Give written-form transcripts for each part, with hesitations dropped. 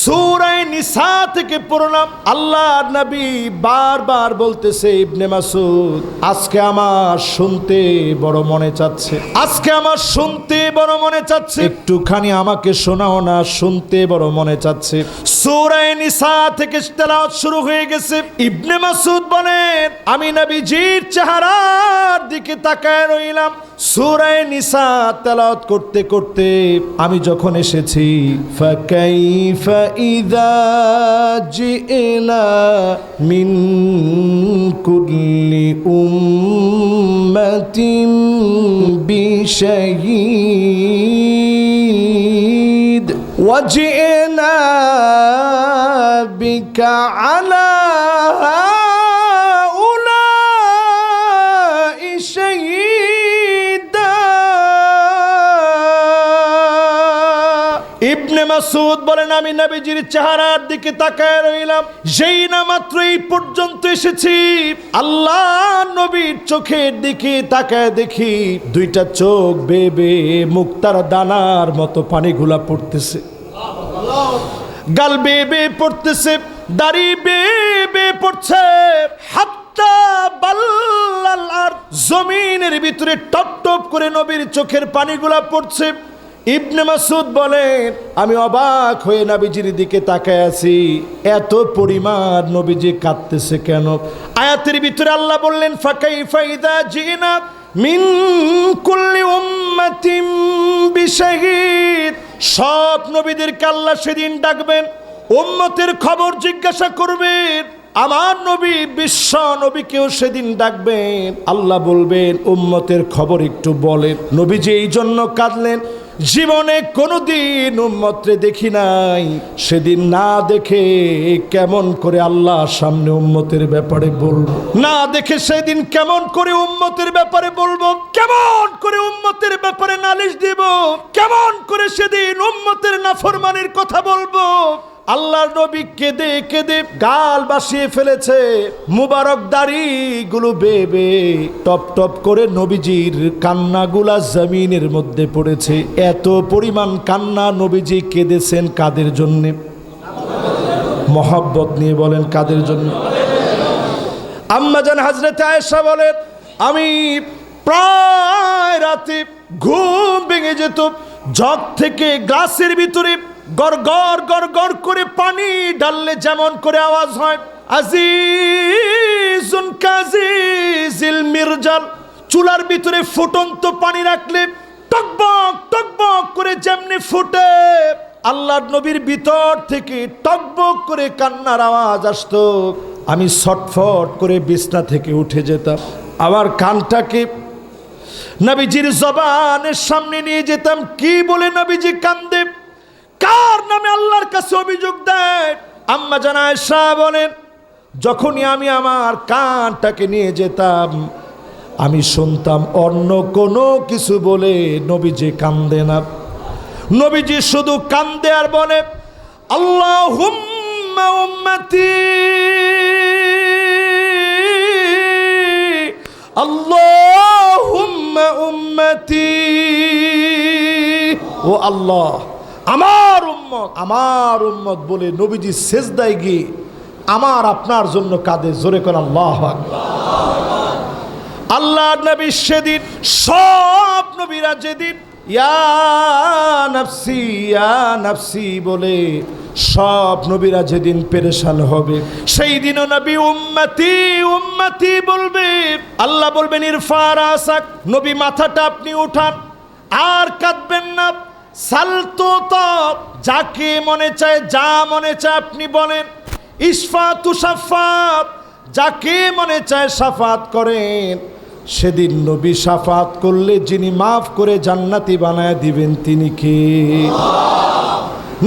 সূরা নিসা থেকে পড়লাম। আল্লাহর নবী বারবার বলতেছে, ইবনে মাসউদ আজকে আমার শুনতে বড় মনে চাচ্ছে, আজকে আমার শুনতে বড় মনে চাচ্ছে, একটুখানি আমাকে শোনাও না, শুনতে বড় মনে চাচ্ছে। সূরা নিসা থেকে তেলাওয়াত শুরু হয়ে গেছে। ইবনে মাসউদ বলেন, আমি নবীজির চেহারার দিকে তাকায় রইলাম। সূরা নিসা তেলাওয়াত করতে করতে আমি যখন এসেছি, ফাকাইফা ইযা জিনা মিন কুল্লি উম্মাতিন বিশাহীদ ওয়া জিনা বিকা আলা ইবনে মাসউদ বলেন, আমি নবীজির চেহারার দিকে তাকায় রইলাম। যেই না মাত্র এই পর্যন্ত এসেছি, আল্লাহ নবীর চোখের দিকে তাকায় দেখি দুইটা চোখ বেয়ে বেয়ে মুক্তার দানার মতো পানিগুলা পড়তেছে, গাল বেয়ে বেয়ে পড়তেছে, দাড়ি বেয়ে বেয়ে পড়ছে, হাত্তা বাল্লাল আর জমিনের ভিতরে টপ টপ করে নবীর চোখের পানিগুলা পড়ছে। ইবনে মাসউদ বলেন, আমি অবাক হয়ে নবীজির দিকে তাকায় আছি, এত পরিমাণ নবীজি কাঁদতেছে কেন? আয়াতের ভিতরে আল্লাহ বললেন, ফাকাইফা ইযা জিনা মিন কুল্লি উম্মাতিন বিশাহীদ। সব নবীদেরকে আল্লাহ সেদিন ডাকবেন, উম্মতের খবর জিজ্ঞাসা করবেন। আমার নবী বিশ্ব নবীকেও সেদিন ডাকবেন, আল্লাহ বলবেন উম্মতের খবর একটু বলেন। নবীজি এই জন্য কাঁদলেন, জীবনে কোনোদিন উম্মতরে দেখি নাই, সেদিন না দেখে কেমন করে আল্লাহর সামনে উম্মতের ব্যাপারে বলবো, না দেখে সেদিন কেমন করে উম্মতের ব্যাপারে বলবো, কেমন করে উম্মতের ব্যাপারে নালিশ দিব, কেমন করে সেদিন উম্মতের নাফরমানির কথা বলবো। আল্লাহর নবী কেঁদে কেঁদে গাল বাসিয়ে ফেলেছে, মুবারক দাড়িগুলো বেয়ে বেয়ে টপ টপ করে নবীজির কান্নাগুলা জমিনের মধ্যে পড়েছে। এত পরিমাণ কান্না নবীজি কেঁদেছেন কাদের জন্য? মহব্বত নিয়ে বলেন, কাদের জন্য? আম্মা জান হযরত আয়েশা বলেন, আমি প্রায় রাতে ঘুম ভেঙে যেত, জগ থেকে গ্লাসের ভিতরে গড় গড় গড় গড় করে পানি ঢাললে যেমন করে আওয়াজ হয়, আজিজুন কাজিজিল মিরজাল, চুলার ভিতরে ফুটন্ত পানি রাখলে টকবক টকবক করে যেমনি ফুটে, আল্লাহর নবীর ভিতর থেকে টকবক করে কান্নার আওয়াজ আসতো। আমি ছটফট করে বিছনা থেকে উঠে যেতাম, আমার কানটাকে নবীজির জবানের সামনে নিয়ে যেতাম, কি বলে নবীজি কান্দে, কার নামে আল্লাহর কাছে অভিযোগ দেয়। আম্মা জান আয়েশা বলেন, যখনই আমি আমার কানটাকে নিয়ে যেতাম, আমি শুনতাম অন্য কোনো কিছু বলে নবীজি কান্দে না, নবীজি শুধু কান্দে আর বলে, আল্লাহুম্মা উম্মতি, আল্লাহুম্মা উম্মতি, ও আল্লাহ আমার উম্মত, আমার উম্মত বলে নবীজি সেজদায় গিয়ে আমার আপনার জন্য কাঁদে। জোরে করে আল্লাহু আকবার। আল্লাহর নবী সেদিন, সব নবীরা যেদিন ইয়া নাফসি ইয়া নাফসি বলে সব নবীরা যেদিন পেরেশান হবে, সেই দিনও নবী উম্মতি উম্মতি বলবে। আল্লাহ বলবেন, ইরফা রাসাক, নবী মাথাটা আপনি উঠান, আর কাঁদবেন না। সালতো তো, যাকে মনে চায় যা মনে চায় আপনি বলেন। ইশফা তুশাফাত, যাকে মনে চায় শাফাত করেন। সেদিন নবী শাফাত করলে যিনি মাফ করে জান্নাতি বানায় দিবেন তিনি কে?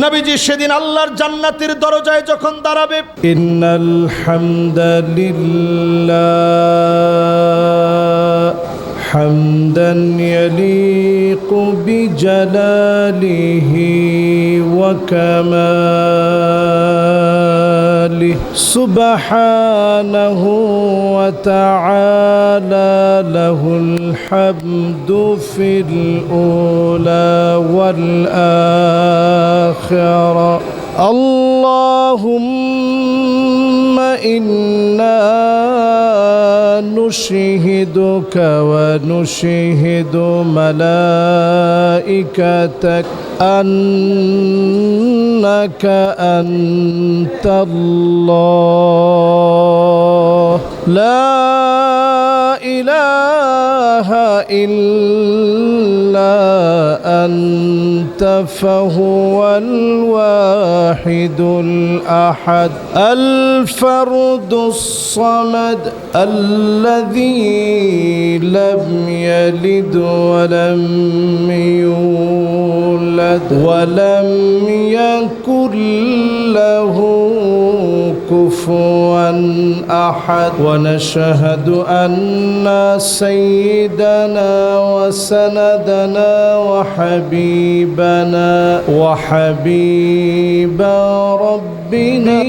নবীজি সেদিন আল্লাহর জান্নাতের দরজায় যখন দাঁড়াবে, ইন্নাল হামদালিল্লাহ হামদান ইয়ালিকু বিজালালিহি ওয়া কামালিহি সুবহানাহু ওয়া তাআলা লাহুল হামদু ফিল উলা ওয়াল আখিরা اللهم إنا نشهدك ونشهد ملائكتك أنك أنت الله لا إله إلا أنت فهو الواحد الأحد الفرد الصمد الذي لم يلد ولم يولد ولم يكن له كفوا أحد ونشهد أن سيدنا وسندنا وحبيبنا وحبيب ربنا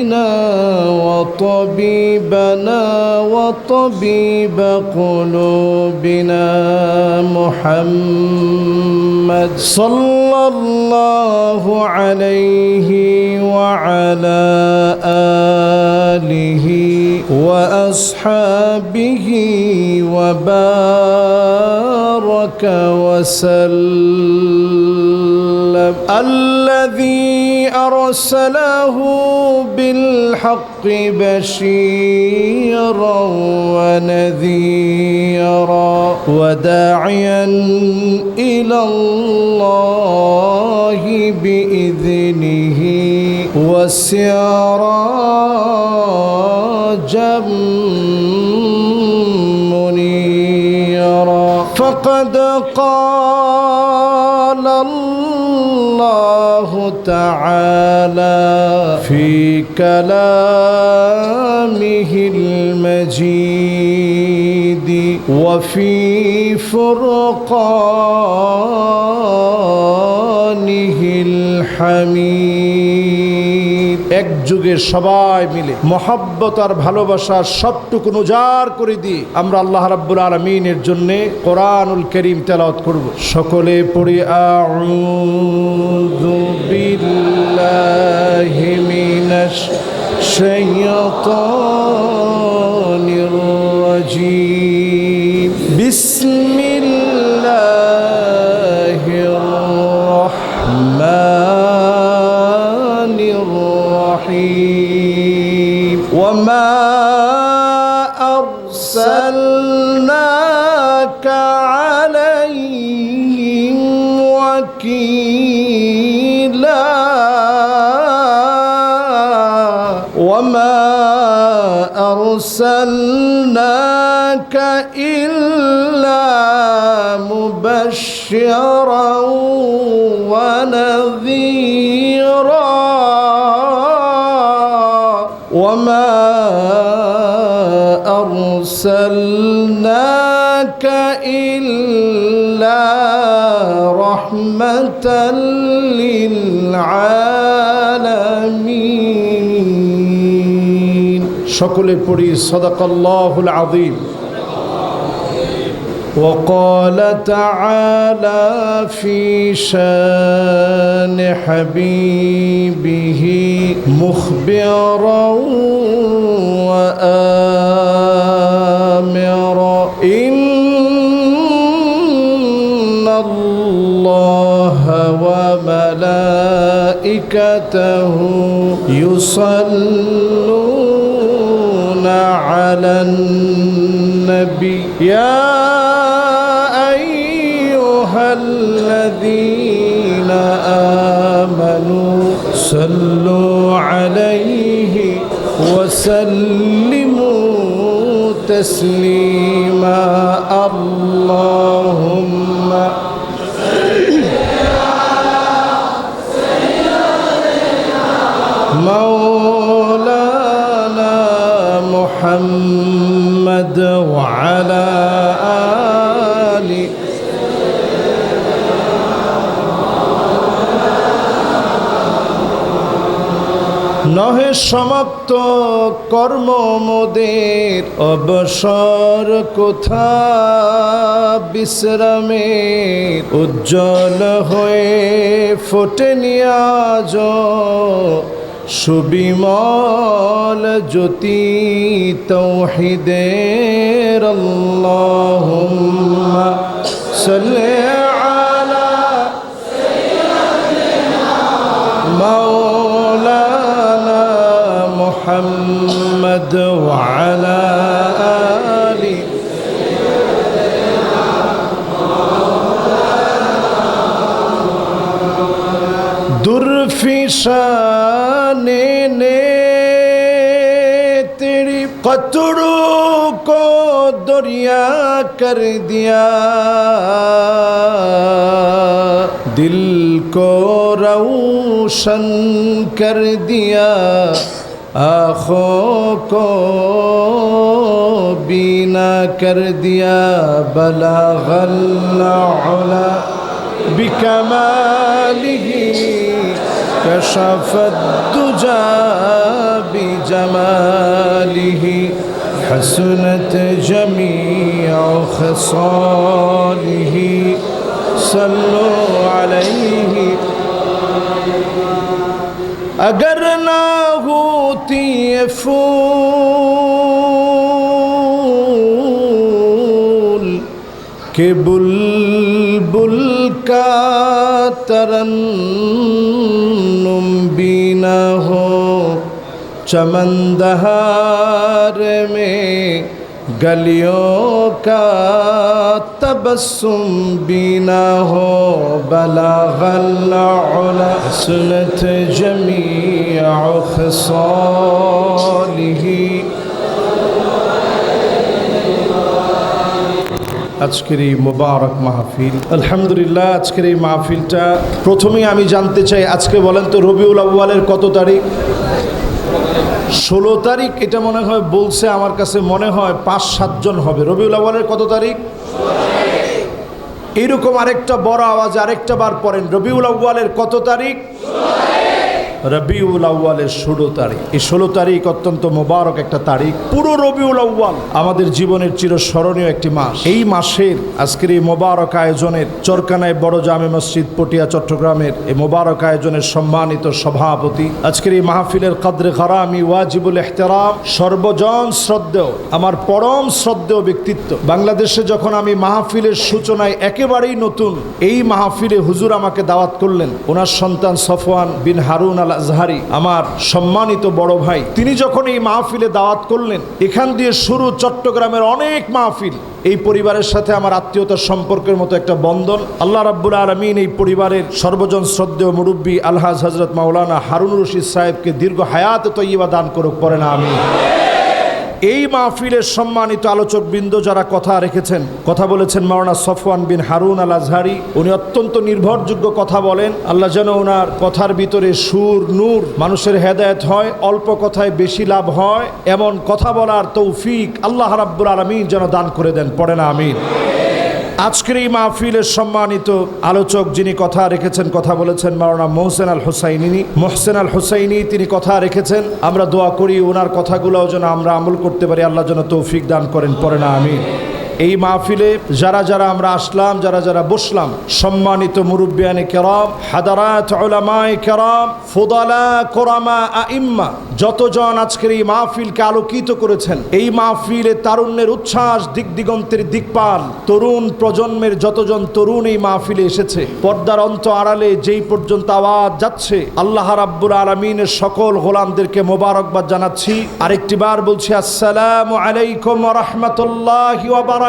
وطبيبنا وطبيب قلوبنا محمد صلى الله عليه وعلى آله وأصحابه وبارك وسلم الذي أرسله بالحق بشيرا ونذيرا وداعيا إلى الله بإذنه وسراجا منيرا فقد قال الله تعالى في كلامه المجيد وفي فرقانه الحميد এক যুগে সবাই মিলে মহব্বত আর ভালোবাসার সবটুকু উজাড় করে দিয়ে আমরা আল্লাহ রাব্বুল আলামিনের জন্য কোরআনুল কারীম তেলাওয়াত করব সকলে পড়ি আউযু বিল্লাহি মিনাশ শাইতানির রাজীম বিসমিল্লাহির রাহমানির রহিম ওয়ামা আরসালনাকা আলাইহিম ওয়াকিলা وما أرسلناك إلا مبشرا ونذيرا وما أرسلناك إلا رحمة للعالمين সকলে পড়ি সাদাকাল্লাহুল আযীম وقال تعالى في شان حبيبه مخبرا وآمرا إن الله وملائكته يصلون على النبي يا أيها الذين آمنوا صلوا عليه وسلموا تسليما اللهم مولانا محمد وعلى آله নহে সমাপ্ত কর্ম মোদের অবসর কোথা বিশ্রামের উজ্জ্বল হয়ে ফোটেনি আজ সুবিমল জ্যোতি তৌহিদের আল্লাহুম্মা সাল্লি আলা মাওলানা মুহাম্মদ ওয়া আলা আলি दुर्फिशाने ने तेरी कतरों को दरिया कर दिया दिल को रोशन कर दिया आँखों को बीना कर दिया बलागल उला बिकमालिह कशफ दुजा बिजमालिह हसनत जमीअ खसालिह सल्लु अलैहि अगर ना होती ये फूल के बुलबुल का तरन्नुम भी न हो चमनदहार में गलियों का तबस्सुम भी न हो बलागल उला हसनत जमीअ खसालिही আজকের এই মোবারক মাহফিল আলহামদুলিল্লাহ আজকের এই মাহফিলটা প্রথমেই আমি জানতে চাই আজকে বলেন তো রবিউল আউয়ালের কত তারিখ 16 তারিখ এটা মনে হয় বলছে আমার কাছে মনে হয় 5-7 জন হবে রবিউল আউয়ালের কত তারিখ এইরকম আরেকটা বড় আওয়াজে আরেকটা বার পড়েন রবিউল আউয়ালের কত তারিখ রবিউল আউয়ালের 16 তারিখ এই 16 তারিখ অত্যন্ত মোবারক একটা তারিখ পুরো রবিউল আউয়াল আমাদের জীবনের চিরস্মরণীয় একটি মাস এই মাসের আজকের এই মোবারক আয়োজনের চরকানায় বড় জামে মসজিদ পটিয়া চট্টগ্রামের এই মোবারক আয়োজনের সম্মানিত সভাপতি আজকের এই মাহফিলের কদরে গরামি ওয়াজিবুল ইহতিরাম সর্বজন শ্রদ্ধেয় আমার পরম শ্রদ্ধেয় ব্যক্তিত্ব বাংলাদেশে যখন আমি মাহফিলের সূচনায় একেবারেই নতুন এই মাহফিলে হুজুর আমাকে দাওয়াত করলেন ওনার সন্তান সফওয়ান বিন হারুন আল আজহারি আমার সম্মানিত বড় ভাই তিনি যখন এই মাহফিলে দাওয়াত করলেন এখান দিয়ে শুরু চট্টগ্রামের অনেক মাহফিল এই পরিবারের সাথে আমার আত্মীয়তার সম্পর্কের মতো একটা বন্ধন আল্লাহ রাব্বুল আলামিন এই পরিবারের সর্বজন শ্রদ্ধেয় মুরব্বী আলহাজ হযরত মাওলানা হারুনুর রশিদ সাহেবকে দীর্ঘ হায়াত তয়্যিবা দান করুক পড়ে না আমিন এই মাহফিলের সম্মানিত আলোচকবৃন্দ যারা কথা রেখেছেন কথা বলেছেন মাওলানা সফওয়ান বিন হারুন আল আজহারি উনি অত্যন্ত নির্ভরযোগ্য কথা বলেন আল্লাহ যেন ওনার কথার ভিতরে সুর নূর মানুষের হেদায়েত হয় অল্প কথায় বেশি লাভ হয় এমন কথা বলার তৌফিক আল্লাহ রাব্বুল আলামিন যেন দান করে দেন পড়ে না আমিন আজকের এই মাহফিলের সম্মানিত আলোচক যিনি কথা রেখেছেন কথা বলেছেন মাওলানা মোহসেন আল হুসাইনি তিনি কথা রেখেছেন আমরা দোয়া করি ওনার কথাগুলোও যেন আমরা আমল করতে পারি আল্লাহ যেন তৌফিক দান করেন পড়ে না আমিন এই মাহফিলে যারা যারা আমরা আসলাম যারা যারা বসলাম সম্মানিত মুরব্বিয়ানে কেরাম হাদারাত উলামায়ে কেরাম ফুদালা কুরামা আইম্মা যতজন আজকের এই মাহফিলকে আলোকিত করেছেন এই মাহফিলে তারুণ্যের উচ্ছ্বাস দিক দিগন্তের দিকপাল তরুণ প্রজন্মের যতজন তরুণ এই মাহফিলে এসেছে পর্দার অন্ত আড়ালে যেই পর্যন্ত আওয়াজ যাচ্ছে আল্লাহ রাব্বুল আলামিনের সকল গোলামদেরকে মোবারকবাদ জানাচ্ছি আরেকটি বার বলছি আসসালামু আলাইকুম ওয়া রাহমাতুল্লাহি ওয়া বারাকাতুহু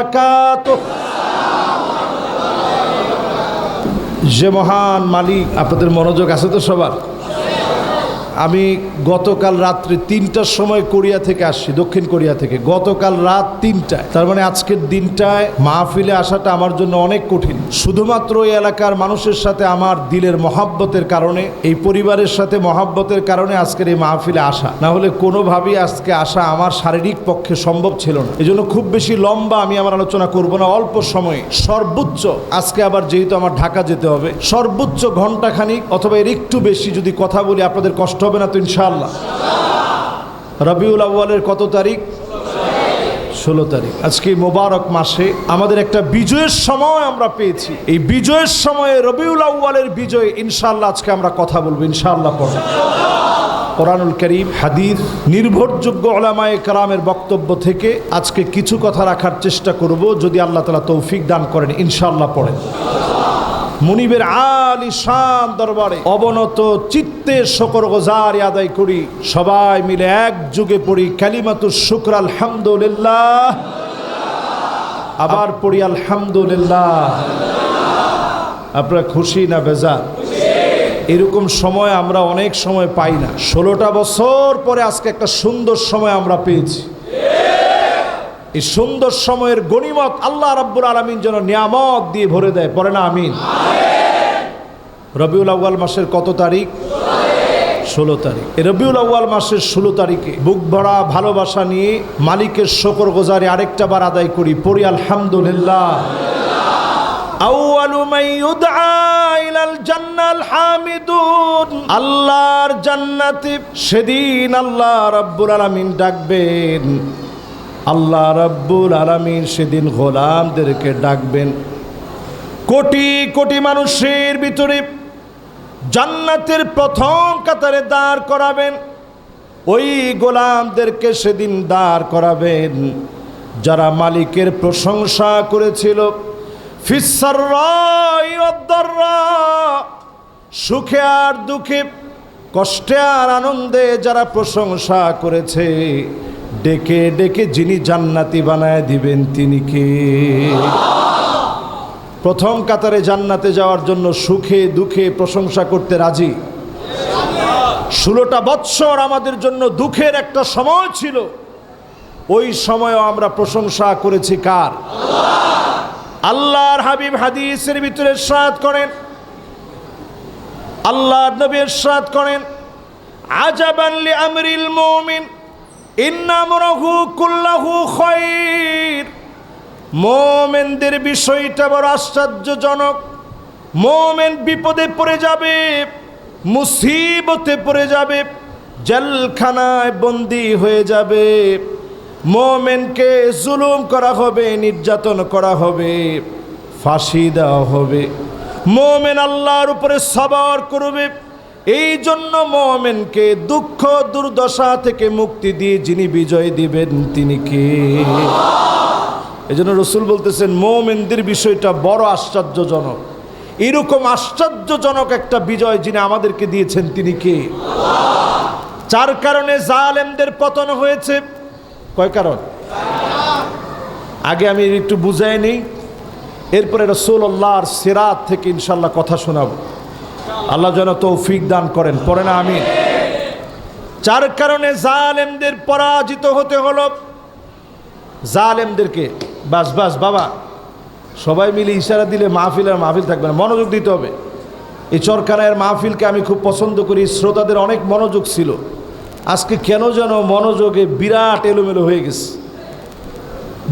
যে মহান মালিক আপনাদের মনোযোগ আছে তো সবার আমি গতকাল রাত্রে ৩টার সময় কোরিয়া থেকে আসছি দক্ষিণ কোরিয়া থেকে গতকাল রাত ৩টায় তার মানে আজকের দিনটায় মাহফিলে আসাটা আমার জন্য অনেক কঠিন শুধুমাত্র এই এলাকার মানুষের সাথে আমার দিলের মহাব্বতের কারণে এই পরিবারের সাথে মহাব্বতের কারণে আজকের এই মাহফিলে আসা না হলে কোনোভাবেই আজকে আসা আমার শারীরিক পক্ষে সম্ভব ছিল না এজন্য খুব বেশি লম্বা আমি আমার আলোচনা করব না অল্প সময়ে সর্বোচ্চ আজকে আবার যেহেতু আমার ঢাকা যেতে হবে সর্বোচ্চ ঘন্টাখানিক অথবা এর একটু বেশি যদি কথা বলি আপনাদের কষ্ট হবে না তো ইনশাআল্লাহ রবিউল আউয়ালের কত তারিখ 16 তারিখ আজকে মোবারক মাসে আমাদের একটা বিজয়ের সময় আমরা পেয়েছি এই বিজয়ের সময়ে রবিউল আউয়ালের বিজয় ইনশাআল্লাহ আজকে আমরা কথা বলবো ইনশাআল্লাহ পড়ব কোরআনুল কারীম, হাদিস, নির্ভরযোগ্য উলামায়ে কেরামের বক্তব্য থেকে আজকে কিছু কথা রাখার চেষ্টা করব, যদি আল্লাহ তাআলা তৌফিক দান করেন। ইনশাআল্লাহ পড়েন। মুনিবের আলী শান দরবারে অবনত চিত্তে শুকর গুজারি আদায় করি, সবাই মিলে একযোগে পড়ি কালিমাতুশ শুকর আলহামদুলিল্লাহ। আবার পড়ি আলহামদুলিল্লাহ। আপনারা খুশি না বেজার? এরকম সময় আমরা অনেক সময় পাই না। 16টা বছর পরে আজকে একটা সুন্দর সময় আমরা পেয়েছি। এই সুন্দর সময়ের গনিমত আল্লাহ রাব্বুল আলামিন যেন নিয়ামত দিয়ে ভরে দেয়। পড়ে না আমিন। রবিউল আউয়াল মাসের কত তারিখ? 16 তারিখ। এই রবিউল আউয়াল মাসের 16 তারিখে বুক ভরা ভালোবাসা নিয়ে মালিকের শুকর গুজারি আরেকটা বার আদায় করি, পড়ি আলহামদুলিল্লাহ। আউয়ালু মান ইউদআ ইলাল জান্নাল হামিদুন। আল্লাহর জান্নাতে সেদিন আল্লাহ রাব্বুল আলামিন ডাকবেন। আল্লাহ রাব্বুল আলামিন সেদিন গোলামদেরকে ডাকবেন। কোটি কোটি মানুষের ভিতরে জান্নাতের প্রথম কাতারে দাঁড় করাবেন। ওই গোলামদেরকে সেদিন দাঁড় করাবেন যারা মালিকের প্রশংসা করেছিল। ফিসসাররাই ওয়াদ-দাররা, সুখে আর দুঃখে, কষ্টে আর আনন্দে যারা প্রশংসা করেছে, ডেকে ডেকে যিনি জান্নাতি বানায় দিবেন তিনি কে? প্রথম কাতারে জান্নাতে যাওয়ার জন্য সুখে দুঃখে প্রশংসা করতে রাজি। 16টা বৎসর আমাদের জন্য দুঃখের একটা সময় ছিল। ওই সময়ও আমরা প্রশংসা করেছি কার? আল্লাহর হাবিব হাদিসের ভিতরে ইরশাদ করেন, আল্লাহর নবী ইরশাদ করেন, আজাবান লি আমরিল মুমিন ইন্না আমরাহু কুল্লাহু খায়র। মুমিনদের বিষয়টা বড় আশ্চর্যজনক। মুমিন বিপদে পড়ে যাবে, মুসিবতে পড়ে যাবে, জেলখানায় বন্দী হয়ে যাবে, মুমিনকে জুলুম করা হবে, নির্যাতন করা হবে, ফাঁসি দেওয়া হবে। মুমিন আল্লাহর উপরে সবর করবে। এই জন্য মুমিনকে দুঃখ দুর্দশা থেকে মুক্তি দিয়ে যিনি বিজয় দিবেন তিনি কে? এই জন্য রসুল বলতেছেন মুমিনদের বিষয়টা বড় আশ্চর্যজনক। এরকম আশ্চর্যজনক একটা বিজয় যিনি আমাদেরকে দিয়েছেন তিনি কে? 4 কারণে জালেমদের পতন হয়েছে। কয় কারণ? আগে আমি একটু বুঝাই নিই, এরপরে রাসূলুল্লাহর সিরাত থেকে ইনশাআল্লাহ কথা শোনাব। আল্লাহ যেন তৌফিক দান করেন। পড়ে না আমিন। 4 কারণে জালেমদের পরাজিত হতে হলো। জালেমদেরকে বাস বাস বাবা সবাই মিলে ইশারা দিলে মাহফিল আর মাহফিল থাকবে না, মনোযোগ দিতে হবে। এই চরকানায়ের মাহফিলকে আমি খুব পছন্দ করি। শ্রোতাদের অনেক মনোযোগ ছিল, আজকে কেন যেন মনোযোগে বিরাট এলোমেলো হয়ে গেছে।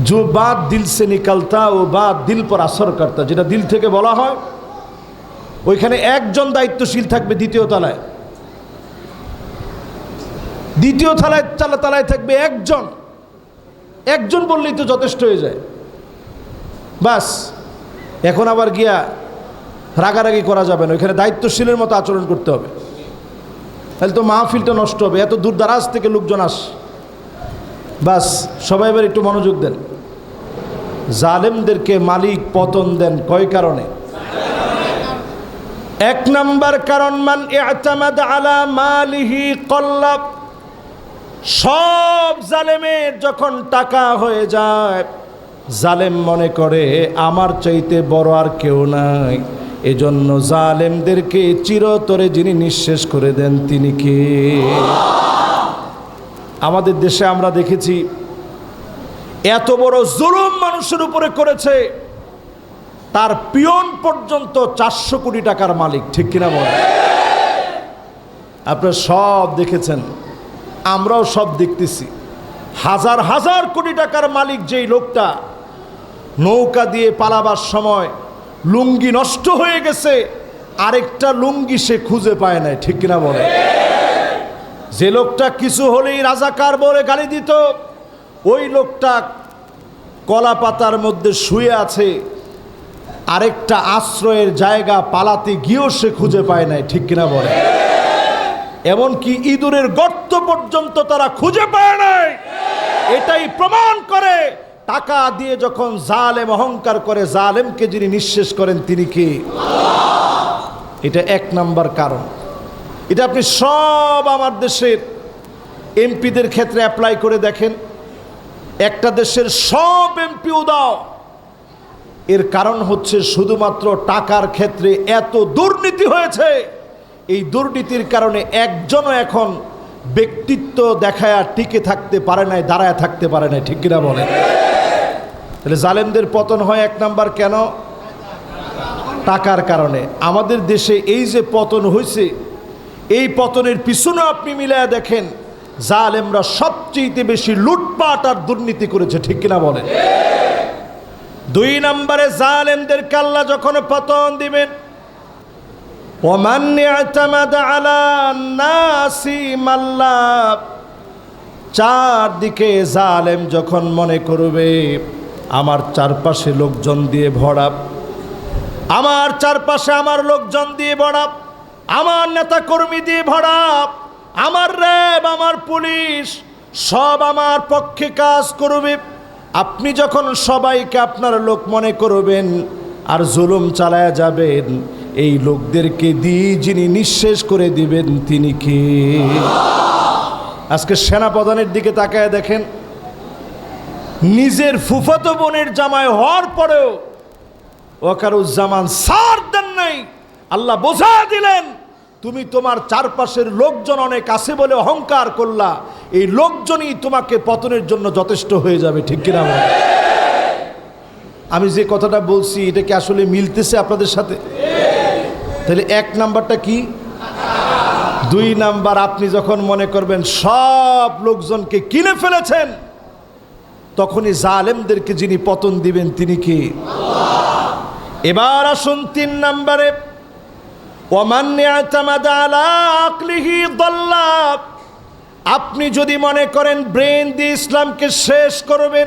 जो बात दिल से निकलता वो बात दिल पर असर करता, যেটা দিল থেকে বলা হয় ওইখানে একজন দায়িত্বশীল থাকবে দ্বিতীয় তলায়, দ্বিতীয় তলায় থাকবে একজন বললেই তো যথেষ্ট হয়ে যায়। বাস এখন আবার গিয়া রাগারাগি করা যাবে না, ওইখানে দায়িত্বশীলের মতো আচরণ করতে হবে, তাহলে তো মাহফিলটা নষ্ট হবে। এত দূর দারাজ থেকে লোকজন আস। বাস সবাই এবার একটু মনোযোগ দেন। জালেমদেরকে মালিক পতন দেন কয় কারণে? 1 নম্বর কারণ, মান ইআতামাদ আলা মালিহি কল্লাব। সব জালেমের যখন টাকা হয়ে যায়, জালেম মনে করে আমার চাইতে বড় আর কেউ নাই। এজন্য জালেমদেরকে চিরতরে যিনি নিঃশেষ করে দেন তিনি কে? আমাদের দেশে আমরা দেখেছি এত বড় জুলুম মানুষের উপরে করেছে, তার পিয়ন পর্যন্ত 400 কোটি টাকার মালিক। ঠিক কিনা বলেন? আপনারা সব দেখেছেন, আমরাও সব দেখতেছি। হাজার হাজার কোটি টাকার মালিক যেই লোকটা, নৌকা দিয়ে পালাবার সময় লুঙ্গি নষ্ট হয়ে গেছে, আরেকটা লুঙ্গি সে খুঁজে পায় নাই। ঠিক কিনা বলে? যে লোকটা কিছু হলেই রাজাকার বলে গালি দিত, ওই লোকটা কলা পাতার মধ্যে শুয়ে আছে, আরেকটা আশ্রয়ের জায়গা পালাতে গিয়েও সে খুঁজে পায় নাই। ঠিক কিনা বলে? এমনকি ইঁদুরের গর্ত পর্যন্ত তারা খুঁজে পায় নাই। এটাই প্রমাণ করে টাকা দিয়ে যখন জালেম অহংকার করে, জালেমকে যিনি নিঃশেষ করেন তিনি কি? এটা এক নাম্বার কারণ। এটা আপনি সব আমার দেশের এমপিদের ক্ষেত্রে অ্যাপ্লাই করে দেখেন। একটা দেশের সব এমপি উদাও, এর কারণ হচ্ছে শুধুমাত্র টাকার ক্ষেত্রে এত দুর্নীতি হয়েছে। এই দুর্নীতির কারণে একজনও এখন ব্যক্তিত্ব দেখায়া টিকে থাকতে পারে নাই, দাঁড়ায় থাকতে পারে নাই। ঠিক কিনা বলেন? তাহলে জালেমদের পতন হয় এক নাম্বার কেন? টাকার কারণে। আমাদের দেশে এই যে পতন হয়েছে, এই পতনের পিছনে আপনি মিলায়া দেখেন, জালেমরা সবচেয়ে বেশি লুটপাট আর দুর্নীতি করেছে। ঠিক কিনা বলেন? দুই নম্বরে জালেমদেরকে আল্লাহ যখন পতন দিবেন, ওমান ইয়াতামাদা আলা নাসি মাল্লা, চারদিকে জালেম যখন মনে করবে আমার চারপাশে লোকজন দিয়ে ভরা, আমার চারপাশে আমার লোকজন দিয়ে ভরা, আমার নেতা কর্মী দিয়ে ভরা, আমার র্যাব, আমার পুলিশ সব আমার পক্ষে কাজ করবে। আপনি যখন সবাইকে আপনার লোক মনে করবেন আর জুলুম চালায়া যাবেন, এই লোকদেরকে দিয়ে যিনি নিঃশেষ করে দিবেন তিনি কে? আজকে সেনাপ্রধানের দিকে তাকায় দেখেন, নিজের ফুফাতো বোনের জামাই হওয়ার পরেও ওয়াকারুজ্জামান সার দেন নাই। আল্লাহ বোঝা দিলেন, তুমি তোমার চারপাশের লোকজন অনেক আছে বলে অহংকার করলা, এই লোকজনই তোমাকে পতনের জন্য যথেষ্ট হয়ে যাবে। ঠিক কিনা? আমি যে কথাটা বলছি এটা কি আসলে মিলতেছে আপনাদের সাথে? তাহলে এক নাম্বারটা কি? দুই নাম্বার, আপনি যখন মনে করবেন সব লোকজনকে কিনে ফেলেছেন, তখনই জালেমদেরকে যিনি পতন দিবেন তিনি কি? এবার আসুন তিন নাম্বারে, ওমান ইয়াতামাদা আলা আকলিহি দাল্লা। আপনি যদি মনে করেন ব্রেন দিয়ে ইসলামকে শেষ করবেন,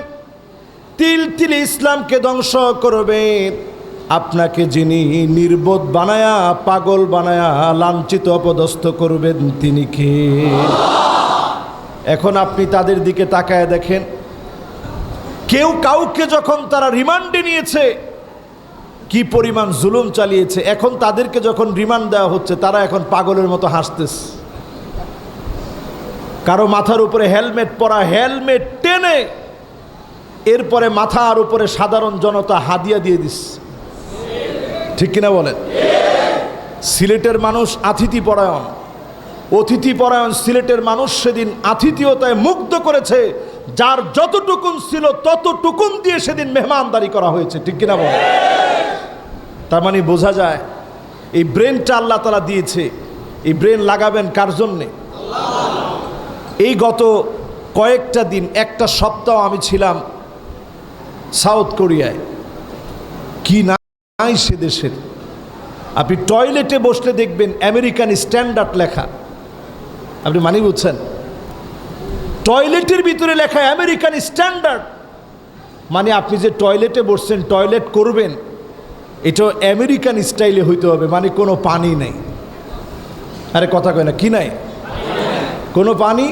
তিল তিল ইসলামকে ধ্বংস করবেন, আপনাকে যিনি নির্বোধ বানায়া, পাগল বানায়া লাঞ্ছিত অপদস্থ করবেন তিনি কে? এখন আপনি তাদের দিকে তাকায় দেখেন, কেউ কাউকে যখন তারা রিমান্ডে নিয়েছে কি পরিমাণ জুলুম চালিয়েছে, এখন তাদেরকে যখন রিমান্ড দেওয়া হচ্ছে তারা এখন পাগলের মতো হাসতেছে। কারো মাথার উপরে হেলমেট পরা, হেলমেট টেনে এরপরে মাথার উপরে সাধারণ জনতা হাদিয়া দিয়ে দিচ্ছে। ঠিক কিনা বলেন? সিলেটের মানুষ আতিথি পরায়ণ, অতিথি পরায়ণ। সিলেটের মানুষ সেদিন আতিথিয়তায় মুগ্ধ করেছে, যার যতটুকুন ছিল ততটুকুন দিয়ে সেদিন মেহমানদারি করা হয়েছে। ঠিক কিনা বলেন? তার মানে বোঝা যায় এই ব্রেনটা আল্লাহ তাআলা দিয়েছে, এই ব্রেন লাগাবেন কার জন্যে? এই গত কয়েকটা দিন, একটা সপ্তাহ আমি ছিলাম সাউথ কোরিয়ায়। কি নাই সে দেশের! আপনি টয়লেটে বসলে দেখবেন আমেরিকান স্ট্যান্ডার্ড লেখা। আপনি মানে বুঝছেন? টয়লেটের ভিতরে লেখা আমেরিকান স্ট্যান্ডার্ড, মানে আপনি যে টয়লেটে বসছেন, টয়লেট করবেন, এটা আমেরিকান স্টাইলে হইতে হবে, মানে কোনো পানি নেই। আরে কথা কয় না, কি নাই? কোনো পানি।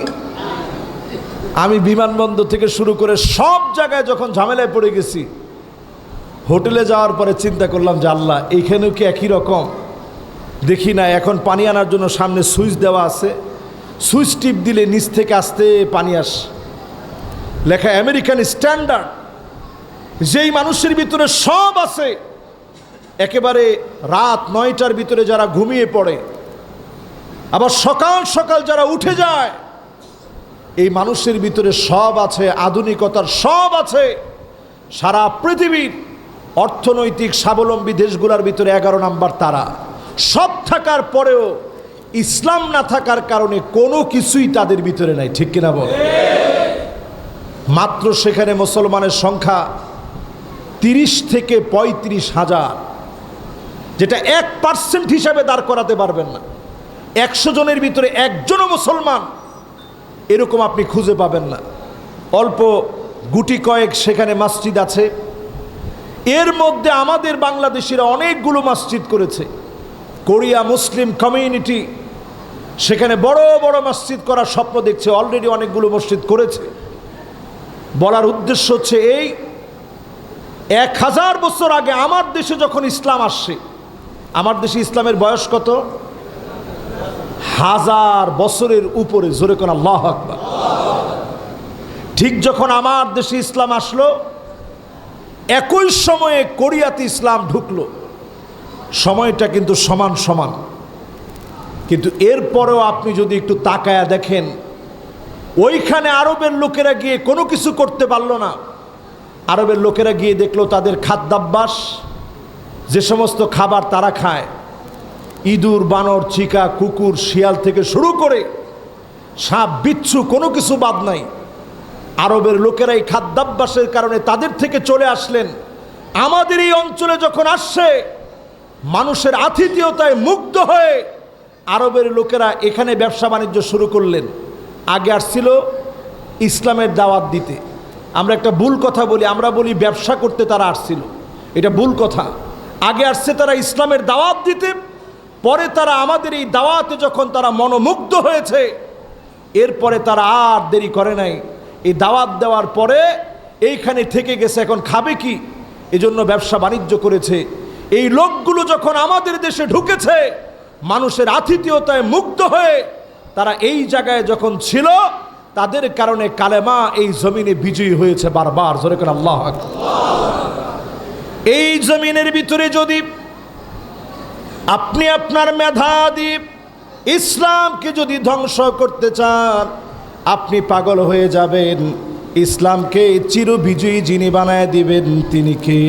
আমি বিমানবন্দর থেকে শুরু করে সব জায়গায় যখন ঝামেলায় পড়ে গেছি, হোটেলে যাওয়ার পরে চিন্তা করলাম যে আল্লাহ, এইখানেও কি একই রকম? দেখি না, এখন পানি আনার জন্য সামনে সুইচ দেওয়া আছে, সুইচ টিপ দিলে নিচ থেকে আস্তে পানি আসে, লেখা আমেরিকান স্ট্যান্ডার্ড। যেই মানুষের ভিতরে সব আছে, একেবারে রাত 9টার ভিতরে যারা ঘুমিয়ে পড়ে, আবার সকাল সকাল যারা উঠে যায়, এই মানুষের ভিতরে সব আছে, আধুনিকতার সব আছে। সারা পৃথিবীর অর্থনৈতিক স্বাবলম্বী দেশগুলোর ভিতরে 11 নাম্বার তারা। সব থাকার পরেও ইসলাম না থাকার কারণে কোনো কিছুই তাদের ভিতরে নাই। ঠিক কিনা বল? মাত্র সেখানে মুসলমানের সংখ্যা 30 থেকে 35 হাজার, যেটা 1% হিসাবে দাঁড় করাতে পারবেন না। 100 জনের ভিতরে একজনও মুসলমান এরকম আপনি খুঁজে পাবেন না। অল্প গুটি কয়েক সেখানে মসজিদ আছে। এর মধ্যে আমাদের বাংলাদেশিরা অনেকগুলো মসজিদ করেছে। কোরিয়া মুসলিম কমিউনিটি সেখানে বড় বড় মসজিদ করার স্বপ্ন দেখছে, অলরেডি অনেকগুলো মসজিদ করেছে। বলার উদ্দেশ্য হচ্ছে এই, 1000 বছর আগে আমার দেশে যখন ইসলাম আসছে, আমার দেশে ইসলামের বয়স কত? 1000 বছরের উপরে। জোরে কোন আল্লাহু আকবার। ঠিক যখন আমার দেশে ইসলাম আসলো, একই সময়ে কোরিয়াতে ইসলাম ঢুকলো। সময়টা কিন্তু সমান সমান। কিন্তু এরপরেও আপনি যদি একটু তাকায়া দেখেন, ওইখানে আরবের লোকেরা গিয়ে কোনো কিছু করতে পারলো না। আরবের লোকেরা গিয়ে দেখলো তাদের খাদ্যাভ্যাস, যে সমস্ত খাবার তারা খায়, ইঁদুর, বানর, চিকা, কুকুর, শিয়াল থেকে শুরু করে সাপ, বিচ্ছু, কোনো কিছু বাদ নাই। আরবের লোকেরা এই খাদ্যাভ্যাসের কারণে তাদের থেকে চলে আসলেন। আমাদের এই অঞ্চলে যখন আসছে, মানুষের আতিথেয়তায় মুগ্ধ হয়ে আরবের লোকেরা এখানে ব্যবসা বাণিজ্য শুরু করলেন। আগে আসছিল ইসলামের দাওয়াত দিতে। আমরা একটা ভুল কথা বলি, আমরা বলি ব্যবসা করতে তারা আসছিল, এটা ভুল কথা। আগে আসছে তারা ইসলামের দাওয়াত দিতে, পরে তারা আমাদের এই দাওয়াতে যখন তারা মনোমুগ্ধ হয়েছে, এরপরে তারা আর দেরি করে নাই। এই দাওয়াত দেওয়ার পরে এইখানে থেকে গেছে, এখন খাবে কি, এজন্য ব্যবসা বাণিজ্য করেছে। এই লোকগুলো যখন আমাদের দেশে ঢুকেছে, মানুষের আতিথেয়তায় মুগ্ধ হয়ে তারা এই জায়গায় যখন ছিল, তাদের কারণে কালেমা এই জমিনে বিজয়ী হয়েছে বারবার। জোরে করে আল্লাহু আকবার। এই জমিনের ভিতরে যদি আপনি আপনার মেধা দিয়ে ইসলামকে যদি ধ্বংস করতে চান, আপনি পাগল হয়ে যাবেন। ইসলামকে চির বিজয়ী যিনি বানায় দিবেন তিনি কে?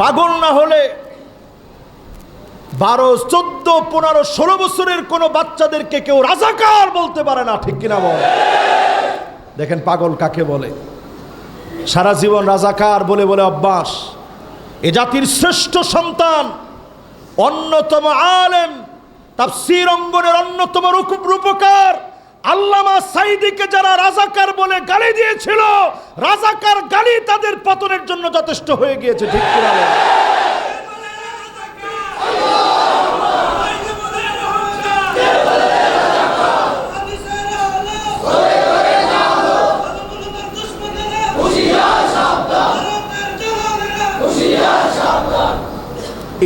পাগল না হলে 12, 14, 15, 16 বছরের কোনো বাচ্চাদেরকে কেউ রাজাকার বলতে পারে না, ঠিক কিনা বল? দেখেন পাগল কাকে বলে। সারা জীবন রাজাকার বলে বলে অভ্যাস। এ জাতির শ্রেষ্ঠ সন্তান, অন্যতম আলেম, তাফসীর অঙ্গনের অন্যতম রূপকার আল্লামা সাঈদীকে যারা রাজাকার বলে গালি দিয়েছিল, রাজাকার গালি তাদের পতনের জন্য যথেষ্ট হয়ে গিয়েছে, ঠিক কিনা বল?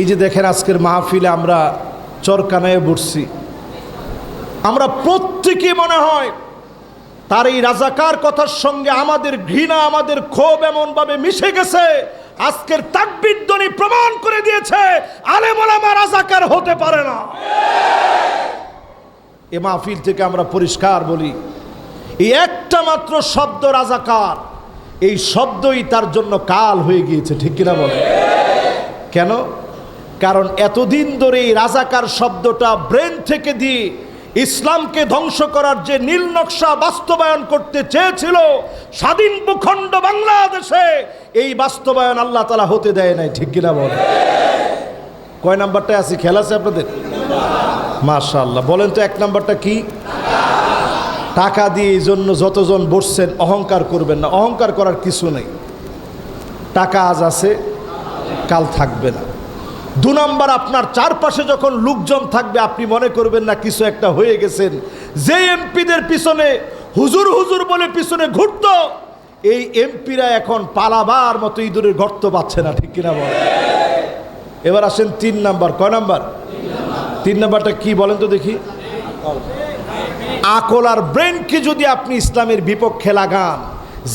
এই যে দেখেন আজকের মাহফিলে আমরা চরকানায় বসছি, আমরা প্রত্যেকে মনে হয় তার এই রাজাকার কথার সঙ্গে আমাদের ঘৃণা, আমাদের ক্ষোভ এমনভাবে মিশে গেছে, আজকের তাকবীর ধ্বনি প্রমাণ করে দিয়েছে আলেম ওলামা রাজাকার হতে পারে না। এ মাহফিল থেকে আমরা পরিষ্কার বলি, এই একটা মাত্র শব্দ রাজাকার, এই শব্দই তার জন্য কাল হয়ে গিয়েছে, ঠিক কিনা বলে? কেন? কারণ এতদিন ধরে এই রাজাকার শব্দটা ব্রেন থেকে দিয়ে ইসলামকে ধ্বংস করার যে নীল নকশা বাস্তবায়ন করতে চেয়েছিল স্বাধীন ভূখণ্ড বাংলাদেশে, এই বাস্তবায়ন আল্লাহ তাআলা হতে দেয় নাই, ঠিক কিনা বলে? কয় নাম্বারটায় আছি? খেয়াল আছে আপনাদের? মাশাআল্লাহ। বলেন তো 1 নাম্বারটা কি? টাকা দিয়ে। এই জন্য যতজন বসছেন অহংকার করবেন না, অহংকার করার কিছু নেই। টাকা আজ আছে, কাল থাকবে না। 2 নাম্বার, আপনার চারপাশে যখন লোকজন থাকবে আপনি মনে করবেন না কিছু একটা হয়ে গেছেন। যে এমপিদের পিছনে হুজুর হুজুর বলে পিছনে ঘুরত, এই এমপিরা এখন পালাবার মতো ইঁদুরের গর্ত পাচ্ছে না, ঠিক কিনা বলেন? এবার আসেন 3 নাম্বার। কয় নাম্বার? 3 নাম্বারটা কি বলেন তো দেখি? আকল আর ব্রেনকে যদি আপনি ইসলামের বিপক্ষে লাগান,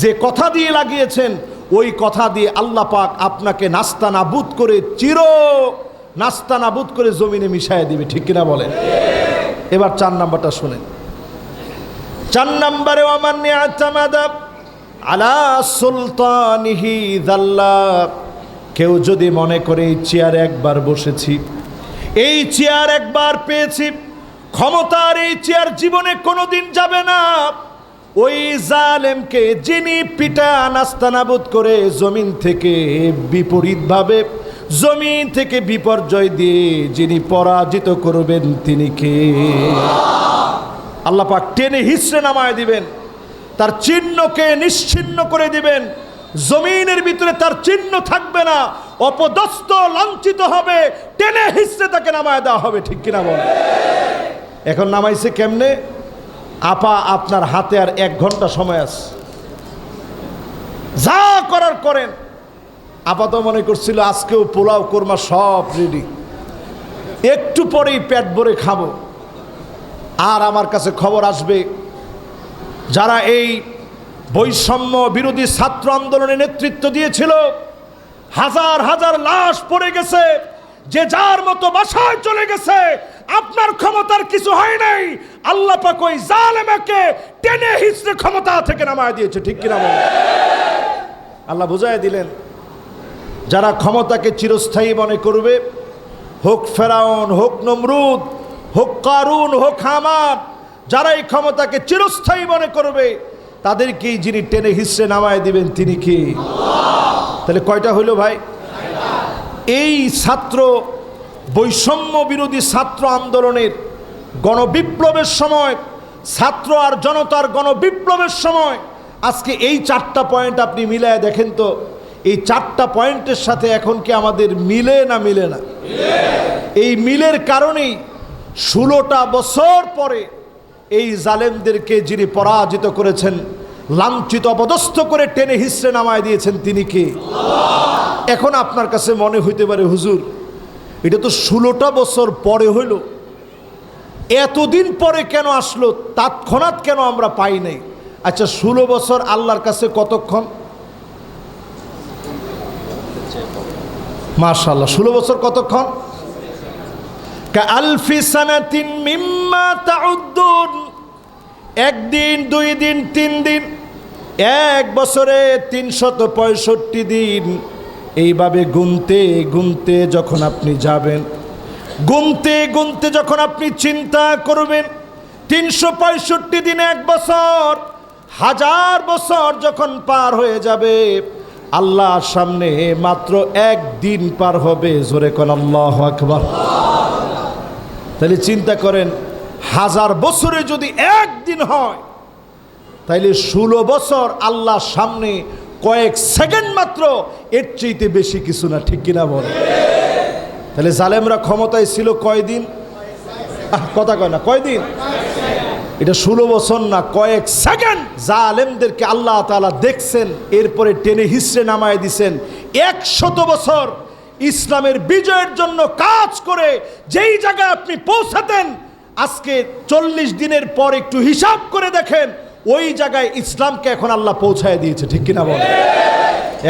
যে কথা দিয়ে লাগিয়েছেন ওই কথা দিয়ে আল্লাহ পাক আপনাকে নাস্তানাবুদ করে, চির নাস্তানাবুদ করে জমিনে মিশায় দিবে, ঠিক কিনা বলেন? এবার 4 নাম্বারটা শুনেন। 4 নাম্বারে ওয়ামান ইয়াতামাদা আলা সুলতানিহি যাল্লা। কেউ যদি মনে করে এই চেয়ারে একবার বসেছি, এই চেয়ার একবার পেয়েছি, ক্ষমতার এই চেয়ার জীবনে কোনোদিন যাবে না, ওই জালেমকে যিনি পিটা নাস্তানাবুদ করে জমিন থেকে বিপরীতভাবে, জমিন থেকে বিপর্যয় দিয়ে যিনি পরাজিত করবেন তিনি কে? আল্লাহ পাক টেনে হিসড়ে নামায় দিবেন, তার চিহ্নকে নিশ্চিহ্ন করে দিবেন। জমিনের ভিতরে তার চিহ্ন থাকবে না, অপদস্থ লাঞ্ছিত হবে, টেনে হিসড়ে তাকে নামায় দেওয়া হবে, ঠিক কিনা বলে? এখন নামাইছে কেমনে? আপা আপনার হাতে আর 1 ঘন্টা সময় আছে, যা করার করেন। আপা তো মনে করছিল আজকেও পোলাও কোরমা সব রেডি, একটু পরেই পেট ভরে খাবো। আর আমার কাছে খবর আসবে যারা এই বৈষম্য বিরোধী ছাত্র আন্দোলনে নেতৃত্ব দিয়েছিল, হাজার হাজার লাশ পড়ে গেছে, যে যার মতো বাসায় চলে গেছে। আপনার ক্ষমতার কিছু হয় নাই, আল্লাহ পাক ওই জালেমকে টেনে হিচড়ে ক্ষমতা থেকে নামায় দিয়েছে, ঠিক কিনা বলেন? আল্লাহ বুঝায় দিলেন, যারা ক্ষমতাকে চিরস্থায়ী মনে করবে, হোক ফেরাউন, হোক নমরুদ, হোক কারুন, হোক হামান, যারা এই ক্ষমতাকে চিরস্থায়ী মনে করবে তাদেরকেই যিনি টেনে হিচড়ে নামায় দিবেন তিনি কি? তাহলে কয়টা হইল ভাই? এই ছাত্র বৈষম্য বিরোধী ছাত্র আন্দোলনের গণবিপ্লবের সময়, ছাত্র আর জনতার গণবিপ্লবের সময় আজকে এই 4টা পয়েন্ট আপনি মিলায় দেখেন তো, এই 4টা পয়েন্টের সাথে এখন কি আমাদের মিলে না মিলে না? এই মিলের কারণেই 16টা বছর পরে এই জালেমদেরকে যিনি পরাজিত করেছেন, লাঞ্ছিত অপদস্থ করে টেনে হিচড়ে নামায় দিয়েছেন তিনি কে? এখন আপনার কাছে মনে হইতে পারে, হুজুর এটা তো 16টা বছর পরে হইল, এতদিন পরে কেন আসলো, তৎক্ষণাৎ কেন আমরা পাই নাই? আচ্ছা 16 বছর আল্লাহর কাছে কতক্ষণ? মাশাআল্লাহ, 16 বছর কতক্ষণ? কাআলফি সানাতিন মিম্মা তাউদ্দুন, 1 দিন 2 দিন 3 দিন, 1 বছরে 365 দিন। এইভাবে গুনতে গুনতে যখন আপনি যাবেন, গুনতে গুনতে যখন আপনি চিন্তা করবেন, 365 দিনে 1 বছর, 1000 বছর যখন পার হয়ে যাবে, আল্লাহর সামনে মাত্র 1 দিন পার হবে। জোরে কোন আল্লাহু আকবার। তাহলে চিন্তা করেন, 1000 বছরে যদি 1 দিন হয়, তাইলে 16 বছর আল্লাহর সামনে কয়েক সেকেন্ড মাত্র, এর চাইতে বেশি কিছু না, ঠিক কিনা বলে? তাহলে জালেমরা ক্ষমতায় ছিল কয়দিন? কথা কয় না, কয়দিন? এটা 16 বছর না, কয়েক সেকেন্ড। জালেমদেরকে আল্লাহ তাআলা দেখছেন, এরপরে টেনে হিচড়ে নামায় দিছেন। 100 বছর ইসলামের বিজয়ের জন্য কাজ করে যেই জায়গায় আপনি পৌঁছাতেন, আজকে 40 দিনের পর একটু হিসাব করে দেখেন, ওই জায়গায় ইসলামকে এখন আল্লাহ পৌঁছায় দিয়েছে, ঠিক কিনা বলে?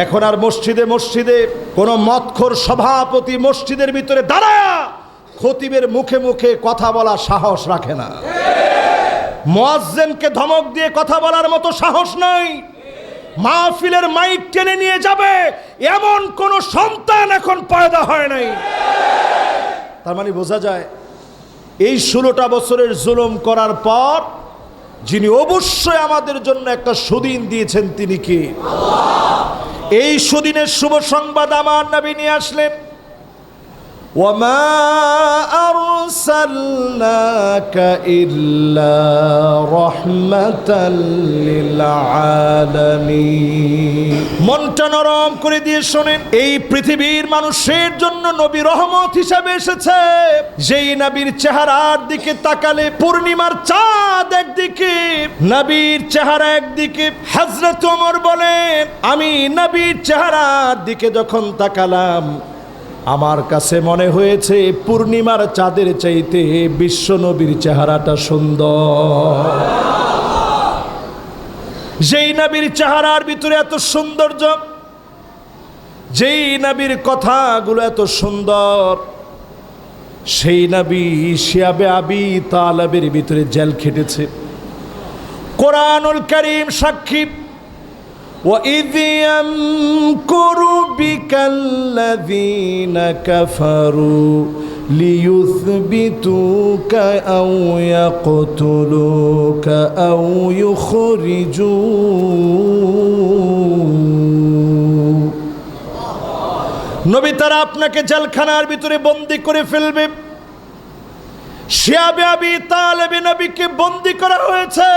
এখন আর মসজিদে মসজিদে কোন মদখোর সভাপতি মসজিদের ভিতরে দাঁড়ায়া খতিবের মুখে মুখে কথা বলার সাহস রাখে না, মুয়াজ্জিনকে ধমক দিয়ে কথা বলার মতো সাহস নাই, মাহফিলের মাইক টেনে নিয়ে যাবে এমন কোন সন্তান এখন পয়দা হয় নাই। তার মানে বোঝা যায়, এই 16টা বছরের জুলুম করার পর যিনি অবশ্যই আমাদের জন্য একটা সুদিন দিয়েছেন তিনি কে? এই সুদিনের শুভ সংবাদ আমার নবী নিয়ে আসলেন। ওয়ামা আরসালনাকা ইল্লা রাহমাতাল লিল আলামিন। মনটা নরম করে দিয়ে শোনেন, এই পৃথিবীর মানুষের জন্য নবী রহমত হিসেবে এসেছে। যেই নবীর চেহারার দিকে তাকালে পূর্ণিমার চাঁদ একদিকে, নবীর চেহারা একদিকে। হযরত ওমর বলেন, আমি নবীর চেহারার দিকে যখন তাকালাম, আমার কাছে মনে হয়েছে পূর্ণিমার চাঁদের চাইতে বিশ্ব নবীর চেহারাটা সুন্দর। যেই নবীর চেহারার ভিতরে এত সৌন্দর্য, যেই নবীর কথাগুলো এত সুন্দর, সেই নবী শিয়াবে আবি তালেবের ভিতরে জেল খেটেছে। কোরআনুল কারীম সাক্ষী, وَإِذْ يَمْكُرُ بِكَ الَّذِينَ كَفَرُوا لِيُثْبِتُوكَ أَوْ يَقْتُلُوكَ أَوْ يُخْرِجُوكَ। নবী তারা আপনাকে জেলখানার ভিতরে বন্দী করে ফেলবে। শিয়াবে আবি তালেব নবীকে বন্দী করা হয়েছে,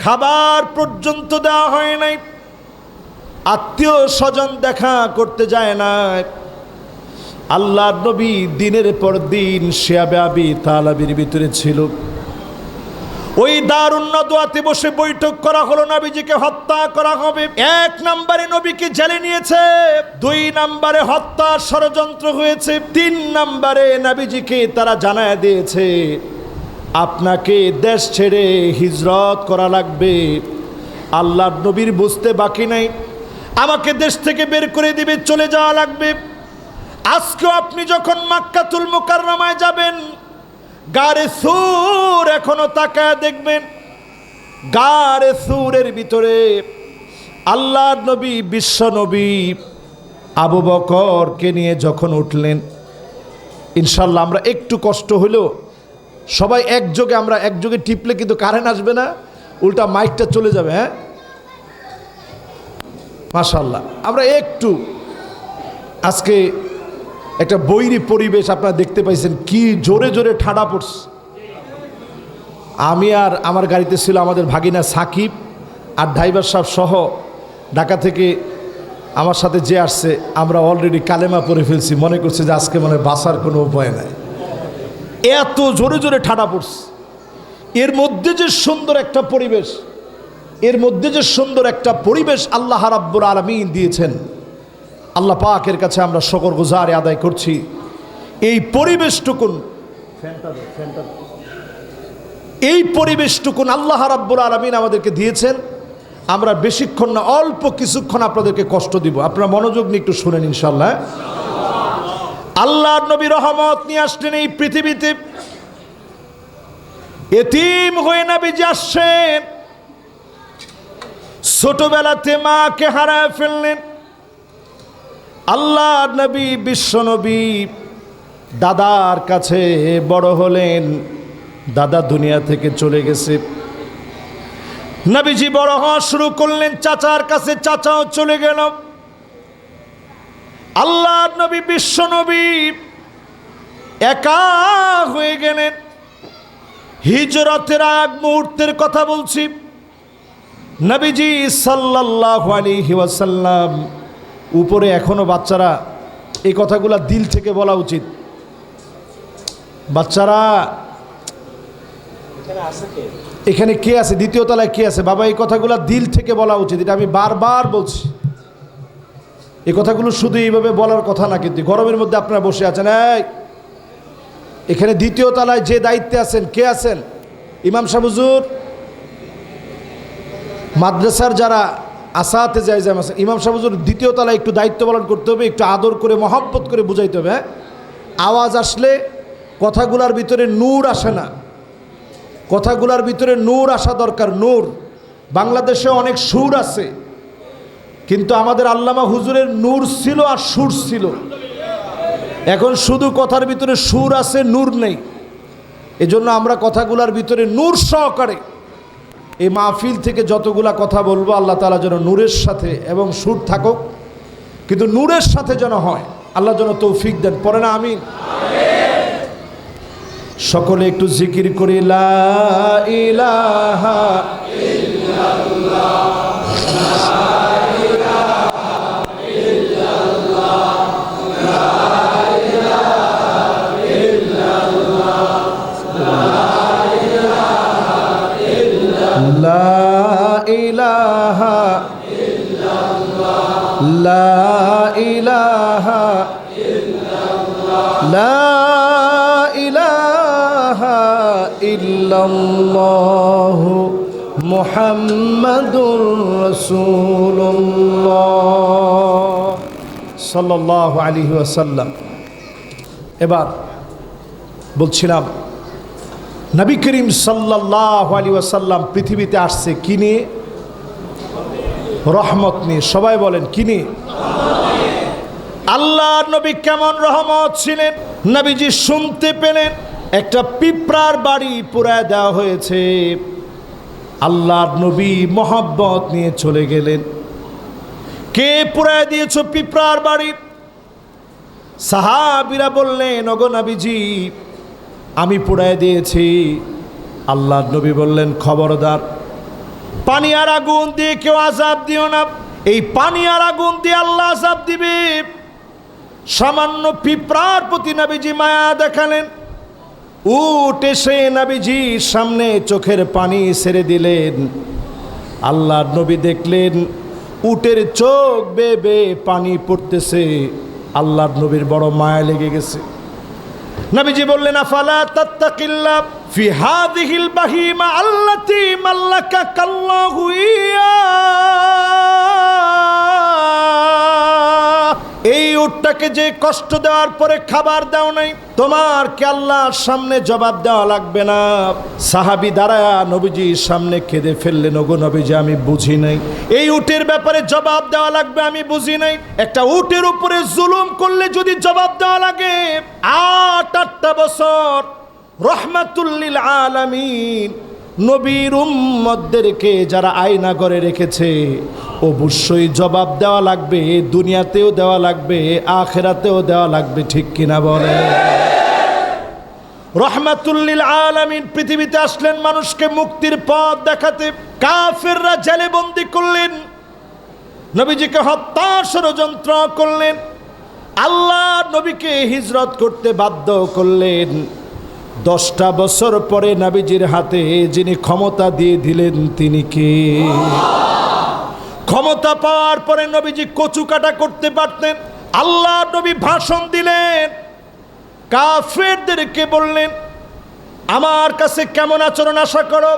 খাবার পর্যন্ত দেওয়া হয় নাই, আত্মীয় স্বজন দেখা করতে যায় না। আল্লাহর নবী দিনের পর দিন শিয়াবে আবি তালাবির ভিতরে ছিল। ওই দারুন নদওয়াতে বসে বৈঠক করা হলো, নবীজিকে হত্যা করা হবে। 1 নম্বরে নবীকে জেলে নিয়েছে, 2 নম্বরে হত্যার ষড়যন্ত্র হয়েছে, 3 নম্বরে নবীজিকে তারা জানায় দিয়েছে আপনাকে দেশ ছেড়ে হিজরত করা লাগবে। আল্লাহর নবীর বুঝতে বাকি নাই, আমাকে দেশ থেকে বের করে দিবে, চলে যাওয়া লাগবে। আজকেও আপনি যখন মক্কাতুল মুকাররমায় যাবেন, গারে সূর এখনো তাকায় দেখবেন, গারে সূরের ভিতরে আল্লাহর নবী বিশ্ব নবী আবু বকরকে নিয়ে যখন উঠলেন, ইনশাল্লাহ আমরা একটু কষ্ট হইলেও সবাই একযোগে, আমরা একযোগে টিপলে কিন্তু কারেন্ট আসবে না, উল্টা মাইকটা চলে যাবে। হ্যাঁ, মাশাআল্লাহ। আমরা একটু আজকে একটা বৈরী পরিবেশ আপনারা দেখতে পাইছেন, কি জোরে জোরে ঠাডা পড়ছে। আমি আর আমার গাড়িতে ছিল আমাদের ভাগিনা সাকিব আর ড্রাইভার সাহেব সহ ঢাকা থেকে আমার সাথে যে আসছে, আমরা অলরেডি কালেমা পড়ে ফেলছি, মনে করছি যে আজকে মানে বাঁচার কোনো উপায় নাই, এত জোরে জোরে ঠাডা পড়ছে। এর মধ্যে যে সুন্দর একটা পরিবেশ, এর মধ্যে যে সুন্দর একটা পরিবেশ আল্লাহ রাব্বুল আলামিন দিয়েছেন, আল্লাহ পাকের কাছে আমরা শুকরগুজারি আদায় করছি। এই পরিবেশটুকুন আল্লাহ রাব্বুল আলামিন আমাদেরকে দিয়েছেন। আমরা বেশিক্ষণ না, অল্প কিছুক্ষণ আপনাদেরকে কষ্ট দিব, আপনারা মনোযোগ নিয়ে একটু শুনেন ইনশাআল্লাহ। আল্লাহর নবী রহমত নিয়ে আসলেন এই পৃথিবীতে, এতিম হয়ে নবীজি আসছেন, ছোটবেলাতে মাকে হারায় ফেললেন। আল্লাহর নবী বিশ্ব নবী দাদার কাছে বড় হলেন, দাদা দুনিয়া থেকে চলে গেছে। নবীজি বড় হওয়া শুরু করলেন, চাচার কাছে, চাচাও চলে গেল। আল্লাহর নবী বিশ্ব নবী একা হয়ে গেলেন। হিজরতের আগ মুহূর্তের কথা বলছি, নবীজি সাল্লাল্লাহু আলাইহি ওয়াসাল্লাম উপরে, এখনো বাচ্চারা এই কথাগুলো দিল থেকে বলা উচিত। বাচ্চারা এখানে কে আছে, দ্বিতীয় তলায় কে আছে, বাবা এই কথাগুলো দিল থেকে বলা উচিত। এটা আমি বারবার বলছি, এই কথাগুলো শুধু এইভাবে বলার কথা না, কিন্তু গরমের মধ্যে আপনারা বসে আছেন। এখানে দ্বিতীয় তলায় যে দায়িত্বে আছেন, কে আছেন? ইমাম সাহেব হুজুর, মাদ্রাসার যারা আসাতে যায় যে ইমাম সাহেব হুজুর দ্বিতীয় তলায় একটু দায়িত্ব পালন করতে হবে, একটু আদর করে মহব্বত করে বুঝাইতে হবে। আওয়াজ আসলে কথাগুলার ভিতরে নূর আসে না, কথাগুলার ভিতরে নূর আসা দরকার। নূর, বাংলাদেশে অনেক সুর আছে, কিন্তু আমাদের আল্লামা হুজুরের নূর ছিল আর সুর ছিল। এখন শুধু কথার ভিতরে সুর আছে, নূর নেই। এজন্য আমরা কথাগুলার ভিতরে নূর সহকারে এই মাহফিল থেকে যতগুলা কথা বলবো, আল্লাহ তাআলা যেন নূরের সাথে, এবং সুর থাকুক কিন্তু নূরের সাথে যেন হয়, আল্লাহ যেন তৌফিক দেন। পড়ে না আমিন। সকলে একটু জিকির করি, লা ইলাহা ইল্লাল্লাহ, লা ইলাহা ইল্লাল্লাহ, লা ইলাহা ইল্লাল্লাহ, লা ইলাহা ইল্লাল্লাহ, লা ইলাহা ইল্লাল্লাহ, লা ইলাহা ইল্লাল্লাহ, মুহাম্মাদুর রাসূলুল্লাহ সাল্লাল্লাহু আলাইহি ওয়াসাল্লাম। এবার বলছিলাম, নবী করিম সাল্লাল্লাহু আলাইহি ওয়াসাল্লাম পৃথিবীতে আসছে কি নিয়ে? রহমত নিয়ে। সবাই বলেন কি নিয়ে? আল্লাহর নবী কেমন রহমত ছিলেন? নবীজি শুনতে পেলেন একটা পিঁপড়ার বাড়ি পুরায় দেওয়া হয়েছে। আল্লাহর নবী মহব্বত নিয়ে চলে গেলেন। কে পুরায় দিয়েছ পিঁপড়ার বাড়ি? সাহাবীরা বললেন, ওগো নবীজি আমি পুড়ায় দিয়েছি। আল্লাহর নবী বললেন, খবরদার, পানি আর আগুন দিয়ে কেউ আযাব দিও না। এই পানি আর আগুন দিয়ে আল্লাহ আযাব দিবে। সামান্য পিঁপড়ার প্রতি নবীজি মায়া দেখালেন। উট এসে নবীজির সামনে চোখের পানি ছেড়ে দিলেন। আল্লাহর নবী দেখলেন উটের চোখ বেয়ে বেয়ে পানি পড়তেছে। আল্লাহর নবীর বড় মায়া লেগে গেছে। নবীজি বললেন, আফালা তাত্তাকিল্লাহ ফি হাযিহিল বাহিমা আল্লাতী মাল্লাকাকাল্লাহু ইয়া। এই উটটাকে যে কষ্ট দেওয়ার পরে খাবার দাও নাই, তোমার কি আল্লাহর সামনে জবাব দেওয়া লাগবে না? সাহাবী দাঁড়ায়া নবীজির সামনে কেঁদে ফেললেন, ওগো নবীজি আমি বুঝি নাই, এই উটের ব্যাপারে জবাব দেওয়া লাগবে আমি বুঝি নাই। একটা উটের উপরে জুলুম করলে যদি জবাব দেওয়া লাগে, 8 বছর রহমাতুল লিল আলামিন নবীর উম্মতদেরকে যারা আয়না করে রেখেছে, অবশ্যই জবাব দেওয়া লাগবে, দুনিয়াতেও দেওয়া লাগবে, আখিরাতেও দেওয়া লাগবে, ঠিক কিনা বলে? রহমাতুল লিল আলামিন পৃথিবীতে আসলেন মানুষকে মুক্তির পথ দেখাতে। কাফেররা জেলে বন্দী করলেন, নবীজিকে হত্যার ষড়যন্ত্র করলেন, আল্লাহ নবীকে হিজরত করতে বাধ্য করলেন। 10টা বছর পরে নবীজির হাতে যিনি ক্ষমতা দিয়ে দিলেন তিনি কে? ক্ষমতা পাওয়ার পরে নবীজি কচু কাটা করতে পারতেন। আল্লাহ নবী ভাষণ দিলেন, কাফেরদেরকে বললেন আমার কাছে কেমন আচরণ আশা করো।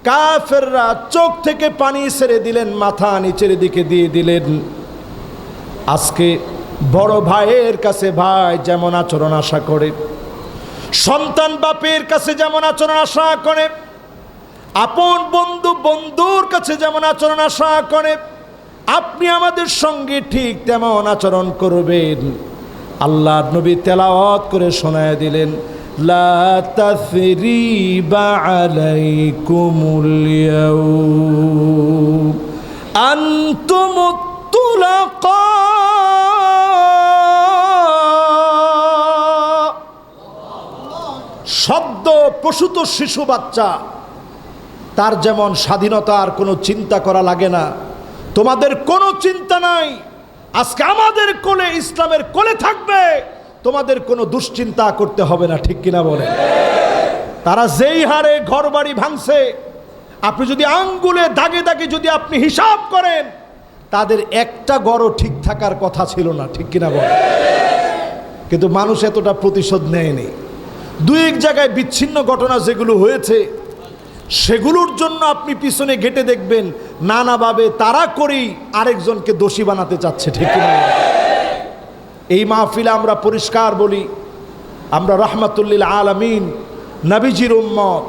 কাফেররা চোখ থেকে পানি ছেড়ে দিলেন, মাথা নিচের দিকে দিয়ে দিলেন। আজকে বড় ভাইয়ের কাছে ভাই যেমন আচরণ আশা করে, সন্তান বাপের কাছে যেমন আচরণ আশা করে, আপন বন্ধু বন্ধুর কাছে যেমন আচরণ আশা করে, আপনি আমাদের সঙ্গে ঠিক তেমন আচরণ করবেন। আল্লাহর নবী তেলাওয়াত করে শোনায় দিলেন, লা তাসরিবা আলাইকুমুল ইয়াউম আনতুমুত তুলাকা। সদ্য প্রসূত শিশু বাচ্চা, তার যেমন স্বাধীনতার কোনো চিন্তা করা লাগে না, তোমাদের কোনো চিন্তা নাই। আজকে আমাদের কোলে, ইসলামের কোলে থাকবে, তোমাদের কোনো দুশ্চিন্তা করতে হবে না, ঠিক কিনা বলে? তারা যেই হারে ঘর বাড়ি ভাঙছে, আপনি যদি আঙ্গুলে দাগে দাগে যদি আপনি হিসাব করেন, তাদের একটা গড়ও ঠিক থাকার কথা ছিল না, ঠিক কিনা বলে? কিন্তু মানুষ এতটা প্রতিশোধ নেয়নি। 2-1 জায়গায় বিচ্ছিন্ন ঘটনা যেগুলো হয়েছে, সেগুলোর জন্য আপনি পিছনে ঘেটে দেখবেন নানাভাবে তারা করেই আরেকজনকে দোষী বানাতে চাচ্ছে, ঠিক কিনা? এই মাহফিলে আমরা পরিষ্কার বলি, আমরা রাহমাতুল লিল আলামিন নবীজির উম্মত,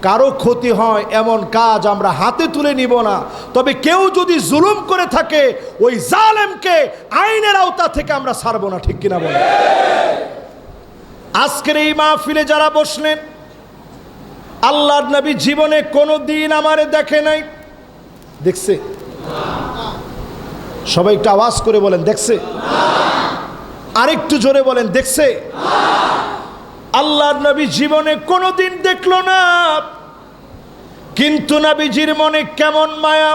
কারো ক্ষতি হয় এমন কাজ আমরা হাতে তুলে নিব না। তবে কেউ যদি জুলুম করে থাকে, ওই জালেমকে আইনের আওতা থেকে আমরা ছাড়ব না, ঠিক কিনা বলে? আজকের এই মাহফিলে যারা বসলেন, আল্লাহর নবী জীবনে কোনো দিন আমারে দেখে নাই। দেখছে? সবাই একটু আওয়াজ করে বলেন, দেখছে? আরেকটু জোরে বলেন, দেখছে? আল্লাহর নবী জীবনে কোনো দিন দেখলো না, কিন্তু নবীজির মনে কেমন মায়া।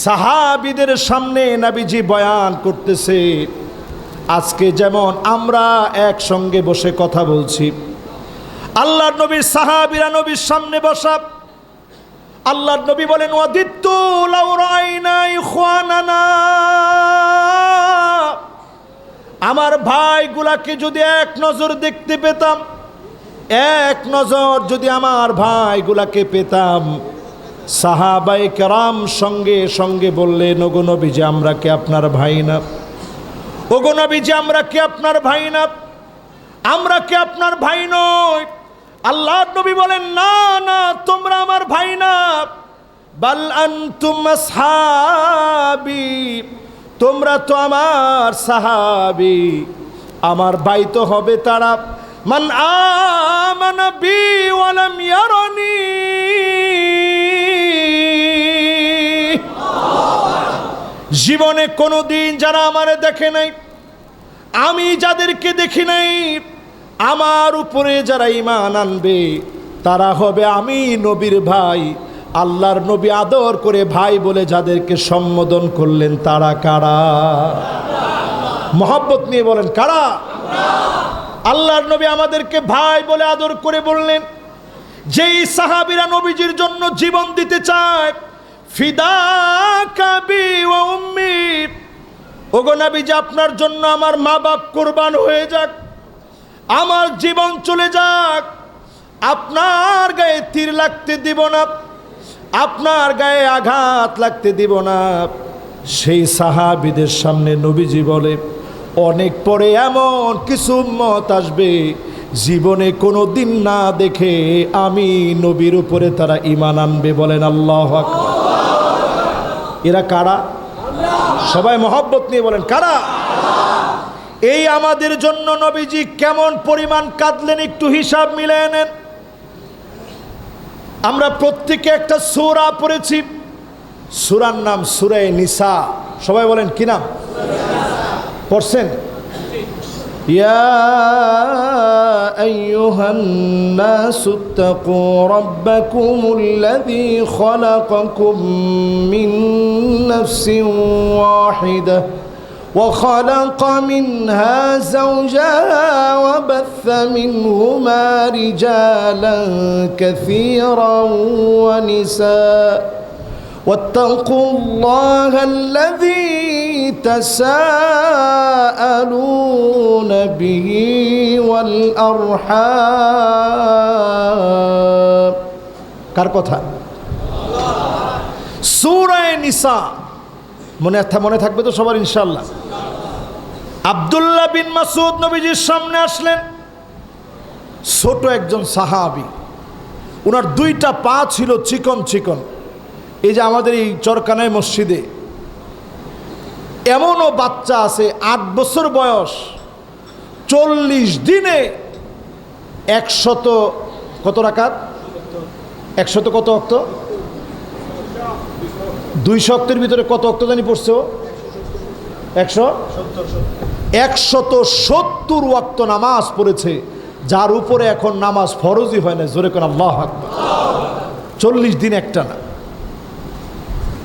সাহাবীদের সামনে নবীজি বয়ান করতেছে। আজকে যেমন আমরা একসঙ্গে বসে কথা বলছি, আল্লাহর নবীর সাহাবীরা নবীর সামনে বসা। আল্লাহর নবী বলেন, ওয়াদিতু লাউ রাআইনা ইখওয়ানানা, আমার ভাইগুলাকে যদি এক নজর দেখতে পেতাম, এক নজর যদি আমার ভাইগুলাকে পেতাম। সাহাবায়ে কেরাম সঙ্গে সঙ্গে বললেন, ওগো নবীজি আমরা কি আপনার ভাই না? ওগো নবীজি আমরা কি আপনার ভাই না? আমরা কি আপনার ভাই নই? আল্লাহর নবী বলেন, না না, তোমরা আমার ভাই না। বাল আনতুম আসহাবি, তোমরা তো আমার সাহাবী। আমার ভাই তো হবে তারা, মান আমানা বি ওয়া লাম ইয়ারানি, জীবনে কোনোদিন যারা আমারে দেখে নাই, আমি যাদেরকে দেখি নাই, আমার উপরে যারা ঈমান আনবে তারা হবে আমি নবীর ভাই। আল্লাহর নবী আদর করে ভাই বলে যাদেরকে সম্বোধন করলেন তারা কারা? মহব্বত নিয়ে বলেন কারা? আল্লাহর নবী আমাদেরকে ভাই বলে আদর করে বললেন, যেই সাহাবীরা নবীজির জন্য জীবন দিতে চায়, ফিদাকা বি ওয়া উম্মি, ওগো নবীজি আপনার জন্য আমার মা বাপ কুরবান হয়ে যাক, আমার জীবন চলে যাক, আপনার গায়ে তীর লাগতে দিব না, আপনার গায়ে আঘাত লাগতে দিব না। সেই সাহাবীদের সামনে নবীজি বলে, অনেক পরে এমন কিছু উম্মত আসবে জীবনে কোনো দিন না দেখে আমি নবীর উপরে তারা ঈমান আনবে। বলেন আল্লাহু আকবার। এরা কারা? সবাই মহব্বত নিয়ে বলেন কারা? এই আমাদের জন্য নবীজি কেমন পরিমাণ কাঁদলেন একটু হিসাব মিলিয়ে নেন। আমরা প্রত্যেকে একটা সূরা পড়েছি, সূরার নাম সূরা নিসা। সবাই বলেন কি নাম পড়ছেন? ইয়া আইয়ুহান নাসুত্তাকু রাব্বাকুমুল্লাযী খালাকাকুম মিন নাফসিন ওয়াহিদাহ وخلق منها زوجها وبث منهما رجالا كثيرا ونساء واتقوا الله الذي تساءلون به والأرحام। কার কথা? সূরা নিসা। মনে থাকবে তো সবার ইনশাআল্লাহ। আব্দুল্লাহ বিন মাসউদ নবীজির সামনে আসলেন, ছোট একজন সাহাবী। ওনার দুইটা পা ছিল চিকন চিকন। এই যে আমাদের এই চরকানায় মসজিদে এমনও বাচ্চা আছে 8 বছর বয়স, 40 দিনে 100 কত রাকাত, 100 কত ওয়াক্ত, 200 ওয়াক্তের ভিতরে কত ওয়াক্ত জানি পড়ছে ও? 170 ওয়াক্ত নামাজ পড়েছে, যার উপরে এখন নামাজ ফরজই হয় না। জোরে কোন আল্লাহু আকবার। 40 দিন একটা না।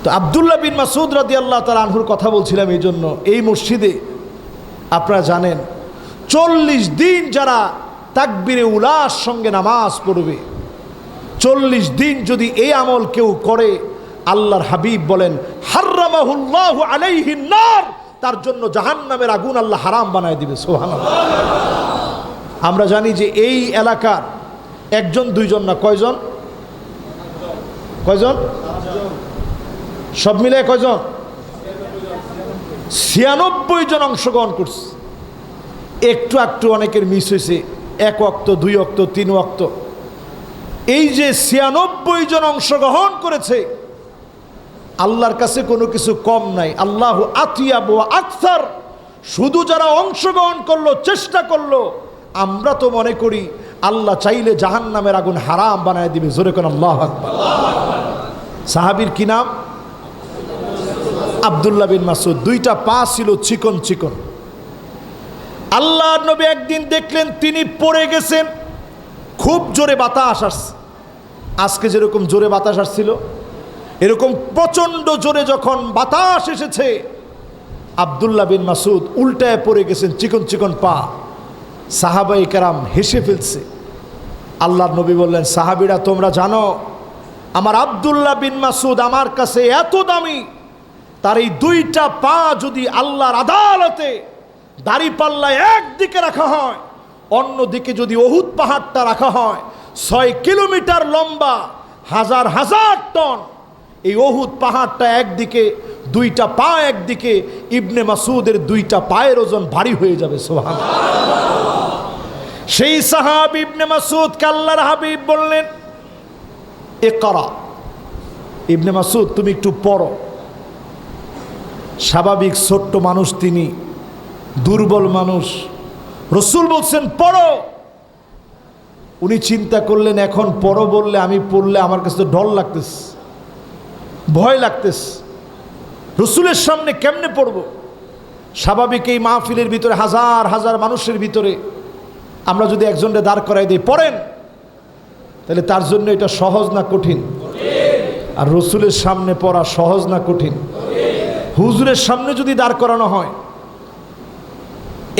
তো আব্দুল্লাহ বিন মাসউদ রাদিয়াল্লাহু তাআলা আনহুর কথা বলছিলাম এই জন্য, এই মসজিদে আপনারা জানেন 40 দিন যারা তাকবীরে উলার সঙ্গে নামাজ পড়বে, 40 দিন যদি এই আমল কেউ করে, আল্লাহর হাবিব বলেন হারামাহুল্লাহু আলাইহিন নার, তার জন্য জাহান্নামের আগুন আল্লাহ হারাম বানায় দিবে। সুবহানাল্লাহ। আমরা জানি যে এই এলাকার একজন দুইজন না, কয়জন? সব মিলে কয়জন? 96 জন অংশগ্রহণ করছে। একটু একটু অনেকের মিস হয়েছে, 1 ওয়াক্ত 2 ওয়াক্ত 3 ওয়াক্ত। এই যে 96 জন অংশগ্রহণ করেছে, আল্লাহর কাছে কোনো কিছু কম নাই। আল্লাহু আতিয়াব ওয়া আকসার। শুধু যারা অংশগ্রহণ করলো, চেষ্টা করলো, আমরা তো মনে করি আল্লাহ চাইলে জাহান্নামের আগুন হারাম বানায় দিবে। জোরে কোন আল্লাহু আকবার। সাহাবীর কি নাম? আব্দুল্লাহ বিন মাসউদ। দুইটা পা ছিল চিকন চিকন। আল্লাহর নবী একদিন দেখলেন তিনি পড়ে গেছেন, খুব জোরে বাতাস আসছে। আজকে যেরকম জোরে বাতাস আসছিল, এরকম প্রচণ্ড জোরে যখন বাতাস এসেছে, আব্দুল্লাহ বিন মাসউদ উল্টায় পড়ে গেছেন, চিকন চিকন পা। সাহাবায়ে কেরাম হেসে ফেলছে। আল্লাহর নবী বললেন, সাহাবীরা তোমরা জানো আমার আব্দুল্লাহ বিন মাসউদ আমার কাছে এত দামি, তার এই দুইটা পা যদি আল্লাহর আদালতে দাড়িপাল্লায় একদিকে রাখা হয়, অন্যদিকে যদি উহুদ পাহাড়টা রাখা হয়, 6 কিলোমিটার লম্বা, হাজার হাজার টন, এই উহুদ পাহাড়টা একদিকে, দুইটা পা একদিকে, ইবনে মাসউদের দুইটা পায়ের ওজন ভারী হয়ে যাবে। সুবহানাল্লাহ। সেই সাহাবী ইবনে মাসউদকে আল্লাহর হাবিব বললেন, ইকরা, ইবনে মাসউদ তুমি একটু পড়ো। স্বাভাবিক ছোট্ট মানুষ, তিনি দুর্বল মানুষ, রাসূল বলছেন পড়ো। উনি চিন্তা করলেন, এখন পড়ো বললে আমি পড়লে আমার কাছে তো ডর লাগতেছে, ভয় লাগতেছে, রাসূলের সামনে কেমনে পড়ব। স্বাভাবিক এই মাহফিলের ভিতরে হাজার হাজার মানুষের ভিতরে আমরা যদি একজনকে দাঁড় করাই দিই পড়েন, তাহলে তার জন্য এটা সহজ না কঠিন? আর রাসূলের সামনে পড়া সহজ না কঠিন? হুজুরের সামনে যদি দাঁড় করানো হয়,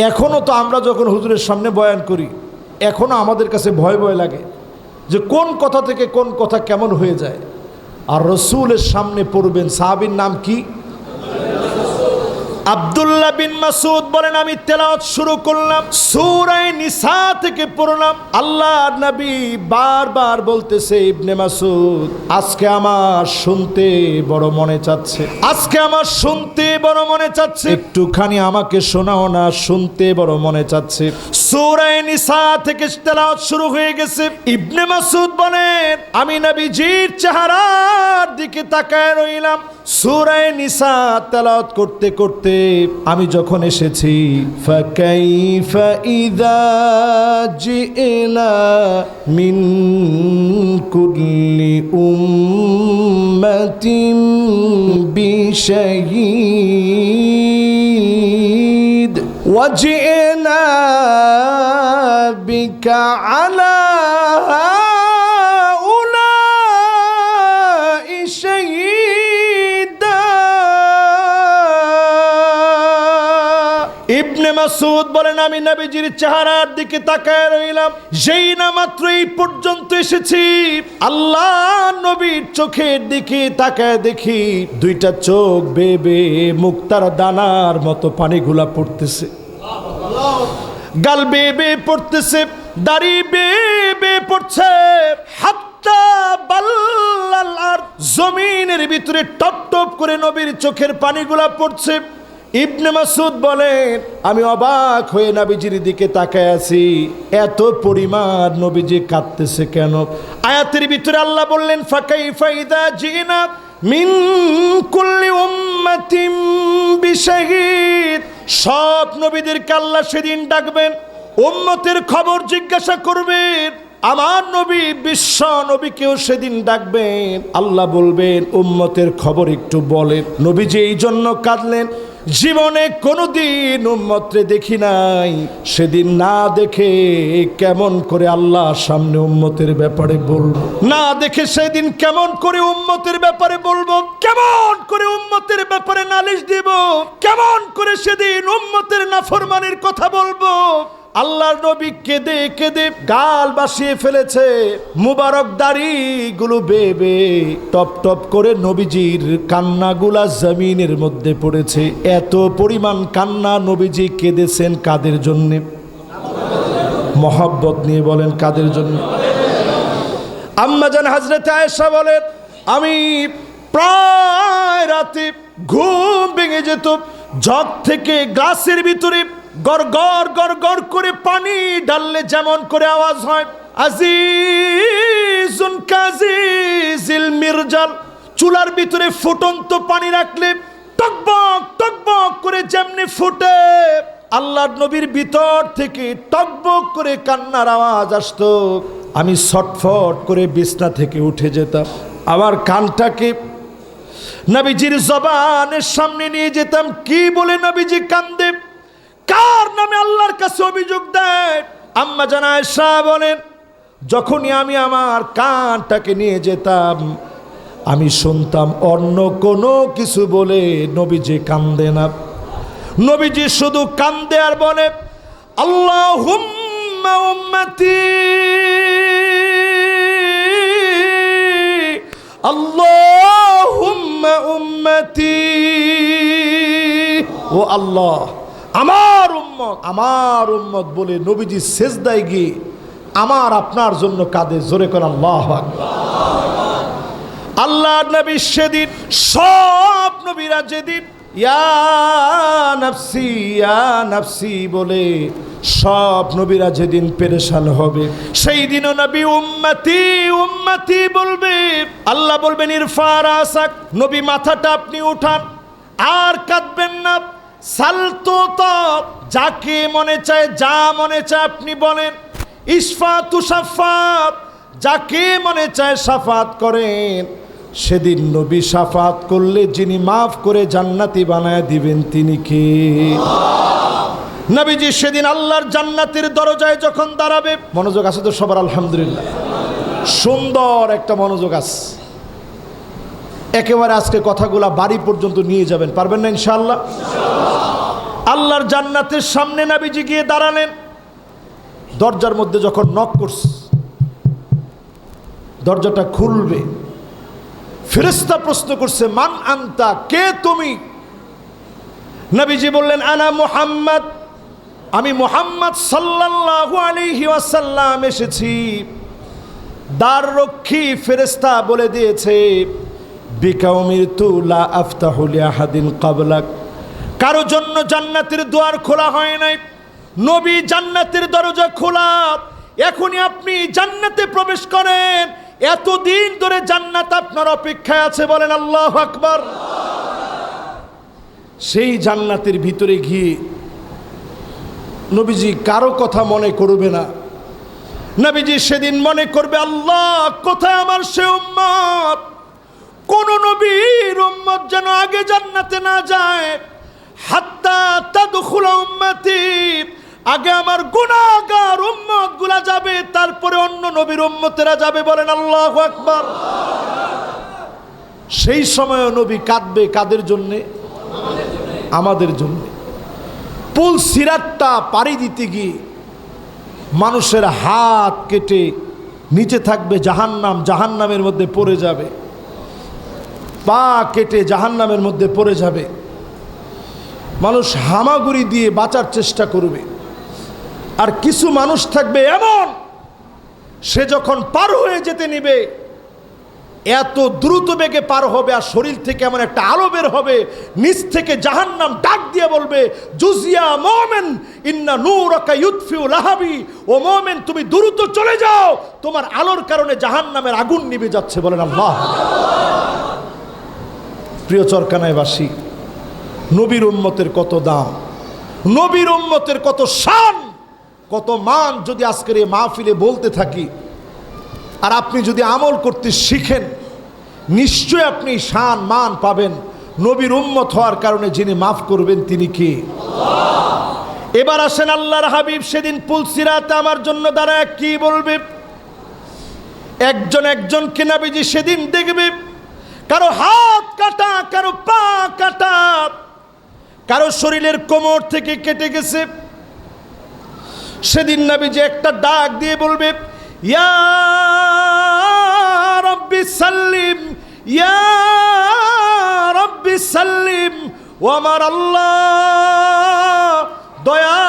এখনো তো আমরা যখন হুজুরের সামনে বয়ান করি এখনো আমাদের কাছে ভয় ভয় লাগে যে কোন কথা থেকে কোন কথা কেমন হয়ে যায়। আর রসুলের সামনে পড়বেন, সাহাবীর নাম কি? আব্দুল্লাহ বিন মাসউদ বলেন, আমি তেলাওয়াত শুরু করলাম, সূরা নিসা থেকে পড়লাম। আল্লাহর নবী বারবার বলতেছে, ইবনে মাসউদ আজকে আমার শুনতে বড় মনে চাচ্ছে, আজকে আমার শুনতে বড় মনে চাচ্ছে, একটুখানি আমাকে শোনাও না, শুনতে বড় মনে চাচ্ছে। সূরা নিসা থেকে তেলাওয়াত শুরু হয়ে গেছে। ইবনে মাসউদ বলেন, আমি নবীজির চেহারার দিকে তাকায় রইলাম। সূরা নিসা তেলাওয়াত করতে করতে আমি যখন এসেছি, ফাকাইফা ইযা জিনা মিন কুল্লি উম্মাতিন বিশাহীদ ওয়া জিনা বিকা আলা ইবনে মাসউদ বলেন, আমি নবীজির চেহারার দিকে তাকায় রইলাম। যেই না মাত্র এই পর্যন্ত এসেছি, আল্লাহ নবীর চোখের দিকে তাকায় দেখি দুইটা চোখ বেয়ে বেয়ে মুক্তার দানার মতো পানিগুলা পড়তেছে, গাল বেয়ে বেয়ে পড়তেছে, দাড়ি বেয়ে বেয়ে পড়ছে, হাত্তা বাল্লাল আর জমিনের ভিতরে টপ টপ করে নবীর চোখের পানিগুলা পড়ছে। ইবনে মাসউদ বলেন, আমি অবাক হয়ে নবীজির দিকে তাকায় আছি, এত পরিমাণ নবীজি কাঁদতেছে কেন? আয়াতের ভিতরে আল্লাহ বললেন, ফাকাইফা ইযা জিনা মিন কুল্লি উম্মাতিন বিশাহীদ, সব নবীদেরকে আল্লাহ সেদিন ডাকবেন, উম্মতের খবর জিজ্ঞাসা করবেন। আমার নবী বিশ্ব নবীকেও সেদিন ডাকবেন, আল্লাহ বলবেন উম্মতের খবর একটু বলেন। নবীজি এই জন্য কাঁদলেন, জীবনে কোনোদিন উম্মতরে দেখি নাই, সেদিন না দেখে কেমন করে আল্লাহর সামনে উম্মতের ব্যাপারে বলবো, না দেখে সেদিন কেমন করে উম্মতের ব্যাপারে বলবো, কেমন করে উম্মতের ব্যাপারে নালিশ দিব, কেমন করে সেদিন উম্মতের নাফরমানির কথা বলবো। আল্লাহর নবী কেঁদে কেঁদে গাল বাসিয়ে ফেলেছে, মুবারক দাড়িগুলো বেয়ে বেয়ে টপ টপ করে নবীজির কান্নাগুলা জমিনের মধ্যে পড়েছে। এত পরিমাণ কান্না, নবীজি কেঁদেছেন কাদের জন্যে? মহব্বত নিয়ে বলেন, কাদের জন্য? আম্মা জান হযরতে আয়েশা বলেন, আমি প্রায় রাতে ঘুম ভেঙে যেত, জগ থেকে গ্লাসের ভিতরে গড় গড় গড় গড় করে পানি ঢাললে যেমন করে আওয়াজ হয়, আজিজুন কাজিজিল মিরজাল, চুলার ভিতরে ফুটন্ত পানি রাখলে টকবক টকবক করে যেমনি ফুটে, আল্লাহর নবীর ভিতর থেকে টকবক করে কান্নার আওয়াজ আসতো। আমি ছটফট করে বিছনা থেকে উঠে যেতাম, আমার কানটাকে নবীজির জবানের সামনে নিয়ে যেতাম, কি বলে নবীজি কান্দে, কার নামে আল্লাহর কাছে অভিযোগ দেয়। আম্মা জান আয়েশা বলেন, যখনই আমি আমার কানটাকে নিয়ে যেতাম, আমি শুনতাম অন্য কোনো কিছু বলে নবীজি কান্দে না, নবীজি শুধু কান্দে আর বলে, আল্লাহুম্মা উম্মতি, আল্লাহুম্মা উম্মতি, ও আল্লাহ আমার উম্মত, আমার উম্মত বলে নবীজি সেজদায় গিয়ে আমার আপনার জন্য কাঁদে। জোরে করে আল্লাহু আকবার। আল্লাহর নবী সেদিন, সব নবীরা যেদিন ইয়া নাফসি ইয়া নাফসি বলে সব নবীরা যেদিন পেরেশান হবে, সেই দিনও নবী উম্মতি উম্মতি বলবে। আল্লাহ বলবেন, ইরফা রাসাক, নবী মাথাটা আপনি উঠান, আর কাঁদবেন না। সালতো তো, যাকে মনে চায় যা মনে চায় আপনি বলেন। ইশফাতু শাফাত, যাকে মনে চায় শাফাত করেন। সেদিন নবী শাফাত করলে যিনি মাফ করে জান্নাতি বানায় দিবেন তিনি কে? নবীজি সেদিন আল্লাহর জান্নাতের দরজায় যখন দাঁড়াবে, মনোযোগ আছে তো সবার? আলহামদুলিল্লাহ, সুন্দর একটা মনোযোগ আছে। একেবারে আজকে কথাগুলা বাড়ি পর্যন্ত নিয়ে যাবেন, পারবেন না ইনশাআল্লাহ? আল্লাহর জান্নাতের সামনে নবীজি গিয়ে দাঁড়ালেন। দরজার মধ্যে যখন নক করছে, দরজাটা খুলবে, ফেরেশতা প্রশ্ন করছে, মান আনতা, কে তুমি? নবীজি বললেন, আনা মুহাম্মদ, আমি মুহাম্মদ সাল্লাল্লাহু আলাইহি ওয়াসাল্লাম এসেছি। দ্বার রক্ষী ফেরেশতা বলে দিয়েছে, বিকা উমিরতু লা আফতাহু লিআহাদিন ক্বাবলাক, কারো জন্য জান্নাতের দুয়ার খোলা হয় নাই, নবী জান্নাতের দরজা খোলা, এখনই আপনি জান্নাতে প্রবেশ করেন। এতদিন ধরে জান্নাত আপনার অপেক্ষায় আছে, বলেন আল্লাহু আকবার। সেই জান্নাতের ভিতরে গিয়ে নবীজি কারো কথা মনে করবে না। নবীজি সেদিন মনে করবে, আল্লাহ কোথায় আমার সে উম্মত, কোন নবীর উম্মত যেন আগে জান্নাতে না যায়। হাত্তা তাদখুলা উম্মতি, আগে আমার গুনাহগার উম্মত গুলা যাবে, তারপরে অন্য নবীর উম্মতেরা যাবে, বলেন আল্লাহু আকবার। সেই সময় নবী কাঁদবে, কাদের জন্য? আমাদের জন্য। পুল সিরাতটা পাড়ি দিতে গিয়ে মানুষের হাত কেটে নিচে থাকবে জাহান্নাম, জাহান্নামের মধ্যে পড়ে যাবে, পা কেটে জাহান্নামের মধ্যে পড়ে যাবে। মানুষ হামাগুড়ি দিয়ে বাঁচার চেষ্টা করবে। আর কিছু মানুষ থাকবে এমন, সে যখন পার হয়ে যেতে নিবে, এত দ্রুত বেগে পার হবে, আর শরীর থেকে এমন একটা আলো বের হবে, নিচ থেকে জাহান্নাম ডাক দিয়ে বলবে, জুজিয়া মুমিন ইন্না নূরাকা ইউতফিউ লাহাবি, ও মুমিন তুমি দ্রুত চলে যাও, তোমার আলোর কারণে জাহান্নামের আগুন নিভে যাচ্ছে, বলেন আল্লাহ। প্রিয় চরকানায়বাসী, নবীর উম্মতের কত দাম, নবীর উম্মতের কত শান, কত মান যদি আজকের এই মাহফিলে বলতে থাকি, আর আপনি যদি আমল করতে শিখেন, নিশ্চয় আপনি শান মান পাবেন। নবীর উম্মত হওয়ার কারণে যিনি মাফ করবেন তিনি কে? এবার আসেন আল্লাহর হাবিব সেদিন পুলসিরাতে আমার জন্য দাঁড়ায় কি বলবে? একজন একজনকে নবীজি সেদিন দেখবে, কারো হাত কাটা, কারো পা কাটা, কারো শরীরের কোমর থেকে কেটে গেছে। সেদিন নবীজি একটা ডাক দিয়ে বলবে, ইয়া রাব্বি সাল্লিম, ইয়া রাব্বি সাল্লিম, ও আমার আল্লাহ দয়া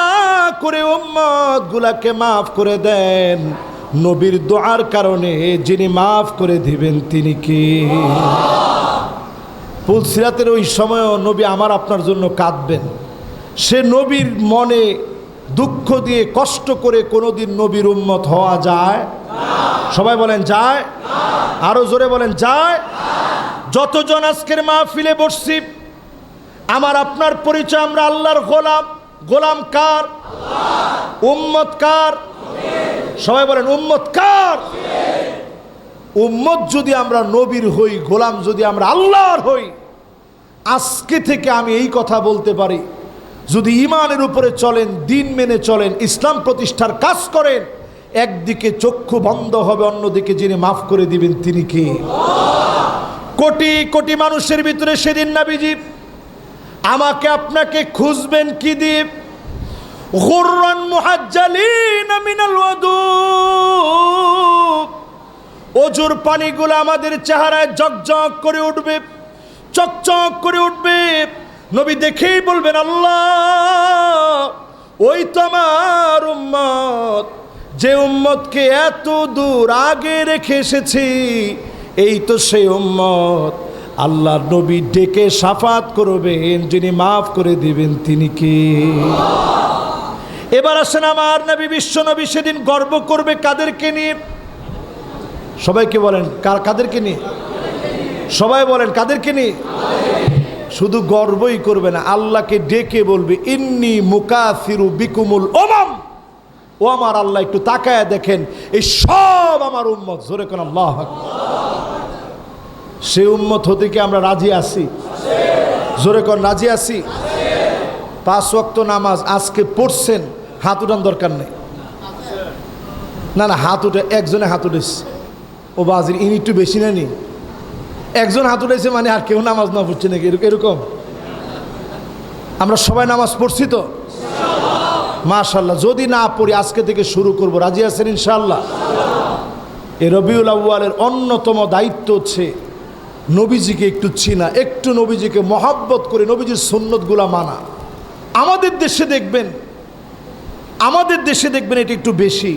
করে উম্মত গুলাকে মাফ করে দেন। নবীর দোয়ার কারণে যিনি মাফ করে দিবেন তিনি কি? পুলসিরাতের ওই সময়ও নবী আমার আপনার জন্য কাঁদবেন। সে নবীর মনে দুঃখ দিয়ে কষ্ট করে কোনোদিন নবীর উম্মত হওয়া যায়? সবাই বলেন যায়। আরো জোরে বলেন যায়। যতজন আজকের মাহফিলে বসছি, আমার আপনার পরিচয়, আমরা আল্লাহর গোলাম। গোলাম কার? উম্মত কার? সবাই বলেন উম্মত কার? উম্মত যদি আমরা নবীর হই, গোলাম যদি আমরা আল্লাহর হই, আজকে থেকে আমি এই কথা বলতে পারি, যদি ইমানের উপরে চলেন, দিন মেনে চলেন, ইসলাম প্রতিষ্ঠার কাজ করেন, একদিকে চক্ষু বন্ধ হবে, অন্যদিকে যিনি মাফ করে দিবেন তিনি কে? কোটি কোটি মানুষের ভিতরে সেদিন নবীজি আমাকে আপনাকে খুঁজবেন কি দিয়ে? গুররান মুহাজ্জালিনা মিনাল ওয়াদু, ওজুর পানিগুলো আমাদের চেহারায় জকজক করে উঠবে, চকচক করে উঠবে। নবী দেখেই বলবেন, আল্লাহ ওই তো আমার উম্মত, যে উম্মতকে এত দূর আগে রেখে এসেছি, এই তো সেই উম্মত। আল্লাহ নবী ডেকে শাফাত করবেন, যিনি মাফ করে দিবেন তিনি কি? এবার আসেন আমার নবী বিশ্ব নবী সেদিন গর্ব করবে কাদেরকে নিয়ে? সবাইকে বলেন কাদেরকে নিয়ে? সবাই বলেন কাদেরকে নিয়ে? শুধু গর্বই করবে না, আল্লাহকে ডেকে বলবে, ইন্নী মুকাসিরু বিকুমুল উমাম, ও আমার আল্লাহ একটু তাকায় দেখেন, এই সব আমার উম্মত। জোরে কোন আল্লাহু আকবার। সে উম্মত হতে কি আমরা রাজি আছি? জোরে কোন রাজি আছি? 5 ওয়াক্ত নামাজ আজকে পড়ছেন, হাত উঠান দরকার নেই। না না, হাত উঠে, একজনে হাত উঠেছে, ও বাজির ইনি একটু বেশি নেনি, একজন হাত উঠেছে মানে আর কেউ নামাজ না পড়ছে নাকি এরকম? আমরা সবাই নামাজ পড়ছি তো মাশাআল্লাহ। যদি না পড়ি আজকে থেকে শুরু করব, রাজি আছেন ইনশাআল্লাহ? এই রবিউল আউয়ালের অন্যতম দায়িত্ব হচ্ছে নবীজিকে একটু চিনা, একটু নবীজিকে মহাব্বত করে নবীজির সুন্নতগুলা মানা। আমাদের দেশে দেখবেন এটা একটু বেশি।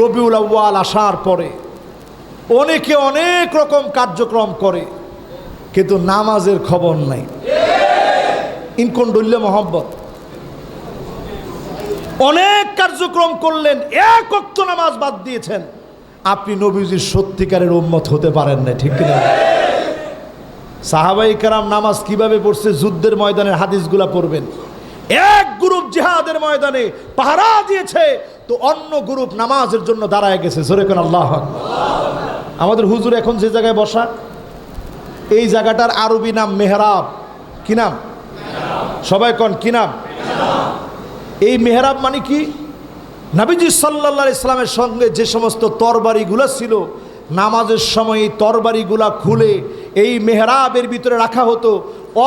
রবিউল আউয়াল আসার পরে অনেকে অনেক রকম কার্যক্রম করে, কিন্তু নামাজের খবর নাই। ইনকন ডল্লে মহব্বত অনেক কার্যক্রম করলেন, এক ওয়াক্ত নামাজ বাদ দিয়েছেন। আপনি নবীজির সত্যিকারের উম্মত হতে পারেন না, ঠিক কিনা? সাহাবাই কেরাম নামাজ কিভাবে পড়ছে, যুদ্ধের ময়দানের হাদিসগুলা পড়বেন। এক গ্রুপ জিহাদের ময়দানে পাহারা দিয়েছে, তো অন্য গ্রুপ নামাজের জন্য দাঁড়ায় গেছে। জোরে কোন আল্লাহু আকবার। আমাদের হুজুর এখন যে জায়গায় বসা, এই জায়গাটার আরবি নাম মেহরাব। কি নাম? সবাই কোন কি নাম? এই মেহরাব মানে কি? নবীজি সাল্লাল্লাহু আলাইহি সাল্লামের সঙ্গে যে সমস্ত তরবারিগুলো ছিল, নামাজের সময় এই তরবারিগুলা খুলে এই মেহরাবের ভিতরে রাখা হতো।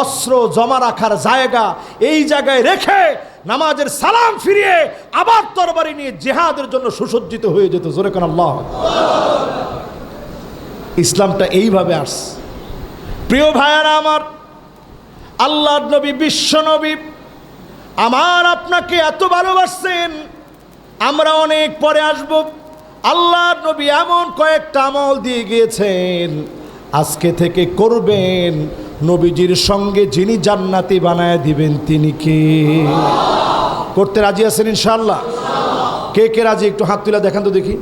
অস্ত্র জমা রাখার জায়গা, এই জায়গায় রেখে নামাজের সালাম ফিরিয়ে আবার তরবারি নিয়ে জিহাদের জন্য সুসজ্জিত হয়ে যেত। জোরে কোন আল্লাহ। ইসলামটা এইভাবে আসছে। প্রিয় ভাইয়ারা আমার, আল্লাহর নবী, বিশ্ব নবী আমার আপনাকে এত ভালোবাসছেন। আমরা অনেক পরে আসব। আল্লাহর নবী এমন কয়েকটা আমল দিয়ে গিয়েছেন, আজকে থেকে করবেন। নবীজির সঙ্গে যিনি জান্নাতি বানায় দিবেন তিনি কে? করতে রাজি আছেন ইনশাআল্লাহ? কে কে রাজি একটু হাত তুলে দেখান তো দেখি।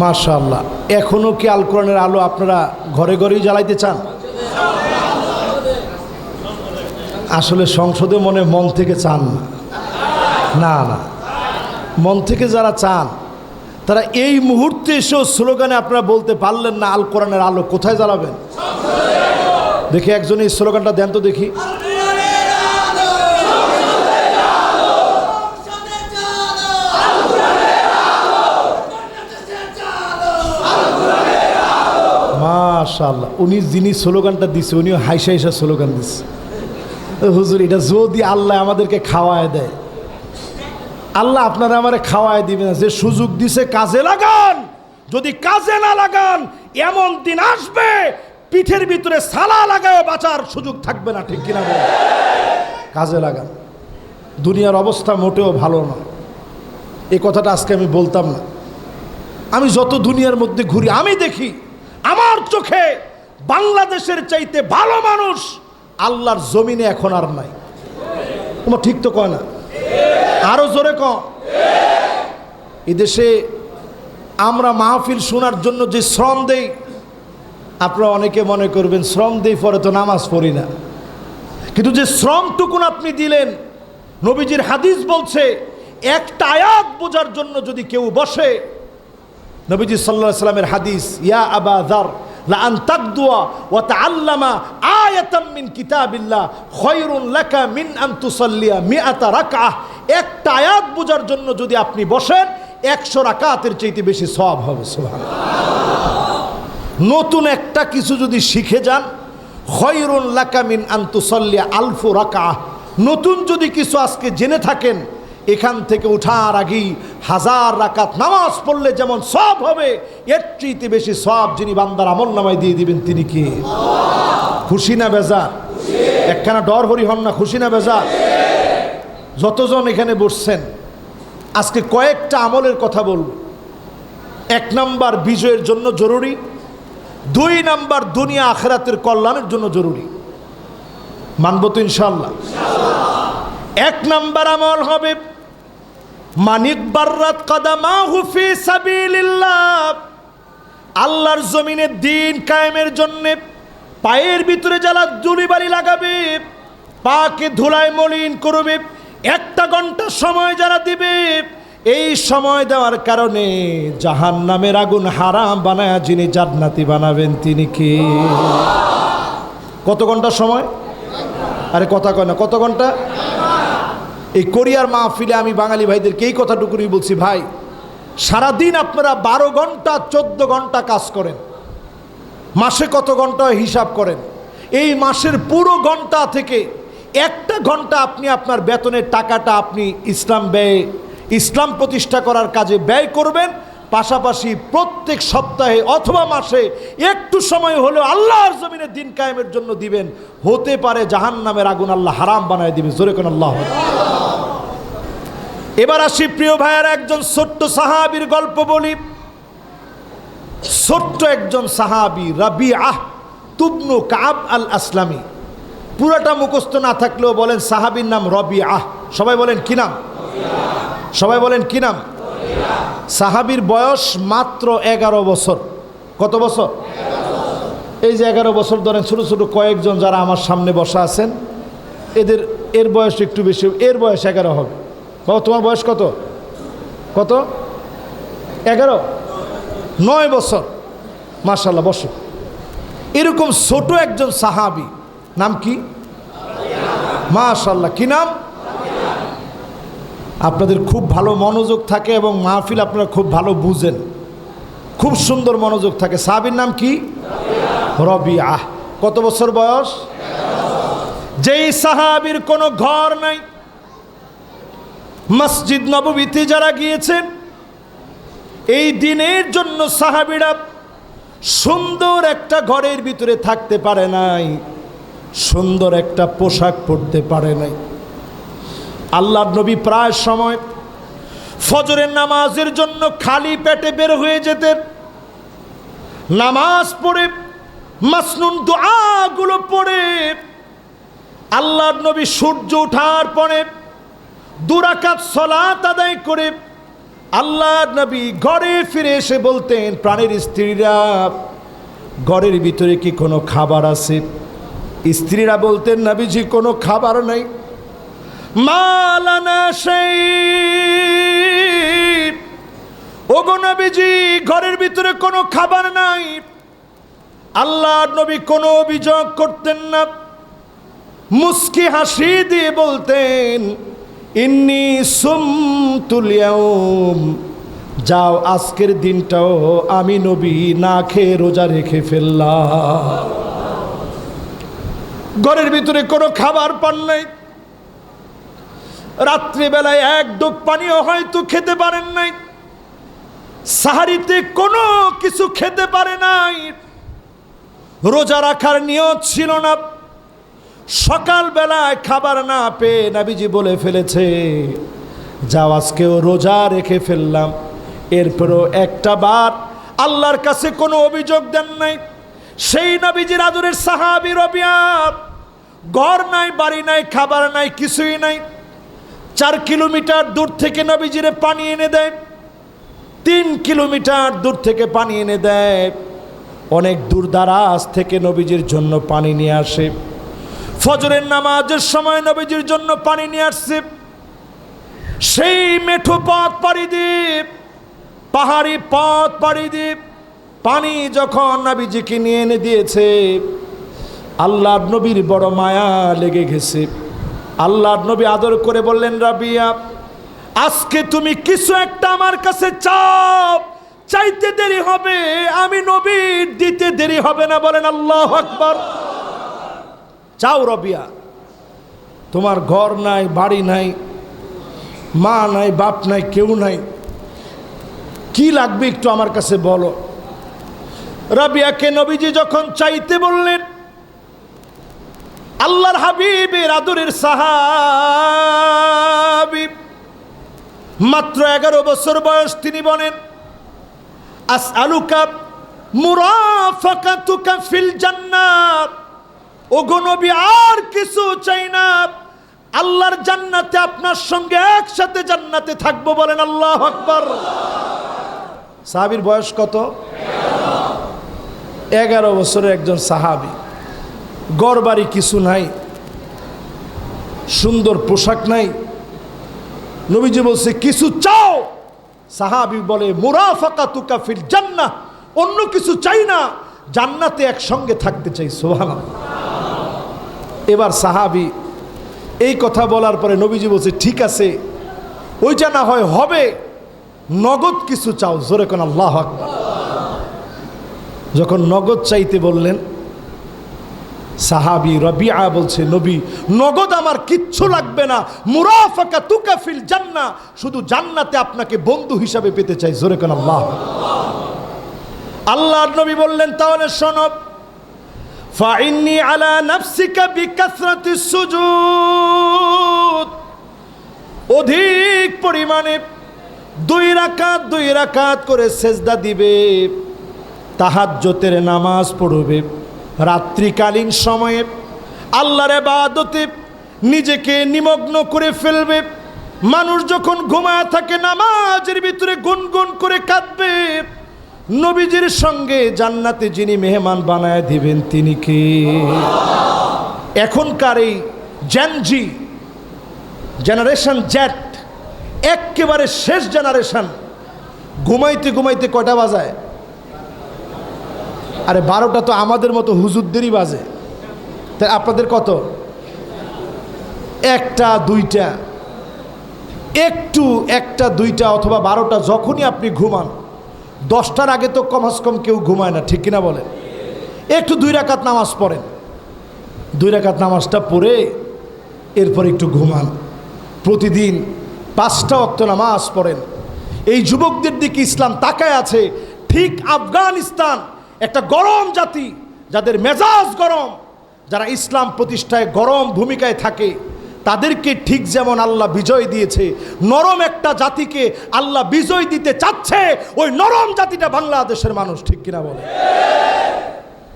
মাশাআল্লাহ। এখনো কি আল কোরআনের আলো আপনারা ঘরে ঘরেই জ্বালাইতে চান? আসলে সংসদে মন থেকে চান না, না মন থেকে যারা চান তারা এই মুহূর্তে এসেও স্লোগানে আপনারা বলতে পারলেন না আল কোরআনের আলো কোথায় জ্বালাবেন? দেখি একজন এই স্লোগানটা দেন তো দেখি। মাশাআল্লাহ। উনি যিনি স্লোগানটা দিচ্ছে উনিও হাইসা হাইসা স্লোগান দিচ্ছে। হুজুর, এটা যদি আল্লাহ আমাদেরকে খাওয়ায় দেয়, আল্লাহ আপনারা আমারে খাওয়ায় দিবে না। যে সুযোগ দিছে কাজে লাগান, যদি কাজে না লাগান এমন দিন আসবে পিঠের ভিতরে সালা লাগায় বাঁচার সুযোগ থাকবে না, ঠিক কিনা বলেন? কাজে লাগান। দুনিয়ার অবস্থা মোটেও ভালো না, এই কথাটা আজকে আমি বলতাম না। আমি যত দুনিয়ার মধ্যে ঘুরি আমি দেখি আমার চোখে বাংলাদেশের চাইতে ভালো মানুষ আল্লাহর জমিনে এখন আর নাই। তোমার ঠিক তো কয় না? আরো জোরে কয়। এই দেশে আমরা মাহফিল শোনার জন্য যে শ্রম দেই, আপনারা অনেকে মনে করবেন শ্রম দেই পরে তো নামাজ পড়ি না, কিন্তু যে শ্রমটুকুন আপনি দিলেন, নবীজির হাদিস বলছে একটা আয়াত বোঝার জন্য যদি কেউ বসে, নবীজি সাল্লাল্লাহু আলাইহি সাল্লামের হাদিস, ইয়া আবা যার লা আন তাকদুয়া ওয়া তাআল্লামা আয়াতাম মিন কিতাবিল্লাহ খায়রুন লাকা মিন আন তুসাল্লিয়া মিআতা রাকআহ। একটা আয়াত বোঝার জন্য যদি আপনি বসেন 100 রাকাতের চাইতে বেশি সওয়াব হবে। সুবহানাল্লাহ। নতুন একটা কিছু যদি শিখে যান, খায়রুন লাকা মিন আন তুসাল্লিয়া আলফ রাকআহ। নতুন যদি কিছু আজকে জেনে থাকেন, এখান থেকে উঠার আগেই 1000 রাকাত নামাজ পড়লে যেমন সওয়াব হবে, এর চাইতে বেশি সওয়াব যিনি বান্দার আমলনামায় দিয়ে দিবেন তিনি কে? খুশি না বেজার? একখানা ডর হরি হন না, খুশি না বেজার? যতজন এখানে বসছেন আজকে কয়েকটা আমলের কথা বলব। 1 নাম্বার বিজয়ের জন্য জরুরি, 2 নাম্বার দুনিয়া আখিরাতের কল্যাণের জন্য জরুরি। মানব তো ইনশাআল্লাহ? 1 নাম্বার আমল হবে মানিক বাররাত কদামাহু ফি সাবিলিল্লাহ। আল্লাহর জমিনে দ্বীন কায়েমের জন্য পায়ের ভিতরে যারা ধুলিবালি লাগাবে, পাকে ধুলায় মলিন করবে, 1 ঘন্টা সময় যারা দিবে, এই সময় দেওয়ার কারণে জাহান্নামের আগুন হারাম বানায়া যিনি জান্নাতি বানাবেন তিনি কে? কত ঘন্টা সময়? আরে কথা কয় না, কত ঘন্টা? এই কোরিয়ার মাহফিলে আমি বাঙালি ভাইদেরকে এই কথাটুকুই বলছি, ভাই সারাদিন আপনারা 12 ঘন্টা 14 ঘন্টা কাজ করেন, মাসে কত ঘন্টা হিসাব করেন। এই মাসের পুরো ঘন্টা থেকে একটা ঘন্টা আপনি আপনার বেতনের টাকাটা আপনি ইসলাম প্রতিষ্ঠা করার কাজে ব্যয় করবেন। পাশাপাশি প্রত্যেক সপ্তাহে অথবা মাসে একটু সময় হলেও আল্লাহর জমিনে দিন কায়েমের জন্য দিবেন। হতে পারে জাহান্নামের আগুন আল্লাহ হারাম বানায় দিবে। জোরে কোন আল্লাহ। এবার আসি প্রিয় ভাইয়ের, একজন ছোট্ট সাহাবীর গল্প বলি। ছোট্ট একজন সাহাবী রাবিআহ ইবনু কাব আল আসলামী। পুরাটা মুখস্থ না থাকলেও বলেন সাহাবীর নাম রাবিআহ। সবাই বলেন কি নাম? সবাই বলেন কি নাম? সাহাবীর বয়স মাত্র 11 বছর। কত বছর? এই যে 11 বছর ধরেন, ছোট ছোট কয়েকজন যারা আমার সামনে বসা আছেন, এর বয়স একটু বেশি, এর বয়স 11 হবে। বাবা তোমার বয়স কত? কত? 11? 9 বছর। মাশাআল্লাহ, বসো। এরকম ছোট একজন সাহাবী, নাম কি? মাশাআল্লাহ, কি নাম? আপনাদের খুব ভালো মনোযোগ থাকে এবং মাহফিল আপনারা খুব ভালো বুঝেন, খুব সুন্দর মনোযোগ থাকে। সাহাবীর নাম কি? রাবিআহ। কত বছর বয়স? যেই সাহাবীর কোনো ঘর নাই, মসজিদ নববীতে যারা গিয়েছেন এই দিনের জন্য সাহাবীরা সুন্দর একটা ঘরের ভিতরে থাকতে পারে নাই, সুন্দর একটা পোশাক পরতে পারে নাই। আল্লাহর নবী প্রায় সময় ফজরের নামাজের জন্য খালি পেটে বের হয়ে যেতেন। নামাজ পড়ে মাসনুন দোয়াগুলো পড়ে আল্লাহর নবী সূর্য ওঠার পরে 2 রাকাত সালাত আদায় করে আল্লাহর নবী ঘরে ফিরে এসে বলতেন, প্রাণের স্ত্রীরা ঘরের ভিতরে কি কোনো খাবার আছে? স্ত্রীরা বলতেন, নবীজি কোনো খাবার নাই। মালানা সেই, ওগো নবীজি ঘরের ভিতরে কোনো খাবার নাই। আল্লাহর নবী কোনো অভিযোগ করতেন না, মুস্কি হাসি দিয়ে বলতেন, ইন্নী সুমতুল ইয়াউম, যাও আজকের দিনটাও আমি নবী না খেয়ে রোজা রেখে ফেললাম। ঘরের ভিতরে কোনো খাবার পান নাই, রাত্রিবেলায় এক ঢোক পানিও হয়তো খেতে পারেন নাই, সাহারিতে কোনো কিছু খেতে পারে নাই, রোজা রাখার নিয়ত ছিল না। সকালবেলায় খাবার না পেয়ে নবীজি বলে ফেলেছে, যাও আজকেও রোজা রেখে ফেললাম। এরপরও একটা বার আল্লাহর কাছে কোনো অভিযোগ দেন নাই। সেই নবীজির আদরের সাহাবী রাবিআহ, ঘর নাই, বাড়ি নাই, খাবার নাই, কিছুই নাই। 4 কিলোমিটার দূর থেকে নবীজিরে পানি এনে দেয়, 3 কিলোমিটার দূর থেকে পানি এনে দেয়, অনেক দূর দারাজ থেকে নবীজির জন্য পানি নিয়ে আসে। ফজরের নামাজের সময় নবীজির জন্য পানি নিয়ে আসছে। সেই মেঠো পথ পাড়ি দিয়ে, পাহাড়ি পথ পাড়ি দিয়ে পানি যখন নবীজিকে নিয়ে এনে দিয়েছে, আল্লাহর নবীর বড় মায়া লেগে গেছে। আল্লাহর নবী আদর করে বললেন, রাবিআহ আজকে তুমি কিছু একটা আমার কাছে চাও, চাইতে দেরি হবে, আমি নবীর দিতে দেরি হবে না। বলেন আল্লাহু আকবার। চাও রাবিআহ, তোমার ঘর নাই, বাড়ি নাই, মা নাই, বাপ নাই, কেউ নাই, কি লাগবে একটু আমার কাছে বলো। রাবিআকে নবীজি যখন চাইতে বললেন, আল্লাহর হাবিবের আদরের সাহাবী, মাত্র 11 বছর বয়স, তিনি বলেন, আসআলুকা মুরাফাকাতুকা ফিল জান্নাত, ওগো নবী আর কিছু চাই না, আল্লাহর জান্নাতে আপনার সঙ্গে একসাথে জান্নাতে থাকবো। বলেন আল্লাহু আকবার। সাহাবীর বয়স কত? 11 বছরের একজন সাহাবী, ঘর বাড়ি কিছু নাই, সুন্দর পোশাক নাই। নবীজি বলছে, কিছু চাও? সাহাবী বলে, মুরাফাকাতুকা ফিল জান্নাহ, অন্য কিছু চাই না, জান্নাতে একসঙ্গে থাকতে চাই। সুবহানাল্লাহ। এবার সাহাবী এই কথা বলার পরে নবীজি বলছে, ঠিক আছে, ওইটা না হয় হবে, নগদ কিছু চাও। জোরে কোন আল্লাহু আকবার। যখন নগদ চাইতে বললেন, সাহাবী রবিআ বলছে, নবী নগদ আমার কিচ্ছু লাগবে না, মুরাফাকা তুকাফিল জান্নাহ, শুধু জান্নাতে আপনাকে বন্ধু হিসাবে পেতে চাই। জোরে কোন আল্লাহু আকবার। আল্লাহর নবী বললেন, তাহলে শোনো, ফাইন্নি আলা নাফসিকা বিকাসরাতিস সুজুদ, অধিক পরিমাণে 2 রাকাত করে সেজদা দিবে, তাহাজ্জুদের নামাজ পড়বে, রাত্রিকালীন সময়ে আল্লাহর ইবাদতে নিজেকে নিমগ্ন করে ফেলবে। মানুষ যখন ঘুমায় থাকে নামাজের ভিতরে গুনগুন করে কাঁদবে। নবীজির সঙ্গে জান্নাতে যিনি মেহমান বানায় দিবেন তিনি কে? এখনকার এই জেনজি জেনারেশন জেট, একেবারে শেষ জেনারেশন, ঘুমাইতে ঘুমাইতে কয়টা বাজায়? আরে 12টা তো আমাদের মতো হুজুরদেরই বাজে। তাই আপনাদের কত? 1টা 2টা, একটু 1টা 2টা অথবা 12টা, যখনই আপনি ঘুমান, 10টার আগে তো কমস কম কেউ ঘুমায় না, ঠিক কিনা বলেন? একটু 2 রাকাত নামাজ পড়েন, 2 রাকাত নামাজটা পড়ে এরপর একটু ঘুমান। প্রতিদিন 5টা ওয়াক্ত নামাজ পড়েন। এই যুবকদের দিকে ইসলাম তাকায় আছে। ঠিক আফগানিস্তান একটা গরম জাতি, যাদের মেজাজ গরম, যারা ইসলাম প্রতিষ্ঠায় গরম ভূমিকায় থাকে, তাদেরকে ঠিক যেমন আল্লাহ বিজয় দিয়েছে, নরম একটা জাতিকে আল্লাহ বিজয় দিতে চাচ্ছে। ওই নরম জাতিটা বাংলাদেশের মানুষ, ঠিক কিনা বলে?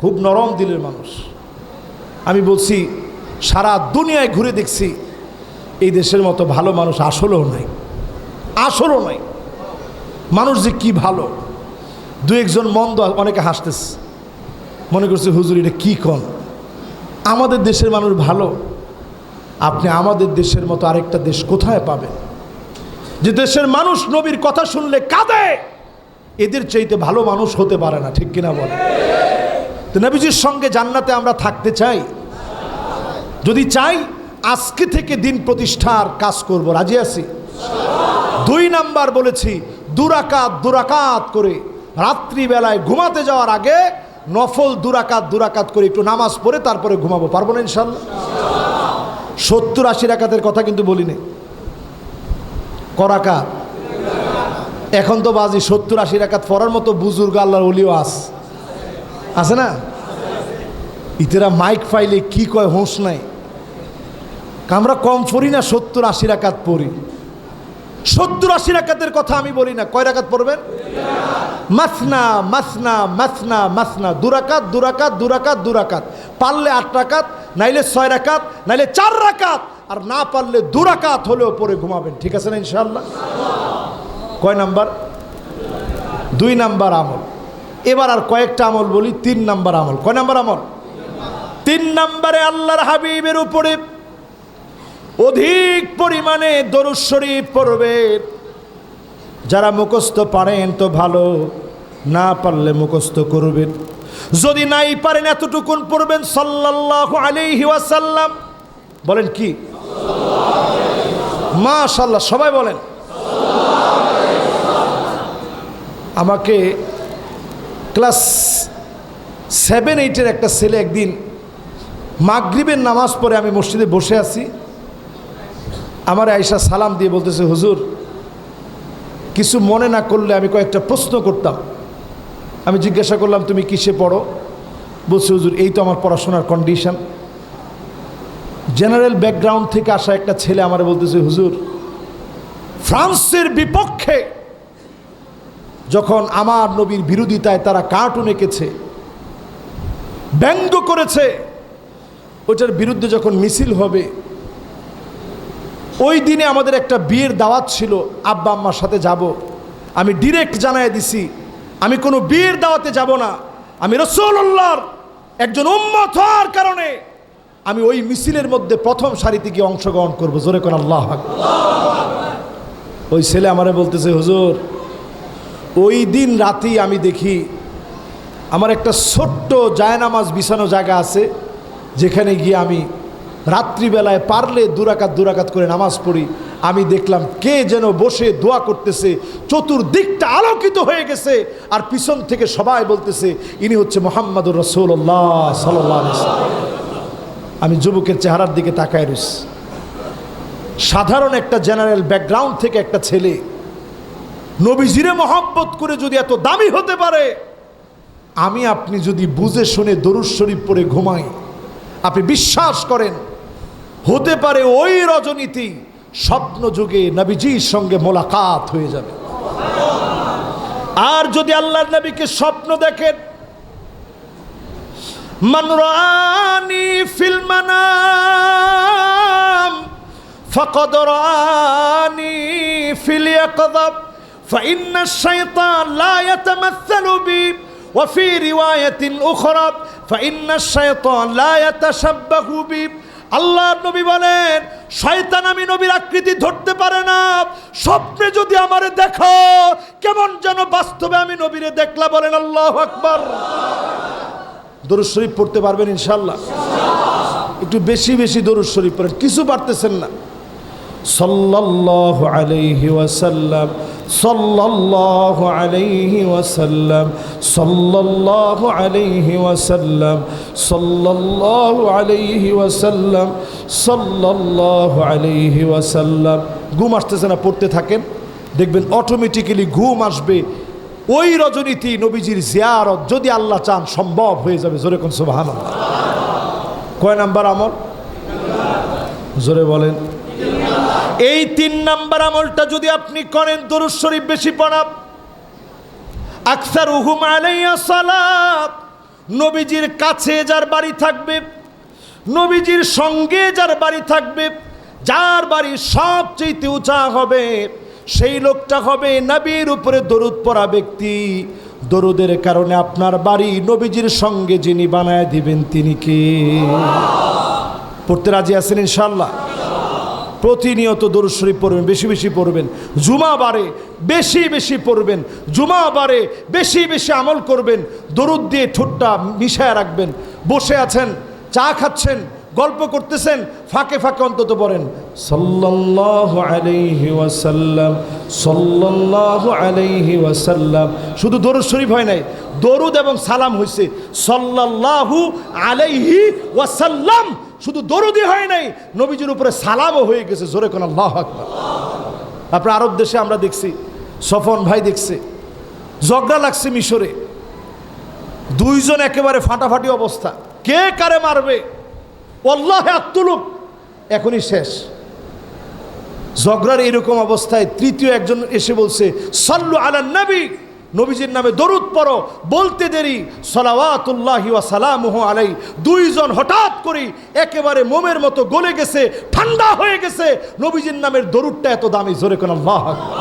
খুব নরম দিলের মানুষ। আমি বলছি, সারা দুনিয়ায় ঘুরে দেখছি, এই দেশের মতো ভালো মানুষ আসলেও নাই, আসলেও নাই। মানুষ যে কি ভালো, 2-1জন মন্দ, অনেকে হাসতেছে, মনে করছে হুজুর এটা কি কন, আমাদের দেশের মানুষ ভালো। আপনি আমাদের দেশের মতো আরেকটা দেশ কোথায় পাবেন, যে দেশের মানুষ নবীর কথা শুনলে কাঁদে? এদের চাইতে ভালো মানুষ হতে পারে না, ঠিক কিনা বলে? তো নবীজির সঙ্গে জান্নাতে আমরা থাকতে চাই। যদি চাই, আজকে থেকে দিন প্রতিষ্ঠার কাজ করব, রাজি আছি। 2 নাম্বার বলেছি, 2 রাকাত করে রাত্রিবেলায় ঘুমাতে যাওয়ার আগে নফল 2 রাকাত করে একটু নামাজ পড়ে তারপরে ঘুমাবো। পারবো না ইনশাল্লাহ? 70-80 রাকাতের কথা কিন্তু বলিনি। করাকাত এখন তো বাজি 70-80 রাকাত পড়ার মতো বুজুর্গ আল্লাহর ওলিও আছে না? ইতেরা মাইক পাইলে কি কয় হোঁশ নাই। আমরা কম পড়ি না, 70-80 রাকাত পড়ি। 70-80 রাকাতের কথা আমি বলি না। কয় রাকাত পড়বেন? মাসনা মাসনা মাসনা মাসনা, 2 রাকাত। পারলে 8 রাকাত, নাইলে 6 রাকাত, নাইলে 4 রাকাত, আর না পারলে 2 রাকাত হলেও পরে ঘুমাবেন। ঠিক আছে না ইনশাআল্লাহ? কয় নাম্বার? 2 নাম্বার আমল। এবার আর কয়েকটা আমল বলি। 3 নাম্বার আমল। কয় নাম্বার আমল? 3 নাম্বারে আল্লাহর হাবিবের উপরে অধিক পরিমাণে দরুদ শরীফ পড়বেন। যারা মুখস্থ পারেন তো ভালো, না পারলে মুখস্থ করবেন। যদি নাই পারেন এতটুকুন পড়বেন, সাল্লাল্লাহু আলাইহি ওয়াসাল্লাম। বলেন কি? মাশাআল্লাহ, সবাই বলেন। আমাকে ক্লাস 7-8-এর একটা ছেলে একদিন মাগরিবের নামাজ পড়ে, আমি মসজিদে বসে আছি, আমার আয়েশা সালাম দিয়ে বলতেছে, হুজুর কিছু মনে না করলে আমি কয়েকটা প্রশ্ন করতাম। আমি জিজ্ঞাসা করলাম, তুমি কিসে পড়ো? বলছে, হুজুর এই তো আমার পড়াশোনার কন্ডিশন। জেনারেল ব্যাকগ্রাউন্ড থেকে আসা একটা ছেলে আমার বলতেছে, হুজুর ফ্রান্সের বিপক্ষে যখন আমার নবীর বিরোধিতায় তারা কার্টুন এঁকেছে, ব্যঙ্গ করেছে, ওইটার বিরুদ্ধে যখন মিছিল হবে, ওই দিনে আমাদের একটা বিয়ের দাওয়াত ছিল, আব্বা আম্মার সাথে যাব। আমি ডিরেক্ট জানাই দিছি, আমি কোনো বিয়ের দাওয়াতে যাব না। আমি রাসূলুল্লাহর একজন উম্মত হওয়ার কারণে আমি ওই মিছিলের মধ্যে প্রথম সারিতে গিয়ে অংশগ্রহণ করব। জোরে কোন আল্লাহু আকবার। ওই ছেলে আমারে বলতেছে, হুজুর ওই দিন রাতেই আমি দেখি আমার একটা ছোট্ট জায়নামাজ বিছানো জায়গা আছে, যেখানে গিয়ে আমি রাত্রিবেলায় পারলে দুরাকাত করে নামাজ পড়ি। আমি দেখলাম কে যেন বসে দোয়া করতেছে, চতুর্দিকটা আলোকিত হয়ে গেছে, আর পিছন থেকে সবাই বলতেছে ইনি হচ্ছে মুহাম্মাদুর রাসূলুল্লাহ সাল্লাল্লাহু আলাইহি ওয়াসাল্লাম। আমি যুবকের চেহারার দিকে তাকায় রইছি। সাধারণ একটা জেনারেল ব্যাকগ্রাউন্ড থেকে একটা ছেলে নবীজিরে মহব্বত করে যদি এত দামি হতে পারে, আমি আপনি যদি বুঝে শুনে দরুদ শরীফ পড়ে ঘুমাই, আপনি বিশ্বাস করেন হতে পারে ওই রজনীতি স্বপ্ন যুগে নবীজির সঙ্গে মোলাকাত হয়ে যাবে। আর যদি আল্লাহর নবীকে স্বপ্ন দেখেন, মান রাআনি ফিল মানাম ফাকাদ রাআনি ফিল ইয়াকযাব ফাইন্না আশ-শাইতান লা ইয়াতামাসসালু বি ওয়া ফি রিওয়ায়াতিন উখরা ফাইন্না আশ-শাইতান লা ইয়াতাশাব্বাহু বি। আল্লাহর নবী বলেন, শয়তান আমি নবীর আকৃতি ধরতে পারে না। স্বপ্নে যদি আমারে দেখো, কেমন যেন বাস্তবে আমি নবীরে দেখলা। বলেন আল্লাহু আকবার। দরুদ শরীফ পড়তে পারবেন ইনশাআল্লাহ? একটু বেশি বেশি দরুদ শরীফ পড়েন, কিছু পারতেছেন না। সাল্লাল্লাহু আলাইহি ওয়াসাল্লাম, সাল্লাল্লাহু আলাইহি ওয়াসাল্লাম, সাল্লাল্লাহু আলাইহি ওয়াসাল্লাম, সাল্লাল্লাহু আলাইহি ওয়াসাল্লাম, সাল্লাল্লাহু আলাইহি ওয়াসাল্লাম। ঘুম আসতেছে না, পড়তে থাকেন, দেখবেন অটোমেটিক্যালি ঘুম আসবে। ওই রজনীতি নবীজির জিয়ারত যদি আল্লাহ চান সম্ভব হয়ে যাবে। জোরে কোন সুবহানাল্লাহ। কয় নাম্বার আমল? জোরে বলেন। এই 3 নাম্বার আমলটা যদি আপনি করেন, দরুদ শরীফ বেশি পড়া, আকসারুহুম আলাইয়া সালাত, নবীজির কাছে যার বাড়ি থাকবে, নবীজির সঙ্গে যার বাড়ি থাকবে, যার বাড়ি সবচেয়ে উঁচা হবে, সেই লোকটা হবে নবীর উপরে দরুদ পড়া ব্যক্তি। দরুদের কারণে আপনার বাড়ি নবীজির সঙ্গে যিনি বানায় দিবেন তিনি কে? পড়তে রাজি আছেন ইনশাআল্লাহ? প্রতিনিয়ত দরুদ শরীফ পড়বেন, বেশি বেশি পড়বেন। জুমা বারে বেশি বেশি পড়বেন, জুমা বারে বেশি বেশি আমল করবেন। দরুদ দিয়ে ঠোঁটটা মিশায় রাখবেন। বসে আছেন, চা খাচ্ছেন, গল্প করতেছেন, ফাঁকে ফাঁকে অন্তত পড়েন সাল্লাল্লাহু আলাইহি ওয়াসাল্লাম, সাল্লাল্লাহু আলাইহি ওয়াসাল্লাম। শুধু দরুদ শরীফ হয় নাই, দরুদ এবং সালাম হয়েছে সাল্লাল্লাহু আলাইহি ওয়াসাল্লাম। শুধু দরুদই হয় নাই, নবীজির উপরে সালামও হয়ে গেছে। জোরে কোন আল্লাহু আকবার। আপনার আরব দেশে আমরা দেখছি, সফন ভাই দেখছে, ঝগড়া লাগছে মিশরে, দুইজন একেবারে ফাটাফাটি অবস্থা, কে কারে মারবে, ওয়াল্লাহি আক্তুলুক, এখনই শেষ। ঝগড়ার এরকম অবস্থায় তৃতীয় একজন এসে বলছে সাল্লু আলান নবী, নবীজির নামে দরুদ পড়ো। বলতে দেরি সালাওয়াতুল্লাহি ওয়া সালামুহু আলাইহি, দুইজন হঠাৎ করে একেবারে মোমের মতো গলে গেছে, ঠান্ডা হয়ে গেছে। নবীজির নামের দরুদটা এত দামি। জোরে কোন আল্লাহু আকবার।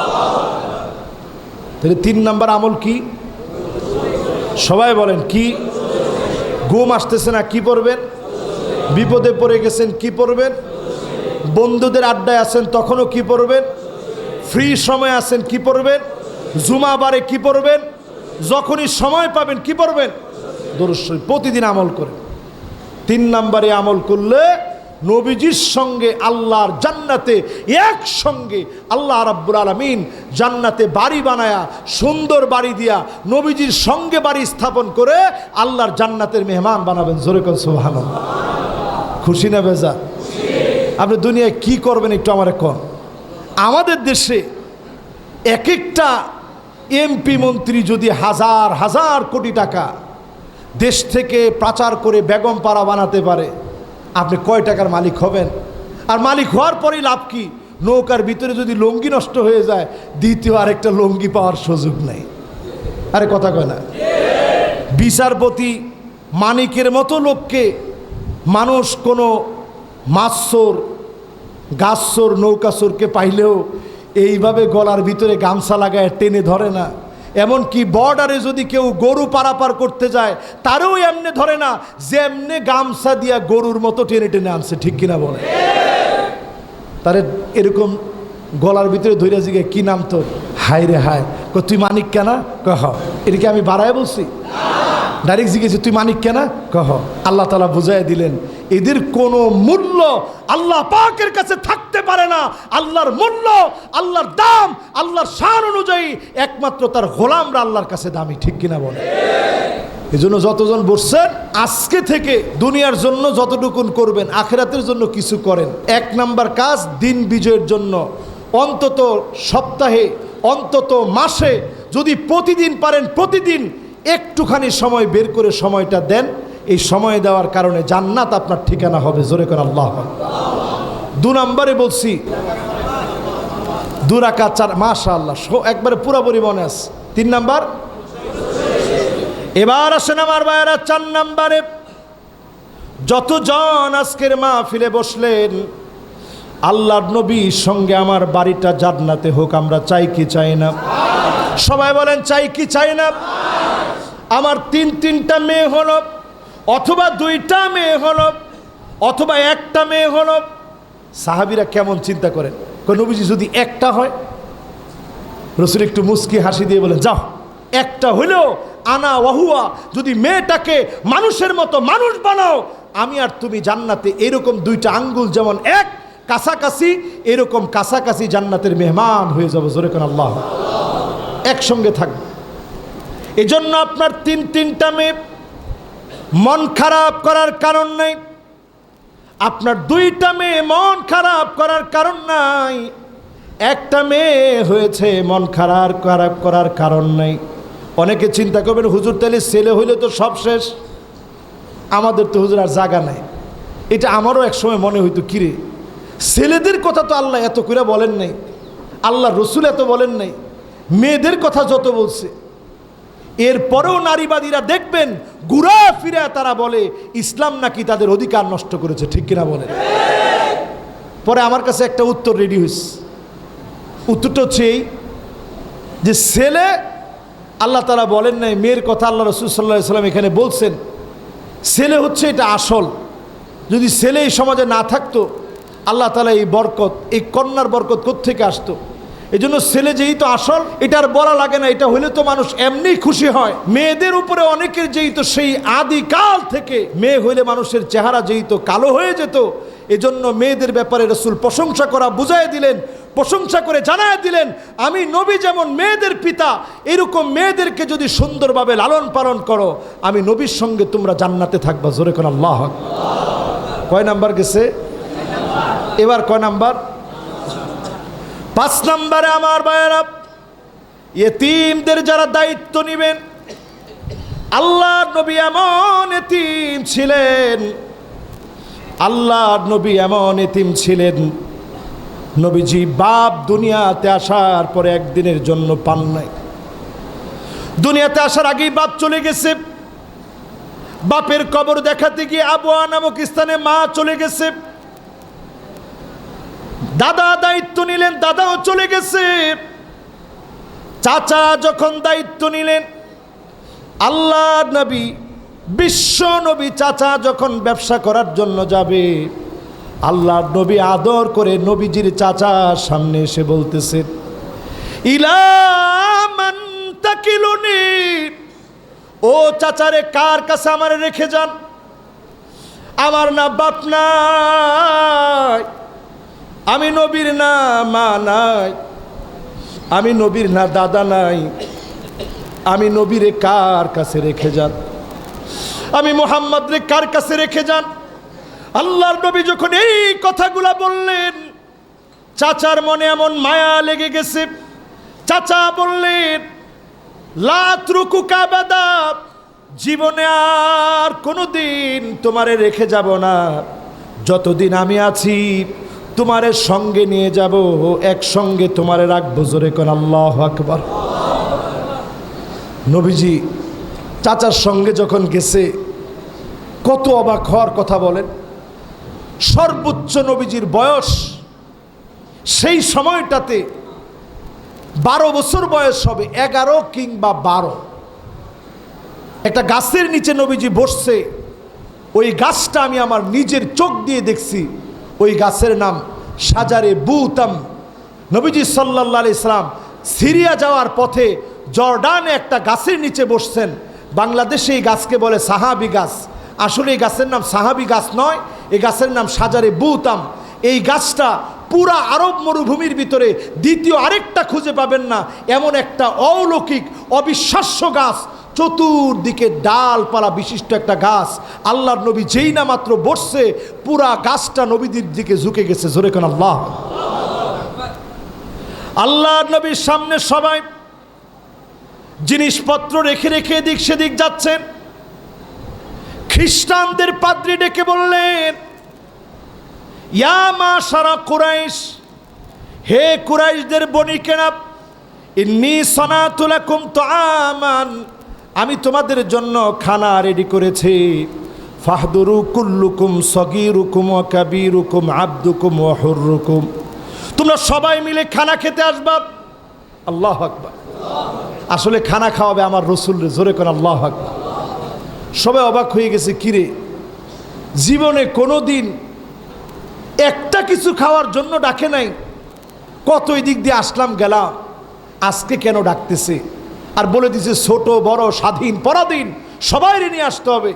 তাহলে 3 নাম্বার আমল কি? সবাই বলেন কি? ঘুম আসতেছে না, কি পড়বেন? বিপদে পড়ে গেছেন, কি পড়বেন? বন্ধুদের আড্ডায় আছেন, তখনও কি পড়বেন? ফ্রি সময় আছেন, কি পড়বেন? জুমা বারে কি পড়বেন? যখনই সময় পাবেন কি পড়বেন? দরুদ শরীফ প্রতিদিন আমল করেন। 3 নাম্বারে আমল করলে নবীজির সঙ্গে আল্লাহর জান্নাতে একসঙ্গে আল্লাহ রাব্বুল আলামিন জান্নাতে বাড়ি বানায়া, সুন্দর বাড়ি দিয়া, নবীজির সঙ্গে বাড়ি স্থাপন করে আল্লাহর জান্নাতের মেহমান বানাবেন। জোরে কোন সুবহানাল্লাহ। খুশি না বেজার? আপনি দুনিয়ায় কি করবেন একটু আমারে কোন। আমাদের দেশে এক একটা এমপি মন্ত্রী যদি হাজার হাজার কোটি টাকা দেশ থেকে পাচার করে বেগম পাড়া বানাতে পারে, আপনি কয় টাকার মালিক হবেন? আর মালিক হওয়ার পরেই লাভ কি? নৌকার ভিতরে যদি লুঙ্গি নষ্ট হয়ে যায়, দ্বিতীয় আরেকটা লুঙ্গি পাওয়ার সুযোগ নেই। আরে কথা কয় না? বিচারপতি মানিকের মতো লোককে মানুষ কোনো মাছচোর, গাছচোর, নৌকাচোরকে পাইলেও এইভাবে গলার ভিতরে গামছা লাগায় টেনে ধরে না। এমনকি বর্ডারে যদি কেউ গরু পারাপার করতে যায়, তারও এমনি ধরে না, যে এমনি গামছা দিয়া গরুর মতো টেনে টেনে আনছে। ঠিক কিনা বলে? তারে এরকম গলার ভিতরে ধরে জিগে কি নাম তোর? হায় রে হায়। তুই মানিক কেনা? কহ এটা কি আমি বাড়ায় বলছি? ডাইরেক্ট জিজ্ঞেস তুই মানিক কেনা কহ আল্লাহ তাআলা বুঝাই দিলেন এদের কোনো মূল্য আল্লাহ পাকের কাছে থাকতে পারে না। আল্লাহর মূল্য, আল্লাহর দাম, আল্লাহর শান অনুযায়ী একমাত্র তার গোলামরা আল্লাহর কাছে দামি, ঠিক কিনা বলে? এই জন্য যতজন বসছেন আজকে থেকে দুনিয়ার জন্য যতটুকুন করবেন আখিরাতের জন্য কিছু করেন। 1 নাম্বার কাজ দিন বিজয়ের জন্য অন্তত সপ্তাহে, অন্তত মাসে, যদি প্রতিদিন পারেন প্রতিদিন একটুখানি সময় বের করে সময়টা দেন। এই সময় দেওয়ার কারণে জান্নাত আপনার ঠিকানা হবে। জোরে করে আল্লাহ। 2 নম্বরে বলছি 2 রাকাত 4, মাশাআল্লাহ একবারে পুরোপুরি মনে আছে। 3 নাম্বার, এবার আসেন আমার ভাইয়েরা 4 নাম্বারে। যতজন আজকের মাহফিলে বসলেন আল্লাহর নবীর সঙ্গে আমার বাড়িটা জান্নাতে হোক, আমরা চাই কি চাই না? সবাই বলেন চাই কি চাই না? আমার 3টা মেয়ে হলো, অথবা 2টা মেয়ে হলো, অথবা 1টা মেয়ে হলো। সাহাবীরা কেমন চিন্তা করেন, নবীজি যদি 1টা হয়, রাসূল একটু মুস্কি হাসি দিয়ে বলেন যাও 1টা হইলেও আনা ওয়াহুয়া, যদি মেয়েটাকে মানুষের মতো মানুষ বানাও আমি আর তুমি জান্নাতে এরকম 2টা আঙ্গুল যেমন এক কাছাকাছি, এরকম কাছাকাছি জান্নাতের মেহমান হয়ে যাব। জোরে কোন আল্লাহ। একসঙ্গে থাকবে। এজন্য আপনার 3টা মেয়ে, মন খারাপ করার কারণ নাই। আপনার 2টা মেয়ে, মন খারাপ করার কারণ নাই। 1টা মেয়ে হয়েছে, মন খারাপ করার কারণ নাই। অনেকে চিন্তা করবেন হুজুর তাহলে ছেলে হইলে তো সব শেষ, আমাদের তো হুজুর আর জায়গা নাই। এটা আমারও একসময় মনে হইতো, কিরে ছেলেদের কথা তো আল্লাহ এত করে বলেন নাই, আল্লাহ রসুল এত বলেন নাই, মেয়েদের কথা যত বলছে। এরপরেও নারীবাদীরা দেখবেন ঘুরা ফিরে তারা বলে ইসলাম নাকি তাদের অধিকার নষ্ট করেছে, ঠিক কিনা বলেন? পরে আমার কাছে একটা উত্তর রেডি হয়েছে। উত্তরটা হচ্ছে এই যে ছেলে আল্লাহ তাআলা বলেন নাই, মেয়ের কথা আল্লাহ রাসূল সাল্লাল্লাহু আলাইহি ওয়াসাল্লাম এখানে বলছেন। ছেলে হচ্ছে এটা আসল। যদি ছেলে এই সমাজে না থাকতো আল্লাহ তাআলা এই বরকত, এই কন্যার বরকত কোত্থেকে আসতো? এই জন্য ছেলে যেই তো আসল, এটা আর বলা লাগে না। এটা হইলে তো মানুষ এমনি খুশি হয়। মেয়েদের উপরে অনেকের যেই তো সেই আদিকাল থেকে মেয়ে হইলে মানুষের চেহারা যেই তো কালো হয়ে যেত। এজন্য মেয়েদের ব্যাপারে রাসূল প্রশংসা করা বুঝাই দিলেন, প্রশংসা করে জানায় দিলেন আমি নবী যেমন মেয়েদের পিতা, এরকম মেয়েদেরকে যদি সুন্দরভাবে লালন পালন করো আমি নবীর সঙ্গে তোমরা জান্নাতে থাকবা। জোরে কোন আল্লাহ। কয় নাম্বার গেছে? এবার কয় নাম্বার? 5 নম্বরে আমার ভাইয়েরা, ইতিমদের যারা দায়িত্ব নেবেন, আল্লাহর নবী এমন ইতিম ছিলেন, আল্লাহর নবী এমন ইতিম ছিলেন, নবীজি বাপ দুনিয়াতে আসার পরে একদিনের জন্য পান নাই। দুনিয়াতে আসার আগেই বাপ চলে গেছে। বাপের কবর দেখাতে গিয়ে আবওয়া নামক স্থানে মা চলে গেছে। দাদা দায়িত্ব নিলেন, দাদাও চলে গেছে। চাচা যখন দায়িত্ব নিলেন, আল্লাহর নবী বিশ্ব নবী চাচা যখন ব্যবসা করার জন্য যাবে, আল্লাহর নবী আদর করে নবীজির চাচার সামনে এসে বলতেছে ইলা মান তাকিলুনি, ও চাচারে কার কাছে আমারে রেখে যান? আমার না বাপ নাই, আমি নবীর না মা নাই, আমি নবীর না দাদা নাই, আমি নবীরে কার কাছে রেখে যান? আমি মুহাম্মদ রে কার কাছে রেখে যান? আল্লাহর নবী যখন এই কথাগুলা বললেন, চাচার মনে এমন মায়া লেগে গেছে। চাচা বললেন লা ত্রুকুকা আবাদা, জীবনে আর কোনোদিন তোমারে রেখে যাব না। যতদিন আমি আছি তোমারে সঙ্গে নিয়ে যাব, একসঙ্গে তোমারে রাখবো। জোরে কোন আল্লাহু আকবার। নবীজি চাচার সঙ্গে যখন গেছে, কত অবাক হওয়ার কথা বলেন। সর্বোচ্চ নবীজির বয়স সেই সময়টাতে 12 বছর বয়স হবে, 11 কিংবা 12। একটা গাছের নিচে নবীজি বসছে। ওই গাছটা আমি আমার নিজের চোখ দিয়ে দেখছি। ওই গাছের নাম সাজারে বুতাম। নবীজি সাল্লাল্লাহু আলাইহি সাল্লাম সিরিয়া যাওয়ার পথে জর্ডানে একটা গাছের নিচে বসছেন। বাংলাদেশে এই গাছকে বলে সাহাবি গাছ। আসলে এই গাছের নাম সাহাবি গাছ নয়, এই গাছের নাম সাজারে বুতাম। এই গাছটা পুরা আরব মরুভূমির ভিতরে দ্বিতীয় আরেকটা খুঁজে পাবেন না, এমন একটা অলৌকিক অবিশ্বাস্য গাছ, চতুর্দিকে ডালপালা বিশিষ্ট একটা গাছ। আল্লাহর নবী যেই না মাত্র বসছে, পুরা গাছটা নবীদের দিকে ঝুঁকে গেছে। জোরে কোন আল্লাহ। আল্লাহর নবীর সামনে সবাই জিনিসপত্র রেখে রেখে এদিক সেদিক যাচ্ছেন। খ্রিস্টানদের পাদ্রী ডেকে বললেন, ইয়া মাশারা কুরাইশ, হে কুরাইশদের বণিকেরা, ইন্নী সানাতু লাকুম তুআমান, আমি তোমাদের জন্য খানা রেডি করেছি। ফাহদুরু কুল্লুকুম সগীরুকুম ওয়া কাবীরুকুম আবদুকুম ওয়া হুররুকুম, তোমরা সবাই মিলে খানা খেতে আসবা। আল্লাহু আকবার। আসলে খানা খাওয়াবে আমার রসুল। জোরে কোন আল্লাহু আকবার। সবাই অবাক হয়ে গেছে, কিরে জীবনে কোনো দিন একটা কিছু খাওয়ার জন্য ডাকে নাই, কত দিক দিয়ে আসলাম গেলাম, আজকে কেন ডাকতেছে? আর বলে দিছে ছোট বড় স্বাধীন পরাধীন সবাই নিয়ে আসতে হবে।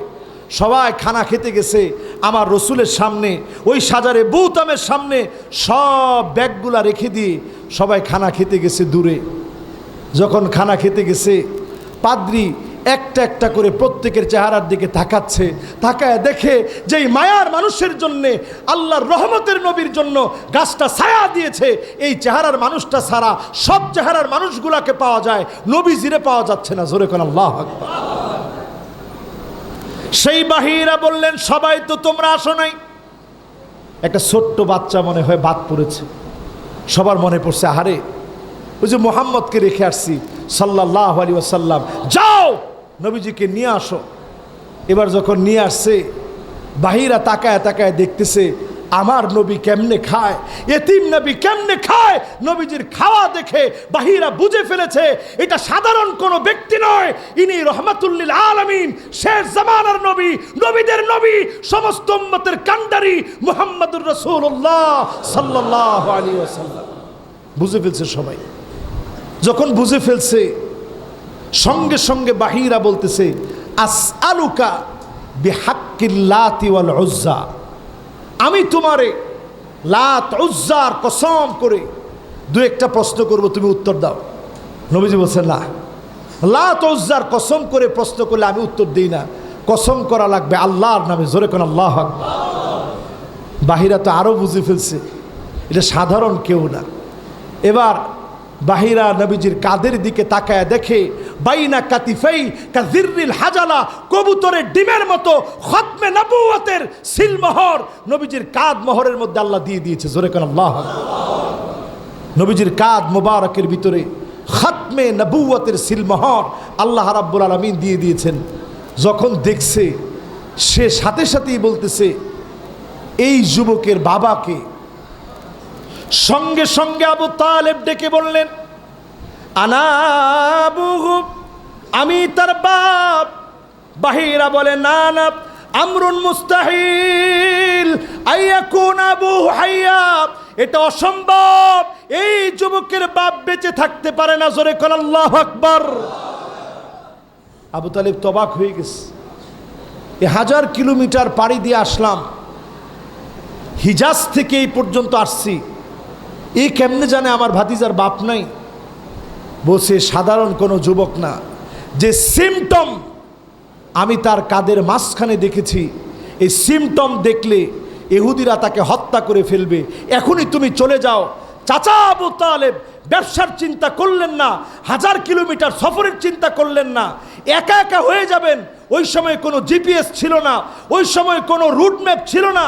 সবাই খানা খেতে গেছে আমার রসুলের সামনে, ওই সাজারে বুতামের সামনে সব ব্যাগগুলা রেখে দিয়ে সবাই খানা খেতে গেছে দূরে। যখন খানা খেতে গেছে, পাদ্রী একটা একটা করে প্রত্যেকের চেহারার দিকে তাকাচ্ছে, তাকায় দেখে যেই মায়ার মানুষের জন্যে, আল্লাহর রহমতের নবীর জন্য গাছটা ছায়া দিয়েছে, এই চেহারার মানুষটা ছাড়া সব চেহারার মানুষগুলাকে পাওয়া যায়, নবীজিরে পাওয়া যাচ্ছে না। জোরে কোন আল্লাহু আকবার। সেই বাহিরা বললেন, সবাই তো তোমরা আসো নাই। একটা ছোট্ট বাচ্চা মনে হয় বাদ পড়েছে। সবার মনে পড়ছে, আহারে ওই যে মুহাম্মদকে রেখে আসছি সাল্লাল্লাহু আলাইহি ওয়াসাল্লাম, যাও নবীজিকে নিয়ে আসো। এবার যখন নিয়ে আসছে, বাহিরা তাকায় তাকায় দেখতেছে আমার নবী কেমনে খায়, এতিম নবী কেমনে খায়। নবীজির খাওয়া দেখে বাহিরা বুঝে ফেলেছে এটা সাধারণ কোনো ব্যক্তি নয়, ইনি রহমাতুল লিল আলামিন, শেষ জামানার নবী, নবীদের নবী, সমস্ত উম্মতের কান্ডারি মুহাম্মদুর রাসূলুল্লাহ সাল্লাল্লাহু আলাইহি ওয়াসাল্লাম। বুঝে ফেলছে সবাই। যখন বুঝে ফেলছে, সঙ্গে সঙ্গে বাহিরা বলতেছে, আসআলুকা বিহাক্কিল লাতি ওয়াল উজ্জা, আমি তোমারে লাত উজ্জার কসম করে দু একটা প্রশ্ন করব, তুমি উত্তর দাও। নবীজি বলছেন, না, লাত উজ্জার কসম করে প্রশ্ন করলে আমি উত্তর দিই না, কসম করা লাগবে আল্লাহর নামে। জোরে কোন আল্লাহু আকবার। বাহিরা তো আরো বুঝে ফেলছে এটা সাধারণ কেউ না। এবার বাহিরা নবীজির কাদের দিকে তাকায় দেখে, বাইনা কাতিফাই কাযিররিল হাজালা, কবুতরের ডিমের মতো খতমে নবুয়তের সিলমোহর নবীজির কাদ মোহরের মধ্যে আল্লাহ দিয়ে দিয়েছে। জোরে কোন আল্লাহু আকবার। নবীজির কাদ মোবারকের ভিতরে খতমে নবুয়তের সিলমোহর আল্লাহ রাব্বুল আলামিন দিয়ে দিয়েছেন। যখন দেখছে, সে সাথে সাথেই বলতেছে, এই যুবকের বাবাকে। সঙ্গে সঙ্গে আবু তালেব ডেকে বললেন, আনা আবুহু, আমি তার বাপ। বাহিরা বলে, না না, আমরুন মুস্তাহিল আইয়াকুন আবুহু হাইয়া, এটা অসম্ভব, এই যুবকের বাপ বেঁচে থাকতে পারে না। জোরে কোন আল্লাহু আকবার। আবু তালেব তবাক হয়ে গেছে, 1000 কিলোমিটার পাড়ি দিয়ে আসলাম, হিজাজ থেকে এই পর্যন্ত আসছি, এই কেমনে জানে আমার ভাতিজার বাপ নাই? বলছে, সাধারণ কোনো যুবক না, যে সিমটম আমি তার কাদের মাঝখানে দেখেছি, এই সিমটম দেখলে ইহুদিরা তাকে হত্যা করে ফেলবে, এখনই তুমি চলে যাও। চাচা আবু তালেব ব্যবসার চিন্তা করলেন না, 1000 কিলোমিটার সফরের চিন্তা করলেন না, একা একা হয়ে যাবেন। ওই সময় কোনো জিপিএস ছিল না, ওই সময় কোনো রুট ম্যাপ ছিল না,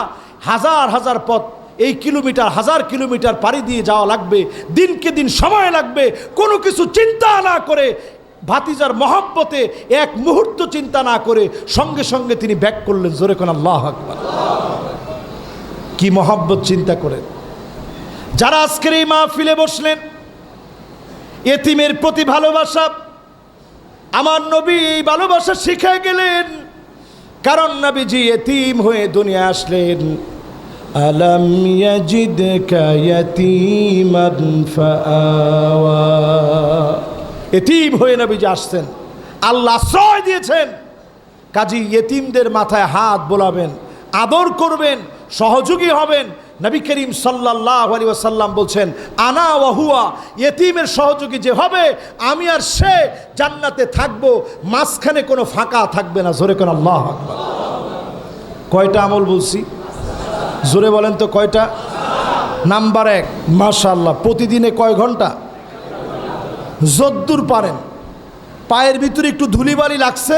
হাজার হাজার পথ, এই কিলোমিটার 1000 কিলোমিটার পাড়ি দিয়ে যাওয়া লাগবে, দিনকে দিন সময় লাগবে। কোনো কিছু চিন্তা না করে, ভাতিজার মহব্বতে এক মুহূর্ত চিন্তা না করে সঙ্গে সঙ্গে তিনি ব্যাক করলেন। জোরে কোন আল্লাহু আকবার। কি মহব্বত চিন্তা করেন। যারা আজকের এই মাহফিলে বসলেন, এতিমের প্রতি ভালোবাসা, আমার নবী এই ভালোবাসা শিখায় গেলেন, কারণ নবীজি এতিম হয়ে দুনিয়া আসলেন। আলম ইয়াজিদকা ইয়াতীমান ফাআওয়া, এতিম হয়ে নবীজি আসছেন, আল্লাহ আশ্রয় দিয়েছেন। কাজী ইয়েতিমদের মাথায় হাত বোলাবেন, আদর করবেন, সহযোগী হবেন। নবী করিম সাল্লাল্লাহু আলাইহি ওয়াসাল্লাম বলছেন, আনা ওয়া হুয়া, ইয়েতিমের সহযোগী যে হবে আমি আর সে জান্নাতে থাকবো, মাঝখানে কোনো ফাঁকা থাকবে না। জোরে কোন আল্লাহু আকবার। কয়টা আমল বলছি? জোরে বলেন তো কয়টা? নাম্বার 1, মাশাআল্লাহ, প্রতিদিনে কয় ঘন্টা? যদ্দূর পারেন। পায়ের ভিতরে একটু ধুলিবালি লাগছে,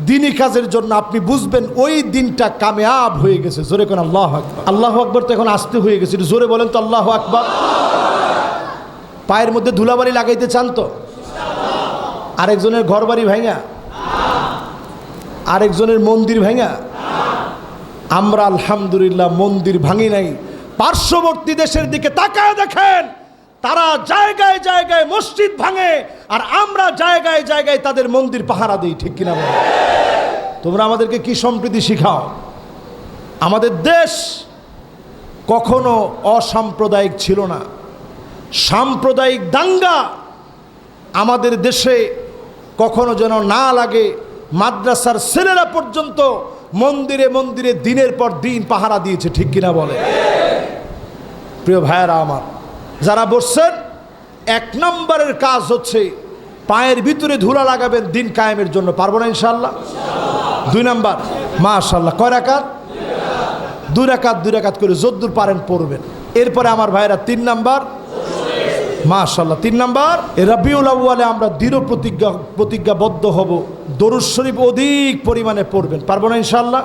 দিনী কাজের জন্য আপনি বুঝবেন ওই দিনটা কামিয়াব হয়ে গেছে। জোরে কোন আল্লাহু আকবার। আল্লাহু আকবার তো এখন আসতে হয়ে গেছে, একটু জোরে বলেন তো আল্লাহু আকবার। পায়ের মধ্যে ধুলাবালি লাগাইতে চান তো? আরেকজনের ঘর বাড়ি ভাঙা, আরেকজনের মন্দির ভাঙা। আমরা আলহামদুলিল্লাহ মন্দির ভাঙি নাই। পার্শ্ববর্তী দেশের দিকে তাকায় দেখেন, তারা জায়গায় জায়গায় মসজিদ ভাঙে, আর আমরা জায়গায় জায়গায় তাদের মন্দির পাহারা দিই। ঠিক কিনা বলো? তোমরা আমাদেরকে কি সম্প্রীতি শিখাও? আমাদের দেশ কখনো অসাম্প্রদায়িক ছিল না। সাম্প্রদায়িক দাঙ্গা আমাদের দেশে কখনো যেন না লাগে। মাদ্রাসার ছেলেরা পর্যন্ত মন্দিরে মন্দিরে দিনের পর দিন পাহারা দিয়েছে। ঠিক কিনা বলে? প্রিয় ভাইয়েরা আমার, যারা বসছেন, 1 নম্বরের কাজ হচ্ছে পায়ের ভিতরে ধুলা লাগাবেন দিন কায়েমের জন্য। পারবো না ইনশাআল্লাহ? 2 নাম্বার, মাশাআল্লাহ, কয় রাকাত? 2 রাকাত 2 রাকাত করে যদ্দূর পারেন পড়বেন। এরপরে আমার ভাইয়েরা 3 নাম্বার, মাশাআল্লাহ, 3 নাম্বার, রবিউল আউয়ালে আমরা দৃঢ় প্রতিজ্ঞাবদ্ধ হব, দরুদ শরীফ অধিক পরিমাণে পড়বেন। পারবো না ইনশাআল্লাহ?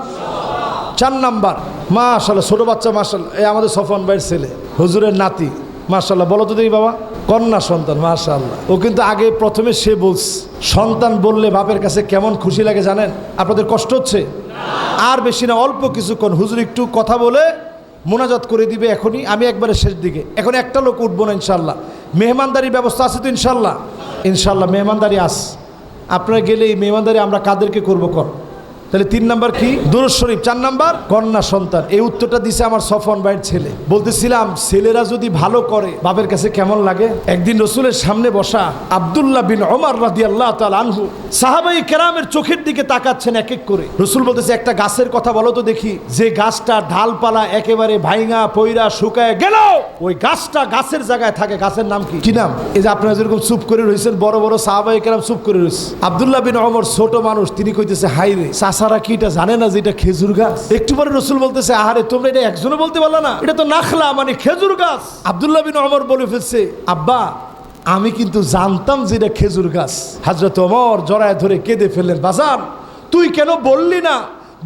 4 নাম্বার, মাশাআল্লাহ, ছোট বাচ্চা, মাশাআল্লাহ, এই আমাদের সফওয়ান ভাইয়ের ছেলে, হুজুরের নাতি, মাশাআল্লাহ, বলো তো দেখি বাবা, কন্যা সন্তান, মাশাআল্লাহ। ও কিন্তু আগে প্রথমে সে বলছে, সন্তান বললে বাপের কাছে কেমন খুশি লাগে জানেন? আপনাদের কষ্ট হচ্ছে? আর বেশি না, অল্প কিছুক্ষণ হুজুর একটু কথা বলে মোনাজাত করে দিবে এখনই। আমি একবারে শেষ দিকে, এখন একটা লোক উঠবো না ইনশাআল্লাহ। মেহমানদারির ব্যবস্থা আছে তো ইনশাআল্লাহ? ইনশাআল্লাহ মেহমানদারি আস। আপনারা গেলে এই মেহমানদারি আমরা কাদেরকে করবো কর? তাহলে 3 নাম্বার কি? দুরূদ শরীফ। 4 নাম্বার কন্যা সন্তান। এই উত্তরটা দিছে আমার সফওয়ান ভাইয়ের ছেলে। বলতেছিলাম ছেলেরা যদি ভালো করে বাপের কাছে কেমন লাগে। একদিন রসুলের সামনে বসা আব্দুল্লাহ বিন ওমর রাদিয়াল্লাহু তাআলা আনহু সাহাবায়ে কেরামের চোখের দিকে তাকাচ্ছেন এক এক করে। রসুল বলতেছে, একটা গাছের কথা বলো তো দেখি, যে গাছটা ডালপালা একেবারে ভাইঙা পইরা শুকায় গেল, ওই গাছটা গাছের জায়গায় থাকে, গাছের নাম কি? কি নাম? এই যে আপনারা যেরকম চুপ করে রয়েছেন, বড় বড় সাহাবায়ে কেরাম চুপ করে রয়েছে। আব্দুল্লাহ বিন ওমর ছোট মানুষ, তিনি কইতেছে, হাই রে, সারা কি এটা জানে না যে এটা খেজুর গাছ? একটু পরে রসুল বলতেছে, আহারে তোমরা এটা একজনও বলতে পারলা না, এটা তো নাখলা মানে খেজুর গাছ। আব্দুল্লাহ বিন ওমর বলে ফেলছে, আব্বা আমি কিন্তু জানতাম যে এটা খেজুর গাছ। হযরত ওমর জড়ায় ধরে কেঁদে ফেললেন, বাজান তুই কেন বললি না?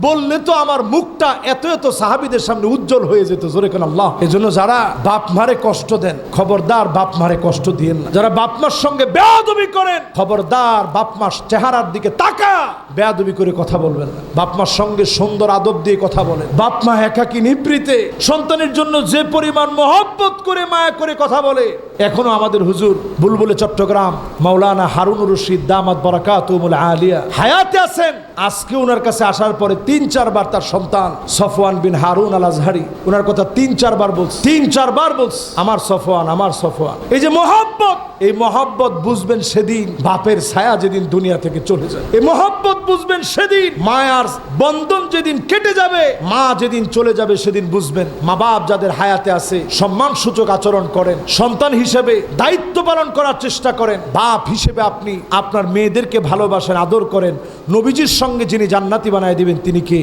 বললে তো আমার মুখটা এত এত সাহাবীদের সামনে উজ্জ্বল হয়ে যেত। জোরে কেন আল্লাহ। এজন্য যারা বাপ মারে কষ্ট দেন, খবরদার বাপ মারে কষ্ট দিয়েন না। যারা বাপ মার সঙ্গে বেয়াদবি করেন, খবরদার বাপ মার চেহারার দিকে তাকা বেয়াদবি করে কথা বলবেন না। বাপ মার সঙ্গে সুন্দর আদব দিয়ে কথা বলেন। বাপ মা একাকী নিভৃতে সন্তানের জন্য যে পরিমাণ মহব্বত করে মায়া করে কথা বলে, এখনো আমাদের হুজুর বুলবুলে চট্টগ্রাম মাওলানা হারুনুর রশিদ দামাত বারাকাতুহুল আলিয়া হায়াতে আছেন। আজকে ওনার কাছে আসার পরে 3-4 বার তার সন্তান সফওয়ান বিন হারুন আল আজহারি ওনার কথা 3-4 বার বলছে, 3-4 বার বলছে, আমার সফওয়ান, আমার সফওয়ান। এই যে মহব্বত, এই মহব্বত বুঝবেন সেদিন বাপের ছায়া যেদিন দুনিয়া থেকে চলে যায়। এই মহব্বত বুঝবেন সেদিন মায়ার বন্ধন যেদিন কেটে যাবে, মা যেদিন চলে যাবে সেদিন বুঝবেন। মা বাপ যাদের হায়াতে আছে সম্মানসূচক আচরণ করেন, সন্তান হিসেবে দায়িত্ব পালন করার চেষ্টা করেন, বাপ হিসেবে আপনি আপনার মেয়েদেরকে ভালোবাসেন, আদর করেন। নবীজির সঙ্গে যিনি জান্নাতি বানায় দিবেন তিনি কে?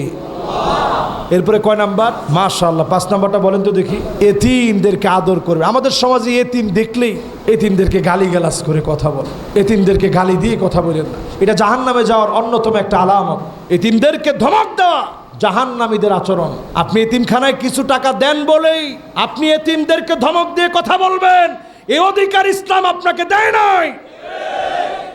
এরপরে কয় নাম্বার? মাশাআল্লাহ, 5 নাম্বারটা বলেন তো দেখি। এতিমদেরকে আদর করবে। আমাদের সমাজে এতিম দেখলেই এতিমদেরকে গালিগালাজ করে কথা বলে, এতিমদেরকে গালি দিয়ে কথা বলেন না। এটা জাহান্নামে যাওয়ার অন্যতম একটা আলামত। এতিমদেরকে ধমক দেওয়া জাহান্নামীদের আচরণ। আপনি এতিমখানায় কিছু টাকা দেন বলেই আপনি এতিমদেরকে ধমক দিয়ে কথা বলবেন, এই অধিকার ইসলাম আপনাকে দেয় নাই।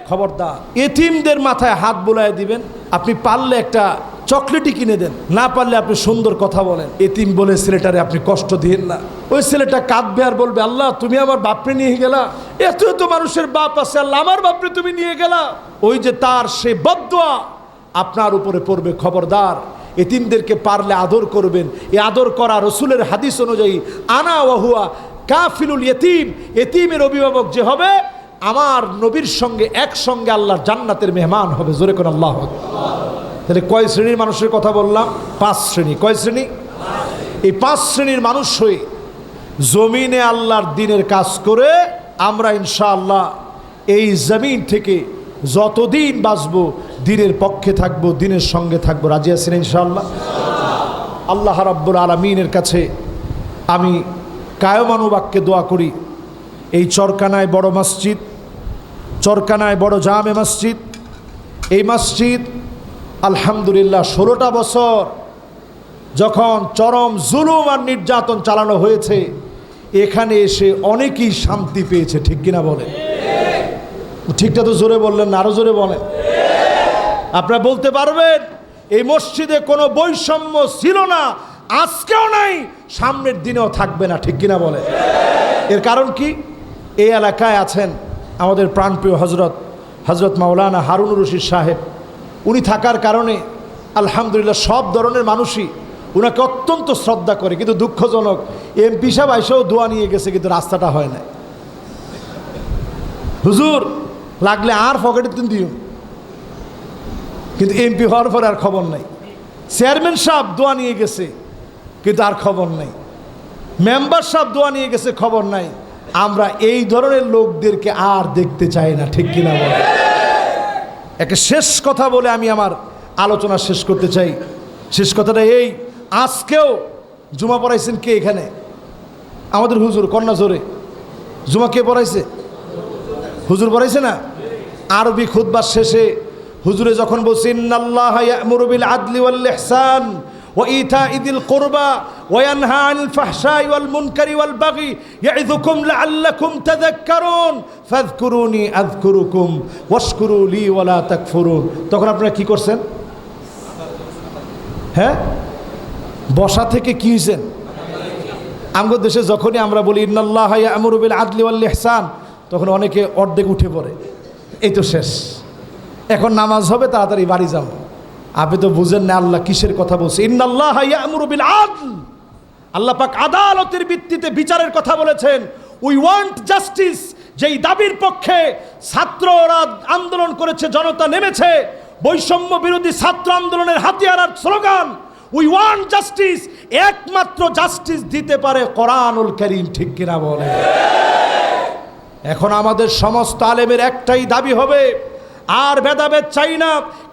খবরদার, এতিমদের মাথায় হাত বুলায় দিবেন। আপনি পারলে একটা চকলেটই কিনে দেন, না পারলে আপনি সুন্দর কথা বলেন। এতিম বলে ছেলেটারে আপনি কষ্ট দিয়েন না। ওই ছেলেটা কাঁদবে আর বলবে, আল্লাহ তুমি আমার বাপরে নিয়ে গেলা, এত এত মানুষের বাপ আছে, আল্লাহ আমার বাপরে তুমি নিয়ে গেলা। ওই যে তার সে বদদুয়া আপনার উপরে পড়বে। খবরদার, এতিমদেরকে পারলে আদর করবেন। এই আদর করা রসুলের হাদিস অনুযায়ী আনা ওয়া হুয়া কাফিলুল ইয়তিম, এতিমের অভিভাবক যে হবে আমার নবীর সঙ্গে একসঙ্গে আল্লাহর জান্নাতের মেহমান হবে। জোরে কোন আল্লাহু আকবার। তাহলে কয় শ্রেণীর মানুষের কথা বললাম? 5 শ্রেণী। কয় শ্রেণী? এই 5 শ্রেণীর মানুষ হয়ে জমিনে আল্লাহর দ্বীনের কাজ করে আমরা ইনশাআল্লাহ এই জমিন থেকে যতদিন বাঁচবো দ্বীনের পক্ষে থাকবো, দ্বীনের সঙ্গে থাকবো। রাজি আছেন ইনশাআল্লাহ? আল্লাহ রাব্বুল আলামিনের কাছে আমি কায়মানুবাক্যে দোয়া করি, এই চরকানায় বড় মসজিদ, চরকানায় বড় জামে মসজিদ, এই মসজিদ আলহামদুলিল্লাহ 16টা বছর যখন চরম জুলুম আর নির্যাতন চালানো হয়েছে, এখানে এসে অনেকেই শান্তি পেয়েছে। ঠিক কিনা বলেন? ঠিকটা তো জোরে বললেন না, আরো জোরে বলেন। আপনারা বলতে পারবেন এই মসজিদে কোনো বৈষম্য ছিল না, আজকেও নাই, সামনের দিনেও থাকবে না। ঠিক কিনা বলে? এর কারণ কি? এই এলাকায় আছেন আমাদের প্রাণপ্রিয় হজরত মাওলানা হারুনুর রশিদ সাহেব। উনি থাকার কারণে আলহামদুলিল্লাহ সব ধরনের মানুষই উনাকে অত্যন্ত শ্রদ্ধা করে। কিন্তু দুঃখজনক, এমপি সাহেব এসেও দোয়া নিয়ে গেছে, কিন্তু রাস্তাটা হয় না। হুজুর লাগলে আর পকেটে তুমি দিও, কিন্তু এমপি হওয়ার পরে আর খবর নাই। চেয়ারম্যান সাহেব দোয়া নিয়ে গেছে, কিন্তু আর খবর নাই। মেম্বার সাহেব দোয়া নিয়ে গেছে, খবর নাই। আমরা এই ধরনের লোকদেরকে আর দেখতে চাই না। ঠিক কিনা বলে? একটা শেষ কথা বলে আমি আমার আলোচনা শেষ করতে চাই। শেষ কথাটা এই, আজকেও জুমা পড়াইছেন কে এখানে? আমাদের হুজুর। কন্যা জোরে জুমা কে পড়াইছে? হুজুর পড়াইছে না? আরবি খুতবার শেষে হুজুরে যখন বলছে ইন্নাল্লাহা ইয়া'মুরু বিল আদলি ওয়াল ইহসান ওয়া ইতা'i যিল কুরবা ওয়া ইয়ানহা আনিল ফাহশাই ওয়াল মুনকারি ওয়াল বাগি ইয়া'ইযুকুম লা'আল্লাকুম তাযাক্কারুন ফাযকুরুনি আযকুরুকুম ওয়াশকুরু লি ওয়া লা তাকফুরুন। তখন আপনারা কি করছেন? হ্যাঁ, বসা থেকে কি হয়েছেন? আমগো দেশে যখনই আমরা বলি ইন্নাল্লাহা ইয়া'মুরু বিল আদলি ওয়াল ইহসান, তখন অনেকে অর্ধেক উঠে পড়ে, এই তো শেষ, এখন নামাজ হবে, তাড়াতাড়ি বাড়ি যাও। আপনি তো বুঝেন না আল্লাহ কিসের কথা বলছে। ইন্নাল্লাহা ইয়া'মুরু বিল আদল, আল্লাহ পাক আদালতের ভিত্তিতে বিচারের কথা বলেছেন। উই ওয়ান্ট জাস্টিস, যেই দাবির পক্ষে ছাত্ররা আন্দোলন করেছে, জনতা নেমেছে, বৈষম্য বিরোধী ছাত্র আন্দোলনের হাতিয়ার আর স্লোগান উই ওয়ান্ট জাস্টিস। একমাত্র জাস্টিস দিতে পারে কোরআনুল কারীম। ঠিক কিনা বলে? এখন আমাদের সমস্ত আলেমের একটাই দাবি হবে, আর ভেদাভেদ চাই না,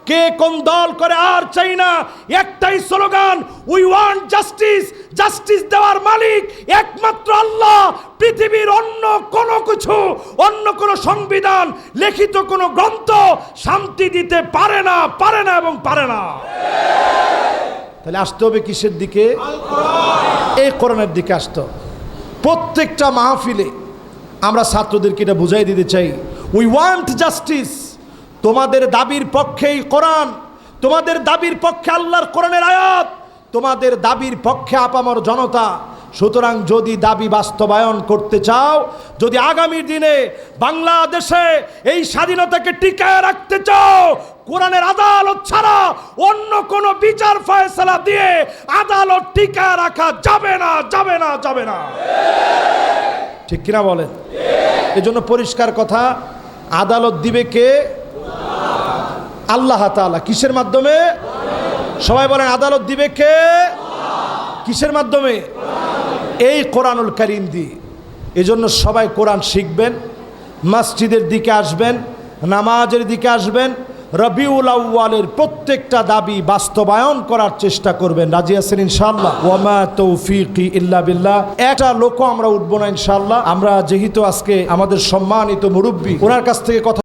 কে কোন দল করে আর চাই না, একটাই slogan we want justice. Justice দেওয়ার মালিক একমাত্র আল্লাহ। পৃথিবীর অন্য কোনো কিছু, অন্য কোনো সংবিধান, লিখিত কোনো গ্রন্থ শান্তি দিতে পারে না, পারে না এবং পারে না। তাহলে আসতে হবে কিসের দিকে? এই কোরআনের দিকে আসতে হবে। প্রত্যেকটা মাহফিলে আমরা ছাত্রদেরকে এটা বুঝাই দিতে চাই, উই ওয়ান্ট জাস্টিস। তোমাদের দাবির পক্ষেই কোরআন, তোমাদের দাবির পক্ষে আল্লাহর কোরআনের আয়াত, তোমাদের দাবির পক্ষে আপামর জনতা। সুতরাং যদি দাবি বাস্তবায়ন করতে চাও, যদি আগামী দিনে বাংলাদেশে এই স্বাধীনতাকে টিকায় রাখতে চাও, কোরআনের আদালত ছাড়া অন্য কোনো বিচার ফয়সালা দিয়ে আদালত টিকায় রাখা যাবে না, যাবে না, যাবে না। ঠিক কিনা বলেন? এজন্য পরিষ্কার কথা, আদালত দিবে কে? আল্লাহ তাআলা। কিসের মাধ্যমে? সবাই বলেন, আদালত দিবে কে? কিসের মাধ্যমে? এই কোরআনুল কারীম দিয়ে। এজন্য সবাই কোরআন শিখবেন, মসজিদের দিকে আসবেন, নামাজের দিকে আসবেন, রবিউল আউয়ালের প্রত্যেকটা দাবি বাস্তবায়ন করার চেষ্টা করবেন। রাজি আছেন ইনশাআল্লাহ? ওয়া মা তৌফিকি ইল্লা বিল্লাহ। একটা লোকও আমরা উঠবো না ইনশাআল্লাহ। আমরা যেহেতু আজকে আমাদের সম্মানিত মুরব্বী, ওনার কাছ থেকে কথা